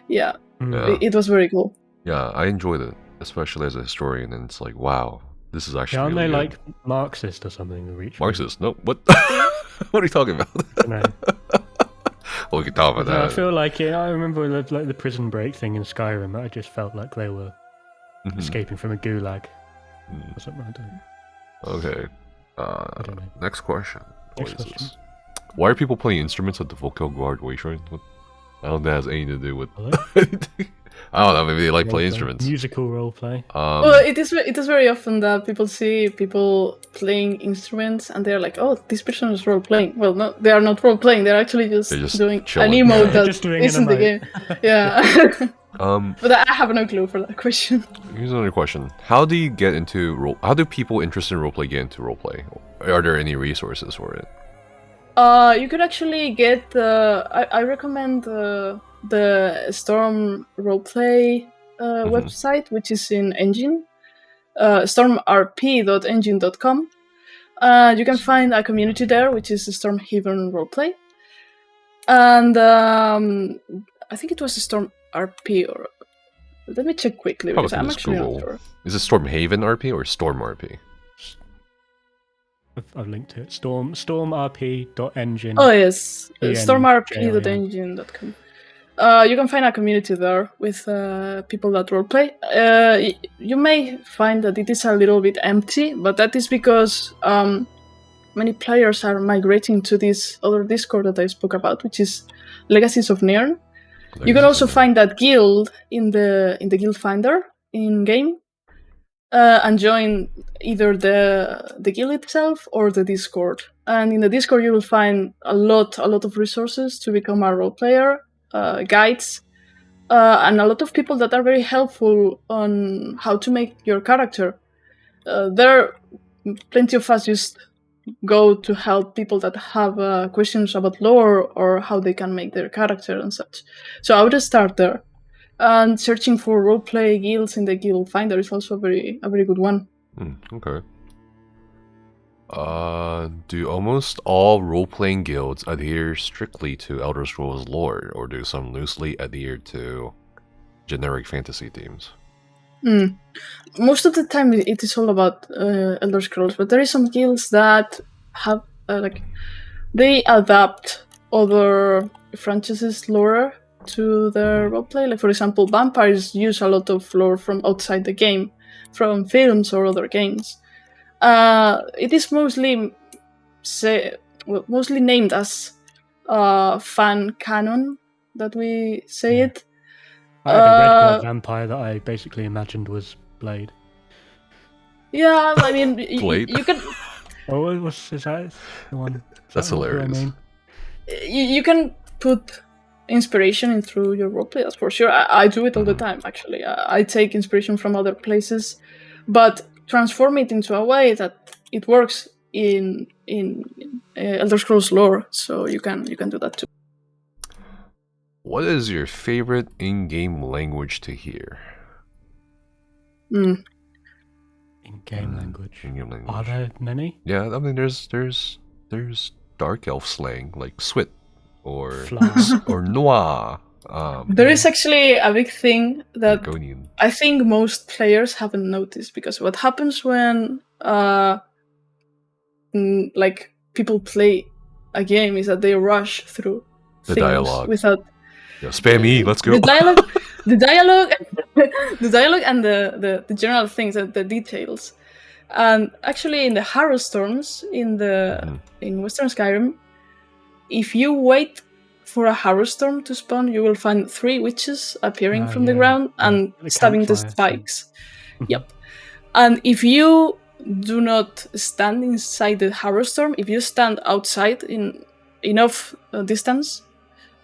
Yeah, it was very cool. Yeah, I enjoyed it, especially as a historian. And it's like, wow, this is actually. Aren't really they good. like Marxist or something? The Reach. Marxist? No, what? What are you talking about? No. Well, we can talk about that. I feel like I remember like the prison break thing in Skyrim. I just felt like they were escaping from a gulag or something. I don't know. Okay. I don't know. Next question. Next question. This? Why are people playing instruments at the Vocal Guard Wayshrine? I don't think that has anything to do with anything. I don't know. Maybe they like playing instruments. Musical roleplay. Well, it is very often that people see people playing instruments and they're like, "Oh, this person is role playing." Well, no, they are not role playing. They're actually just doing chilling. an emote that isn't the game. Yeah. But I have no clue for that question. Here's another question: how do you get into How do people interested in roleplay get into roleplay? Are there any resources for it? You could actually get. I recommend the Storm Roleplay website, which is in Engine, stormrp.engine.com. You can find a community there, which is Storm Haven Roleplay. And I think it was Storm RP, or let me check quickly because I'm actually not sure. Is it Storm Haven RP or Storm RP? I've linked to it. Stormrp.engine. Oh yes, stormrp.engine.com. You can find a community there with people that roleplay. You may find that it is a little bit empty, but that is because many players are migrating to this other Discord that I spoke about, which is Legacies of Nirn. You can also find that guild in the guild finder in game, and join either the guild itself or the Discord. And in the Discord, you will find a lot of resources to become a role player, guides, and a lot of people that are very helpful on how to make your character. There are plenty of us just go to help people that have questions about lore or how they can make their character and such. So I would start there. And searching for roleplay guilds in the guild finder is also a very good one. Okay. Do almost all role-playing guilds adhere strictly to Elder Scrolls lore, or do some loosely adhere to generic fantasy themes? Most of the time it is all about Elder Scrolls, but there is some guilds that have they adapt other franchises' lore to their roleplay. Like for example, vampires use a lot of lore from outside the game, from films or other games. It is mostly named as fan canon that we say it. I had a regular vampire that I basically imagined was Blade. Yeah, I mean, Blade? you can. Oh, is that the one? That's hilarious. You can put inspiration in through your roleplay, that's for sure. I do it all the time, actually. I take inspiration from other places, but transform it into a way that it works in Elder Scrolls lore. So you can do that too. What is your favorite in-game language to hear? In-game language. Are there many? Yeah, I mean, there's Dark Elf slang like Swit or or Noir. There is actually a big thing that Argonian. I think most players haven't noticed, because what happens when people play a game is that they rush through the things dialogue without. Yeah, spam E, let's go. The dialogue, the dialogue, and the general things, the details. And actually, in the Harrow Storms in Western Skyrim, if you wait for a Harrow Storm to spawn, you will find 3 witches appearing from the ground and stabbing the spikes. Yep. And if you do not stand inside the Harrow Storm, if you stand outside in enough distance,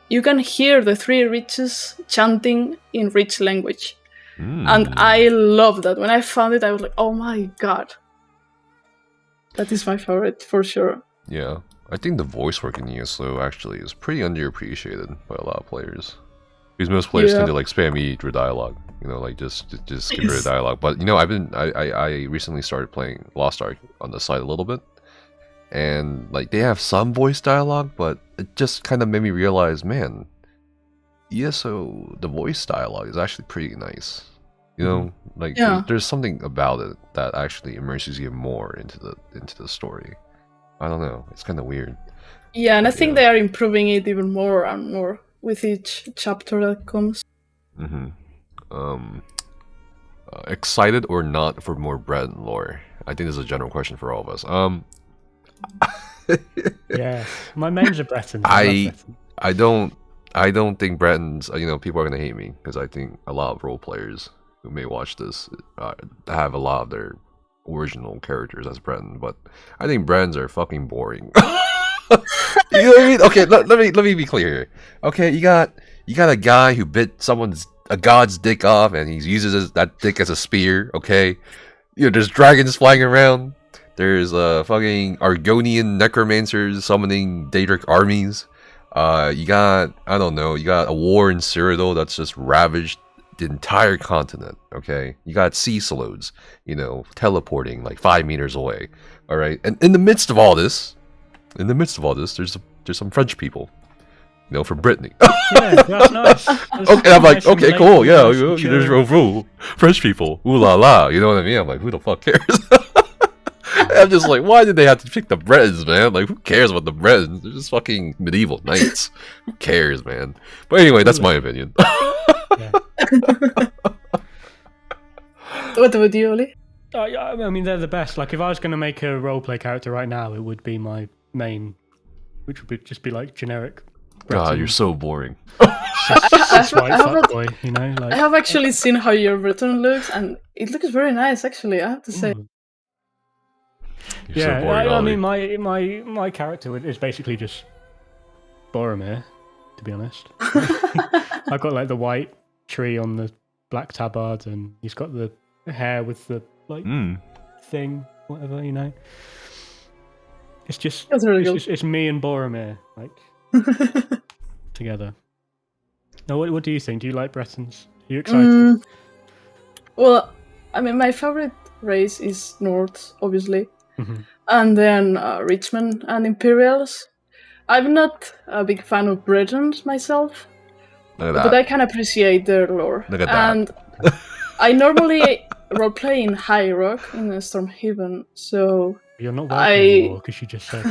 you can hear the 3 witches chanting in rich language. And I love that. When I found it, I was like, oh my god. That is my favorite, for sure. Yeah. I think the voice work in ESOU actually is pretty underappreciated by a lot of players. Because most players tend to like spam E through dialogue. You know, like just get rid of dialogue. But you know, I recently started playing Lost Ark on the side a little bit. And like they have some voice dialogue, but it just kind of made me realize, man, ESO, the voice dialogue is actually pretty nice. You know, like there's something about it that actually immerses you more into the story. I don't know, it's kind of weird. Yeah, and I think they are improving it even more and more with each chapter that comes. Excited or not for more Breton lore? I think this is a general question for all of us. Yeah, my mains are Breton. I don't think Bretons. You know, people are gonna hate me because I think a lot of role players who may watch this have a lot of their original characters as Breton, but I think Bretons are fucking boring. You know what I mean? Okay, let me be clear here. Okay, you got a guy who bit a god's dick off, and he uses that dick as a spear. Okay, you know, there's dragons flying around. There's fucking Argonian necromancers summoning Daedric armies. You got, I don't know, you got a war in Cyrodiil that's just ravaged the entire continent, okay? You got sea slodes, you know, teleporting like 5 meters away, alright? And in the midst of all this, there's some French people, you know, from Brittany. Yeah, that's nice. That's Okay, I'm like, nice and okay, cool, yeah, nice and there's chill. French people, ooh la la, you know what I mean? I'm like, who the fuck cares? I'm just like, why did they have to pick the Bretons, man? Like, who cares about the Bretons? They're just fucking medieval knights. Who cares, man? But anyway, that's my opinion. Yeah. What about you, Oli? Yeah, I mean, they're the best. Like, if I was going to make a roleplay character right now, it would be my main, which would just be like generic. God, you're so boring. Cis white fuckboy, you know? Like, I have actually seen how your Breton looks, and it looks very nice, actually, I have to say. You're so yeah, boring, I Ollie. mean, my character is basically just Boromir, to be honest. I've got like the white tree on the black tabard, and he's got the hair with the like thing, whatever, you know. It's just That's really good. it's me and Boromir like together. Now, what do you think? Do you like Bretons? Are you excited? Well, I mean, my favorite race is North, obviously, Mhm. and then Richmond and Imperials. I'm not a big fan of Bretons myself, Look at but that. I can appreciate their lore. Look at that. And I normally roleplay in High Rock in Stormhaven, so You're not welcome anymore because you just said.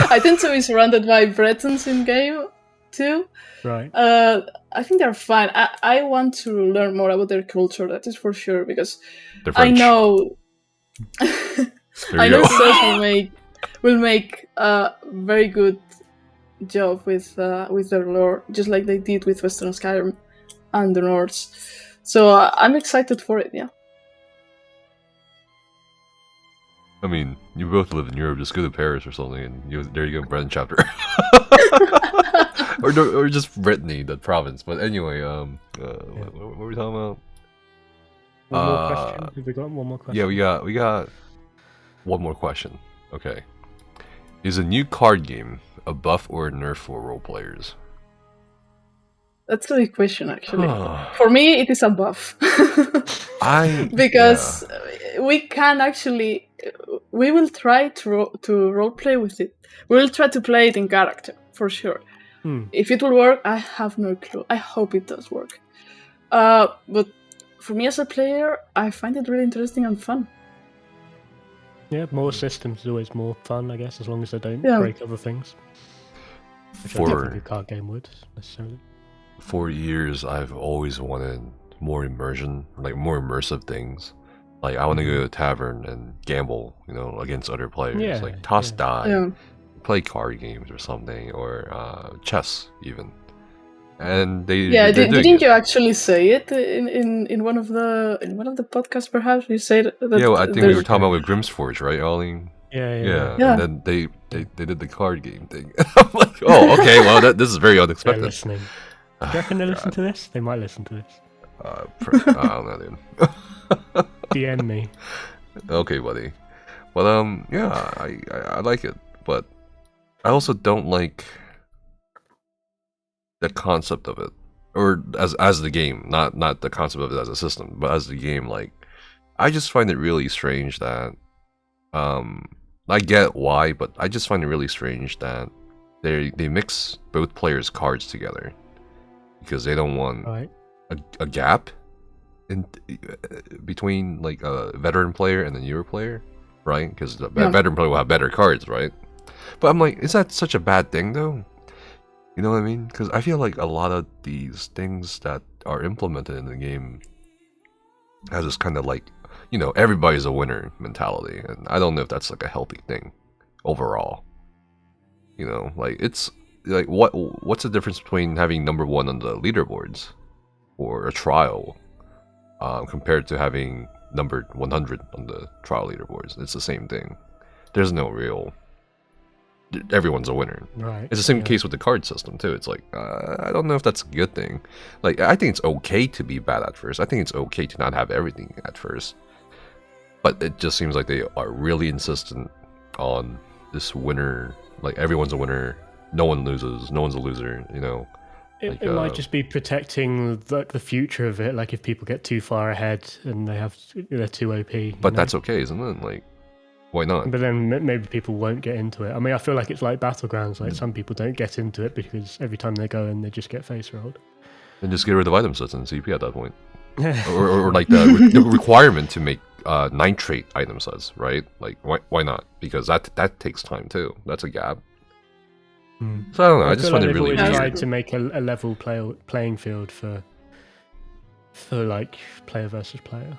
I tend to be surrounded by Bretons in game too. Right. I think they're fine. I want to learn more about their culture, that is for sure, because They're I French. know There I you know go. Seth will make a very good job with their lore, just like they did with Western Skyrim and the Nords. So I'm excited for it. Yeah. I mean, you both live in Europe. Just go to Paris or something, and there you go, Breton chapter. or just Brittany, the province. But anyway, what were we talking about? One more question. Have we got one more question? Yeah, we got one more question. Okay, is a new card game a buff or a nerf for role players? That's a big question, actually. For me, it is a buff. Because we can actually, we will try to roleplay with it. We will try to play it in character, for sure. If it will work, I have no clue. I hope it does work. But for me as a player, I find it really interesting and fun. Yeah, more systems is always more fun, I guess, as long as they don't break other things. Which I don't think a card game would, necessarily. For years, I've always wanted more immersion, like more immersive things. Like, I want to go to a tavern and gamble, you know, against other players. Like, toss die, play card games or something, or chess, even. And didn't you actually say it in one of the podcasts? Perhaps you said that. Yeah, well, I think we were talking about with Grimsforge, right, Ollie? Yeah. And then they did the card game thing. I'm like, oh, okay, well, this is very unexpected. They're listening. Do you reckon they listen to this? They might listen to this. I don't know, dude. DM me. Okay, buddy. Well, yeah, I like it, but I also don't like the concept of it, or as the game, not the concept of it as a system, but as the game. Like, I just find it really strange that, I get why, but I just find it really strange that they mix both players' cards together because they don't want a gap in between like a veteran player and a newer player, right? Because the veteran player will have better cards, right? But I'm like, is that such a bad thing though? You know what I mean? Because I feel like a lot of these things that are implemented in the game has this kind of like, you know, everybody's a winner mentality, and I don't know if that's like a healthy thing overall. You know, like, it's like, what's the difference between having number 1 on the leaderboards or a trial compared to having numbered 100 on the trial leaderboards? It's the same thing. There's no real, everyone's a winner. Right. It's the same case with the card system too. It's like, I don't know if that's a good thing. Like, I think it's okay to be bad at first. I think it's okay to not have everything at first. But it just seems like they are really insistent on this winner, like everyone's a winner no one loses, no one's a loser, you know. It might just be protecting the future of it, like if people get too far ahead and they're too OP. But that's okay, isn't it? Like, why not? But then maybe people won't get into it. I mean, I feel like it's like Battlegrounds. Like some people don't get into it because every time they go in, they just get face rolled. And just get rid of item sets and CP at that point. or like the requirement to make nitrate item sets, right? Like, why not? Because that takes time too. That's a gap. So I don't know. I just find it really weird. Tried to make a level playing field for like player versus player.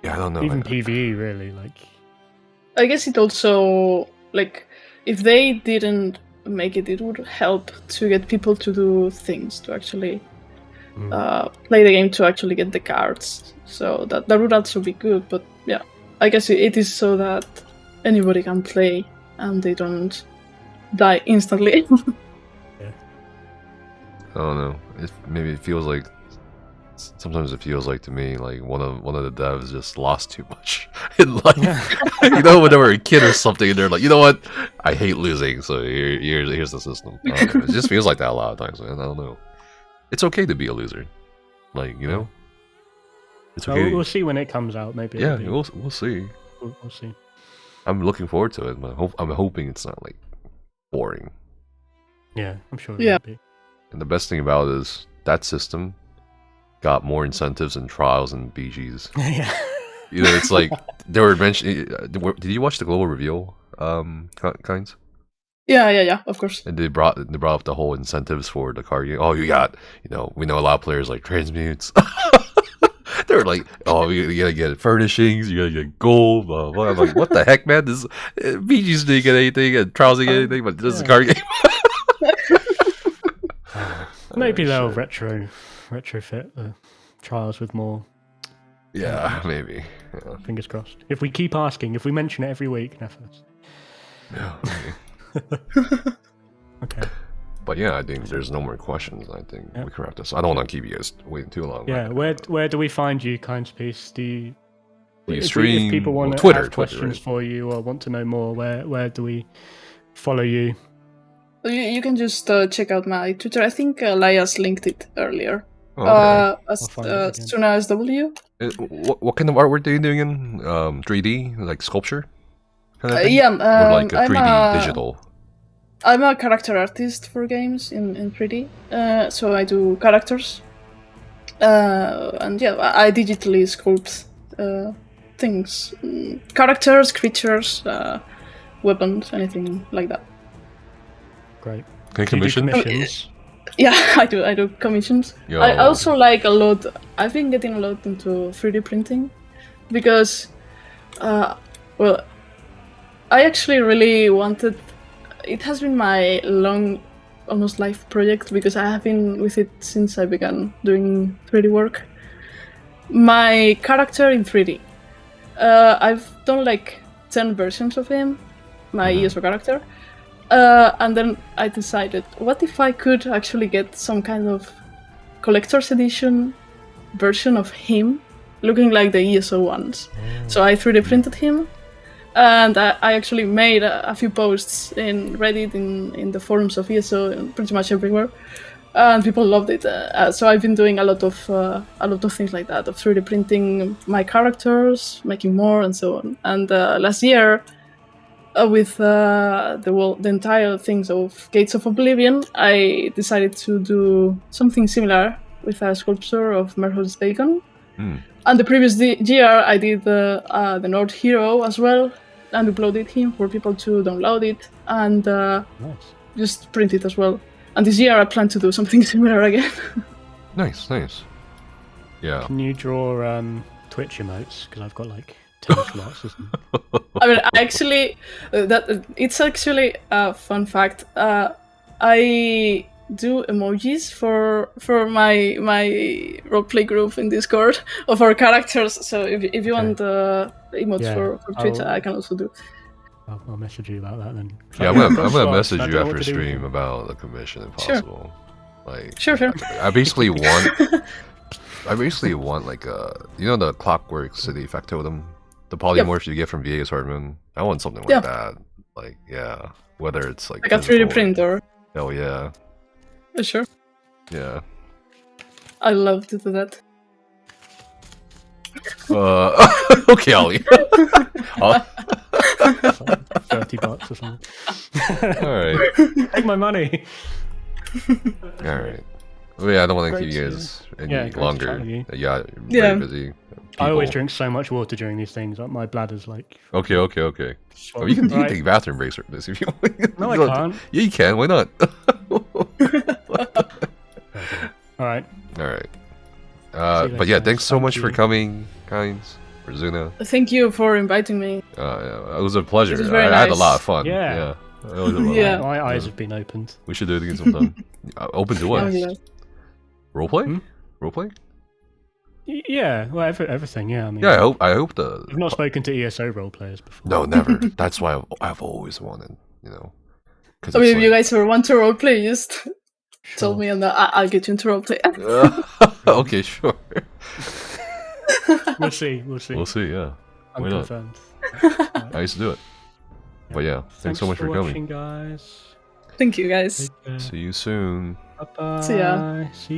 Yeah, I don't know. Even PvE, really. Like, I guess it also, like, if they didn't make it, it would help to get people to do things, to actually play the game, to actually get the cards. So that would also be good. But yeah, I guess it is so that anybody can play and they don't die instantly. I don't know. Maybe it feels like sometimes it feels like to me like one of the devs just lost too much in life. You know, when they were a kid or something, and they're like, you know what, I hate losing, so here's the system. It just feels like that a lot of times, man. I don't know. It's okay to be a loser, like, you know. It's okay. We'll see when it comes out. Maybe. Yeah, we'll see. We'll see. I'm looking forward to it, but I'm hoping it's not like boring. Yeah, I'm sure. Yeah. It will be. And the best thing about it is that system got more incentives and trials and BGs. Yeah. You know, it's like they were mentioning. Did you watch the global reveal, Kynes? Yeah, of course. And they brought up the whole incentives for the card game. Oh, you got, you know, we know a lot of players like transmutes. They were like, oh, you gotta get furnishings, you gotta get gold, blah, blah. I'm like, what the heck, man? This BGs didn't get anything, and trials didn't get anything, but this is a card game. Maybe they'll retrofit the trials with more. Yeah, maybe. Yeah. Fingers crossed. If we keep asking, if we mention it every week, Nefas. Yeah. Okay. But yeah, I think there's no more questions. I think we can wrap this. I don't want to keep you guys waiting too long. Yeah, where do we find you, Kyne's Piece? Do you stream? If people want to have questions for you or want to know more, where do we follow you? You can just check out my Twitter. I think Elias linked it earlier. Oh, okay. As soon as W. What kind of artwork are you doing in 3D, like sculpture? Kind of thing? Yeah, or like a 3D digital. I'm a character artist for games in 3D, so I do characters, and yeah, I digitally sculpt things, characters, creatures, weapons, anything like that. Great. Can you commission? Commissions? Yeah, I do commissions. Yo. I also like a lot. I've been getting a lot into 3D printing because, well, I actually really wanted. It has been my long, almost life project because I have been with it since I began doing 3D work. My character in 3D. I've done like 10 versions of him, my ESOU character. And then I decided, what if I could actually get some kind of collector's edition version of him, looking like the ESOU ones. So I 3D printed him. And I actually made a few posts in Reddit, in the forums of ESOU, and pretty much everywhere, and people loved it. So I've been doing a lot of things like that, of 3D printing my characters, making more, and so on. And last year, with the entire things of Gates of Oblivion, I decided to do something similar with a sculpture of Merhus Dagon. And the previous year, I did the Nord Hero as well, and uploaded him for people to download it and just print it as well. And this year I plan to do something similar again. Nice. Yeah. Can you draw Twitch emotes? Because I've got like 10 slots or something. I mean, it's actually a fun fact. I do emojis for my roleplay group in Discord of our characters. So if you want emotes for Twitter, I can also do. I'll message you about that then. Yeah, I'm gonna message you after stream about the commission if possible. Like, sure. I basically want like the Clockwork City factotum, the polymorphs you get from VA's Hard Moon. I want something like that. Like, yeah, whether it's like Like a 3D physical or- printer. Oh yeah, Sure. yeah. I love to do that. Okay, Ollie. Oh, It's like $30 or something. all right, Take my money. all right. Well, yeah, I don't want to Great keep you to- guys yeah, any great to chat longer. with you. Yeah, Yeah. very busy. I always people. drink so much water during these things. Like my bladder's like. Okay. Oh, swollen. you can Right. take bathroom breaks for this if you want. No, I can't. Yeah, you can. Why not? All right. All right. you But yeah, later. thanks so Thank much for you. coming, Kynes, for Zuna. Thank you for inviting me. Yeah, it was a pleasure. This is very I had a nice. lot of fun. Yeah. It was a lot. Yeah. My eyes have been opened. We should do it again sometime. Open to what? Oh, yeah. Roleplay? Hmm? Roleplay? Yeah. Well, everything. Yeah. I mean. Yeah, I hope the. I've not spoken to ESO role players before. No, never. That's why I've always wanted, you know. I mean, if you guys ever want to roleplay, just tell Sure. me and I'll get you into roleplay. Okay, sure. We'll see. We'll see. We'll see. Yeah, why not? Unconfirmed. I used to do it. But yeah, thanks so much for watching, coming. guys. Thank you, guys. Take care. See you soon. Bye-bye. See ya. See